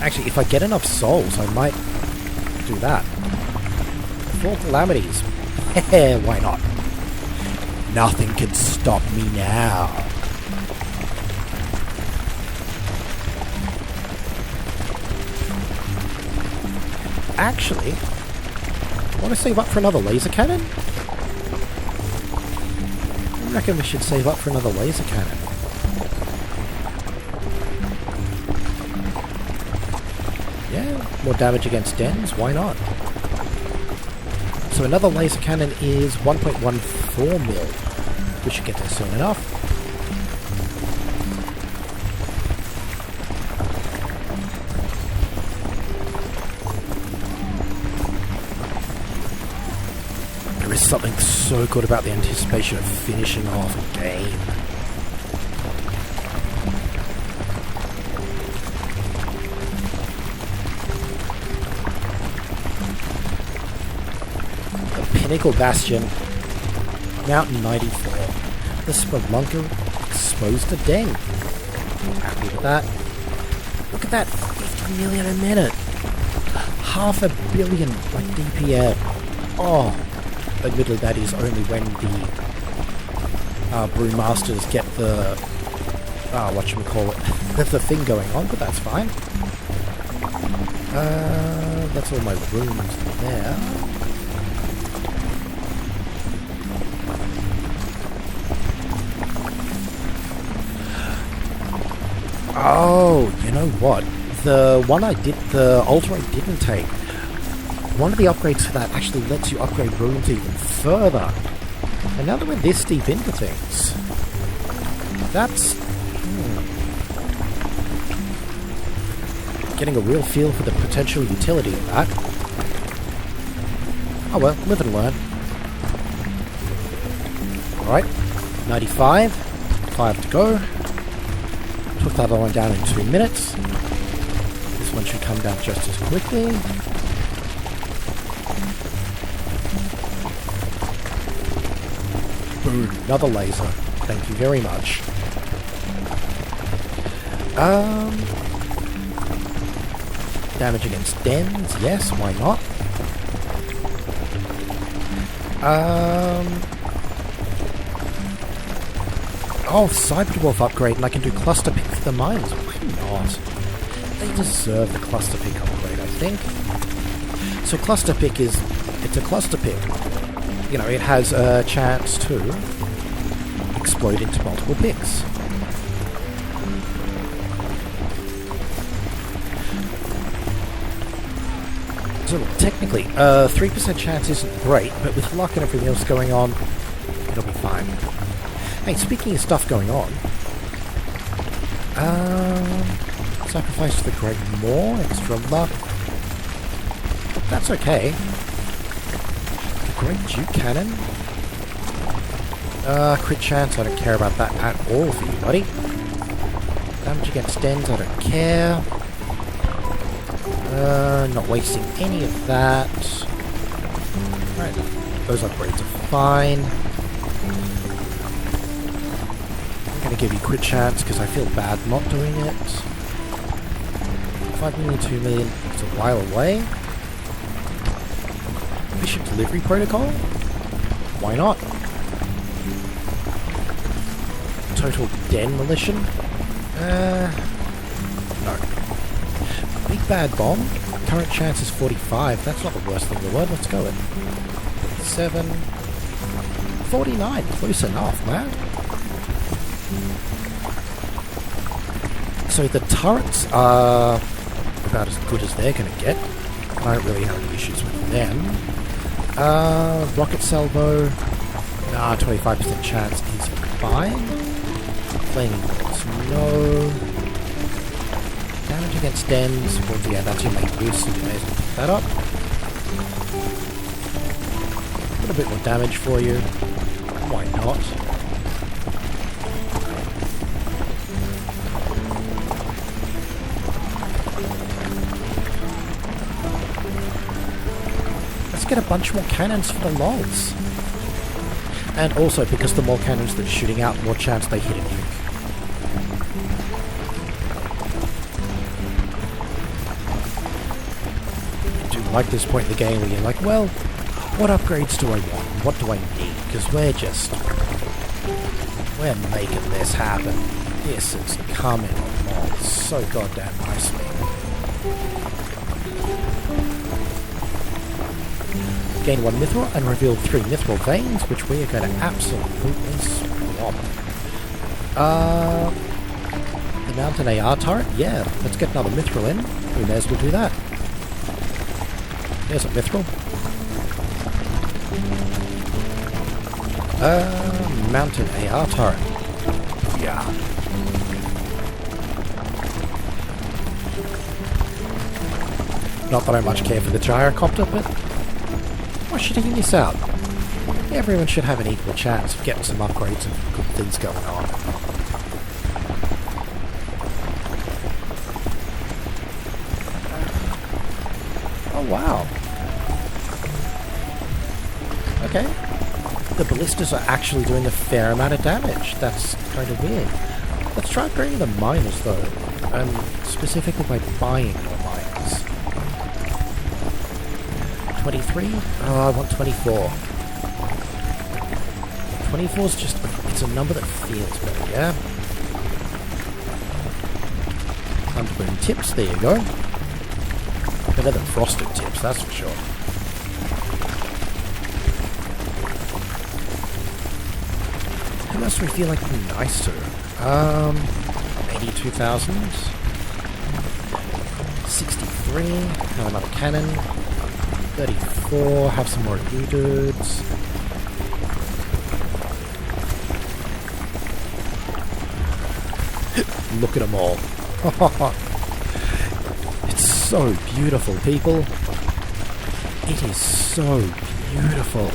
Actually, if I get enough souls, I might do that. 4 calamities. Heh, why not? Nothing can stop me now. Actually, want to save up for another laser cannon? I reckon we should save up for another laser cannon. Yeah, more damage against dens, why not? So another laser cannon is 1.14 mil. We should get there soon enough. There is something so good about the anticipation of finishing off a game. Pinnacle Bastion, Mountain 94. The Spelunker exposed a den. Happy with that. Look at that, 50 million a minute. 500 million like DPM. Oh, admittedly that is only when the Brewmasters get the whatchamacallit, the thing going on, but that's fine. That's all my rooms there. Oh, you know what? The one I did, the altar I didn't take, one of the upgrades for that actually lets you upgrade rooms even further. And now that we're this deep into things, that's getting a real feel for the potential utility of that. Oh well, live and learn. Alright, 95, 5 to go. Took that other one down in 2 minutes. This one should come down just as quickly. Boom, another laser. Thank you very much. Damage against dens, yes, why not? Oh, Cyber Dwarf upgrade, and I can do cluster pick for the mines. Why not? They deserve the cluster pick upgrade, I think. So cluster pick it's a cluster pick. You know, it has a chance to explode into multiple picks. So technically, 3% chance isn't great, but with luck and everything else going on, it'll be fine. Hey, speaking of stuff going on, sacrifice to the Great Maw, extra luck. That's okay. The Great Duke Cannon. Crit chance, I don't care about that at all for you, buddy. Damage against dens, I don't care. Not wasting any of that. Right, those upgrades are fine. I'm gonna give you crit chance because I feel bad not doing it. 5 million, 2 million, it's a while away. Bishop Delivery Protocol? Why not? Total demolition? No. Big Bad Bomb? Current chance is 45. That's not the worst thing in the world. Let's go with 7. 49. Close enough, man. So the turrets are about as good as they're going to get. I don't really have any issues with them. Rocket Salvo. 25% chance is fine. Flaming Bolts, no. Damage against dens. Well, yeah, that's your main boost, so you may as well pick that up. A little bit more damage for you. Why not? Let's get a bunch more cannons for the lols. And also, because the more cannons that are shooting out, more chance they hit a nuke. I do like this point in the game where you're like, well, what upgrades do I want? What do I need? Because we're making this happen. This is coming along so goddamn nicely. Gain 1 mithril and reveal 3 mithril veins, which we are going to absolutely swamp. The mountain AR turret? Yeah, let's get another mithril in. We may as well do that. There's a mithril. Mountain AR turret. Yeah. Not that I much care for the gyrocopter, but why should I miss out? Everyone should have an equal chance of getting some upgrades and good things going on. Oh wow. okay. The ballistas are actually doing a fair amount of damage. That's kind of weird. Let's try upgrading the miners though, and specifically by buying more miners. 23? Oh, I want 24. 24 is just, it's a number that feels better, yeah? Underground tips, there you go. Better than frosted tips, that's for sure. Who else do we feel like being nice to? 82,000. 63, have another cannon. 34, have some more you dudes. Look at them all. It's so beautiful, people. It is so beautiful.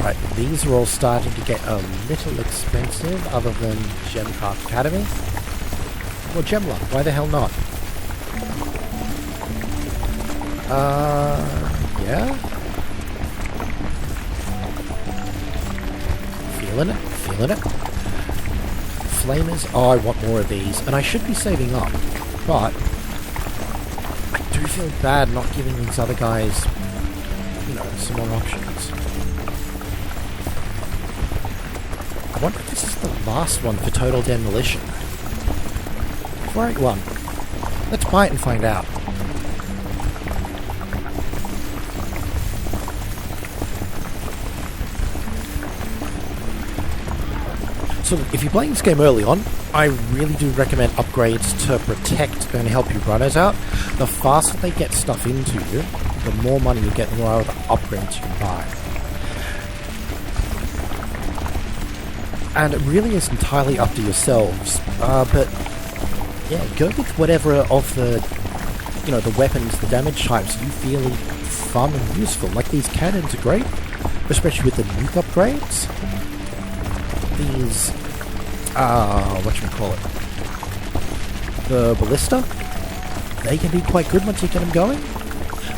Right, these are all starting to get a little expensive, other than Gemcraft Academy. Or Gemlock, why the hell not? Yeah? Feeling it, feeling it. Flamers, oh, I want more of these, and I should be saving up, but I do feel bad not giving these other guys, you know, some more options. I wonder if this is the last one for total demolition. 481. Let's buy it and find out. So if you're playing this game early on, I really do recommend upgrades to protect and help your runners out. The faster they get stuff into you, the more money you get, the more other upgrades you can buy. And it really is entirely up to yourselves. But yeah, go with whatever of the, you know, the weapons, the damage types you feel fun and useful. Like these cannons are great, especially with the nuke upgrades. These, whatchamacallit, the ballista, they can be quite good once you get them going.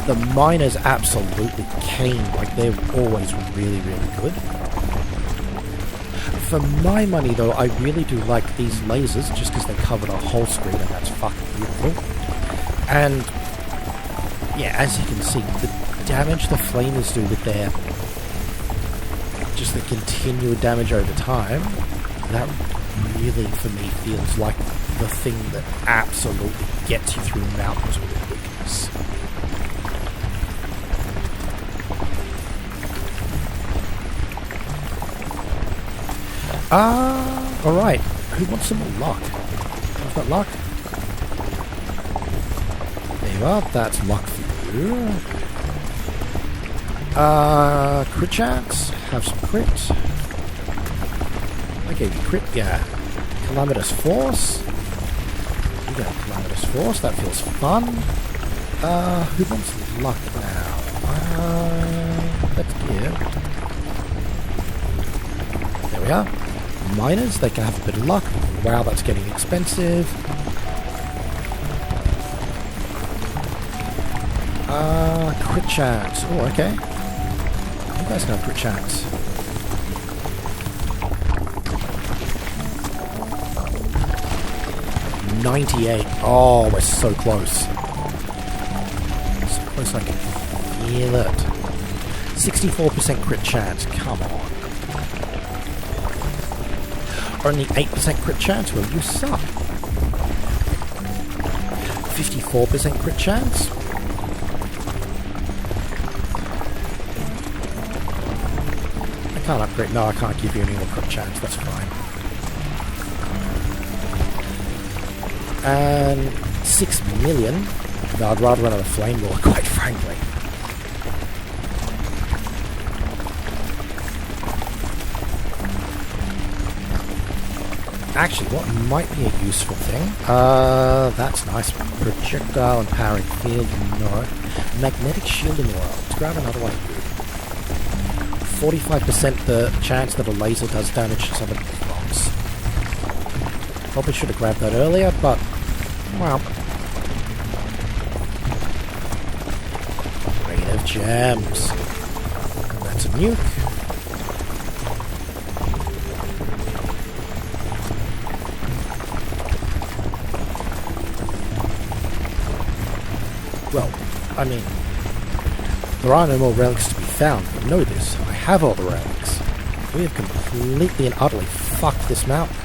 The miners absolutely keen, like they're always really, really good. For my money though, I really do like these lasers, just because they cover the whole screen and that's fucking beautiful. And, yeah, as you can see, the damage the flamers do with their just the continued damage over time, that really, for me, feels like the thing that absolutely gets you through mountains with weakness. Alright. Who wants some more luck? I've got luck. There you are, that's luck for you. Crit chance? Have some crit. I gave you crit, yeah. Calamitous Force. You got Calamitous Force, that feels fun. Who wants luck now? Let's give. There we are. Miners, they can have a bit of luck. Wow, that's getting expensive. Crit chance. Oh, okay. You guys can have crit chance. $98. Oh, we're so close. So close I can feel it. 64% crit chance. Come on. Only 8% crit chance? Well, you suck. 54% crit chance? I can't upgrade. No, I can't give you any more crit chance. That's fine. And 6 million? No, I'd rather run out of flame lore, quite frankly. Actually, what might be a useful thing? That's nice. Projectile and powering field, no. Magnetic shield and oil. Let's grab another one. 45% the chance that a laser does damage to somebody with bombs. Probably should have grabbed that earlier, but well. Rain of gems. a nuke. Well, I mean, there are no more relics to be found, but know this, I have all the relics. We have completely and utterly fucked this mountain.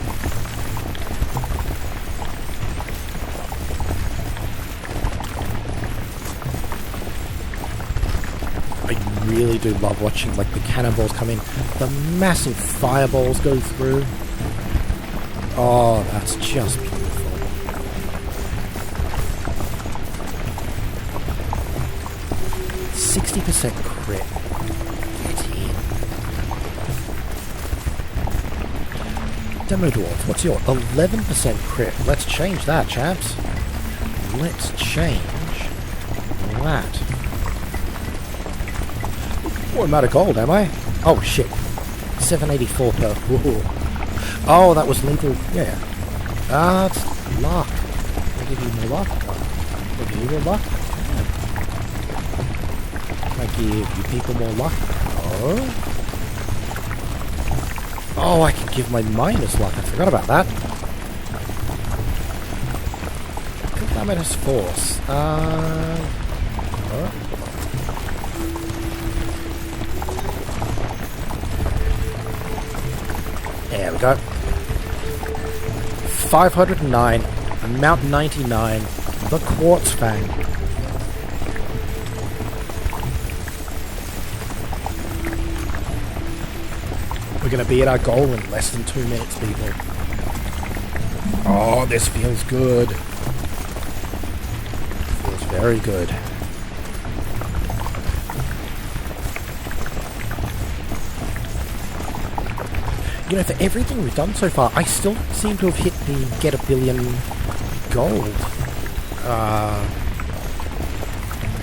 I really do love watching like the cannonballs come in, the massive fireballs go through. Oh, that's just beautiful. 60% crit. Get in. Demo Dwarf, what's your 11% crit? Let's change that, chaps. Let's change that. Oh, I'm out of gold, am I? Oh, shit. 784 per... Whoa. Oh, that was lethal. Yeah. That's luck. I'll give you more luck. I'll give you more luck. I give you people more luck. Oh, I can give my miners luck. I forgot about that. Calamitous Force. There we go. 509. Mount 99. The Quartz Fang. We're going to be at our goal in less than 2 minutes, people. Oh, this feels good. Feels very good. You know, for everything we've done so far, I still don't seem to have hit the get a billion gold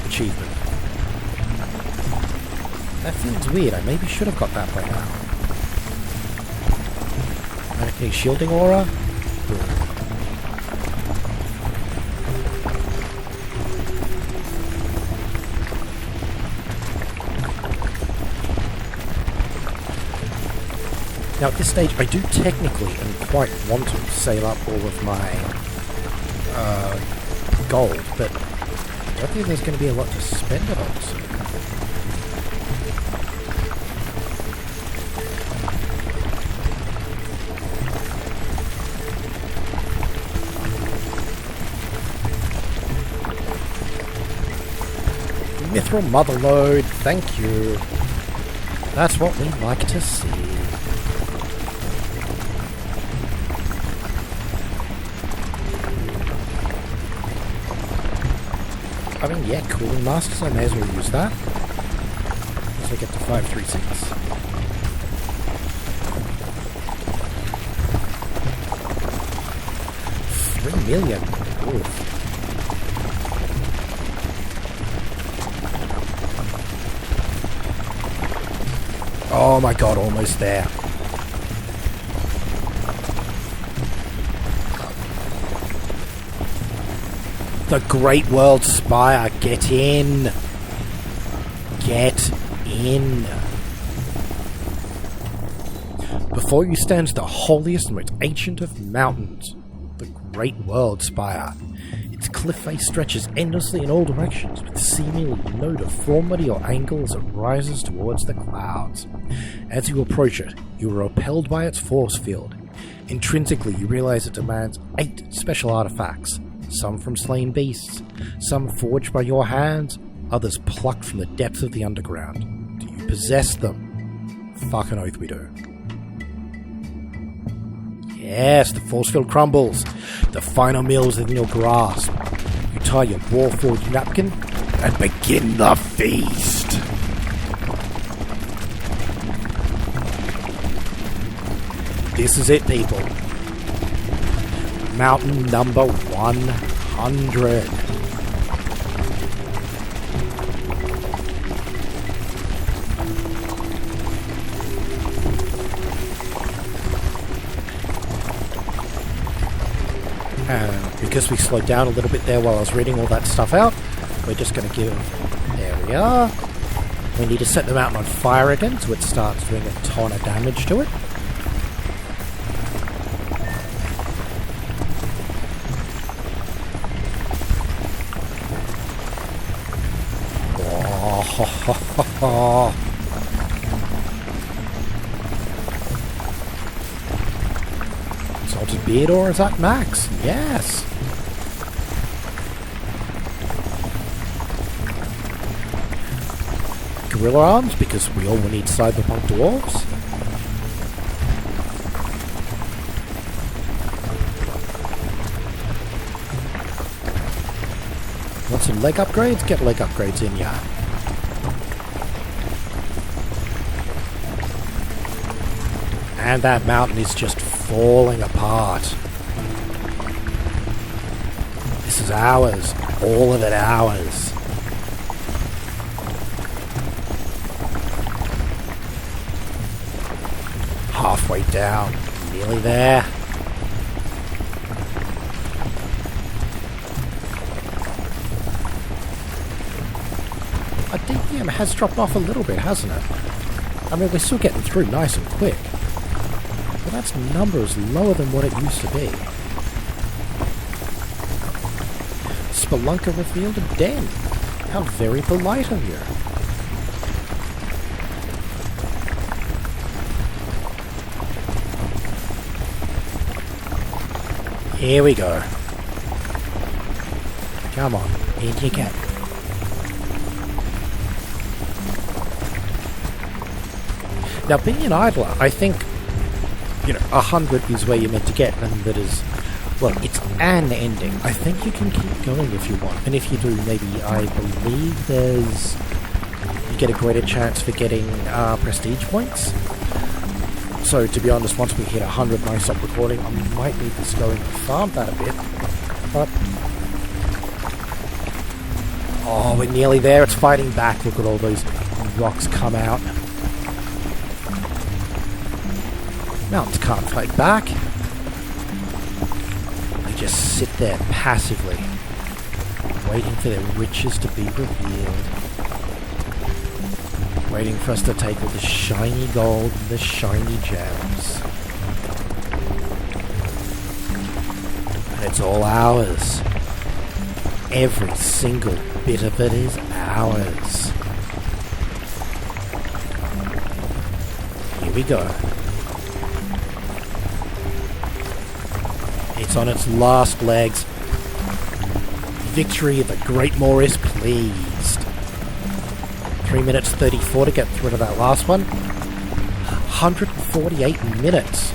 achievement. That feels weird. I maybe should have got that by now. Okay, shielding aura. Now at this stage, I do technically and quite want to save up all of my gold, but I don't think there's going to be a lot to spend it on soon. Mithril Motherlode, thank you. That's what we like to see. I mean, yeah, cooling masters, I may as well use that. Once I get to 536. $3 million. Oof. Oh my god, almost there. The Great World Spire, get in. Get in. Before you stands the holiest and most ancient of mountains, the Great World Spire. Its cliff face stretches endlessly in all directions, with seemingly no deformity or angle as it rises towards the clouds. As you approach it, you are repelled by its force field. Intrinsically, you realize it demands 8 special artifacts, some from slain beasts, some forged by your hands, others plucked from the depths of the underground. Do you possess them? Fucking oath we do. Yes, the force field crumbles. The final meal is within your grasp. You tie your war-forged napkin and begin the feast. This is it, people. Mountain number 100. And because we slowed down a little bit there while I was reading all that stuff out, we're just going to give... There we are. We need to set the mountain on fire again so it starts doing a ton of damage to it. Oh, Salted beard ore is at max. Yes. Gorilla arms, because we all need cyberpunk dwarves. Want some leg upgrades? Get leg upgrades in ya. And that mountain is just falling apart. This is ours. All of it ours. Halfway down. Nearly there. Our DPM has dropped off a little bit, hasn't it? I mean, we're still getting through nice and quick. But that's numbers lower than what it used to be. Spelunker revealed a den. How very polite of you. Here we go. Come on, in you get. Now, being an idler, I think, 100 is where you're meant to get, and that is, well, it's an ending. I think you can keep going if you want, and if you do, maybe, I believe you get a greater chance for getting prestige points. So, to be honest, once we hit 100 and I stop recording, I might need this going to farm that a bit, but... Oh, we're nearly there, it's fighting back, look at all those rocks come out. Mountains can't fight back. They just sit there passively, waiting for their riches to be revealed. Waiting for us to take all the shiny gold and the shiny gems. And it's all ours. Every single bit of it is ours. Here we go. It's on its last legs. Victory, the Great Moor is pleased. 3 minutes 34 to get rid of that last one. 148 minutes.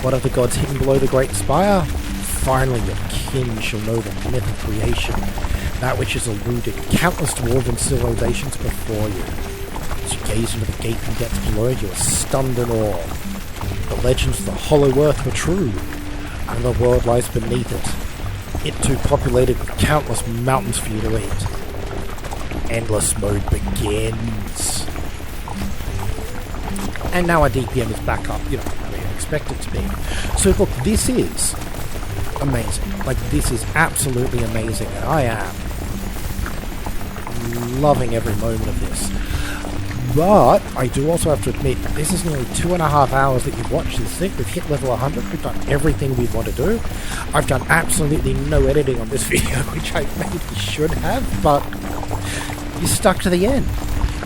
What have the gods hidden below the Great Spire? Finally your kin shall know the myth of creation, that which has eluded countless dwarven civilizations before you. As you gaze into the gaping depths below, you are stunned in awe. The legends of the hollow earth were true, and the world lies beneath it. It too populated with countless mountains for you to eat. Endless mode begins. And now our DPM is back up, where I expect it to be. So look, this is amazing. Like, this is absolutely amazing, and I am loving every moment of this. But I do also have to admit, this is nearly 2.5 hours that you've watched this thing. We've hit level 100. We've done everything we want to do. I've done absolutely no editing on this video, which I maybe should have, but you stuck to the end.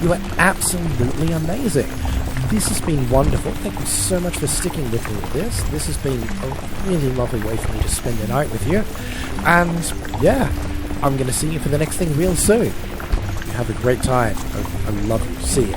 You are absolutely amazing. This has been wonderful. Thank you so much for sticking with me with this. This has been a really lovely way for me to spend the night with you. And yeah, I'm going to see you for the next thing real soon. Have a great time. I love you. See you.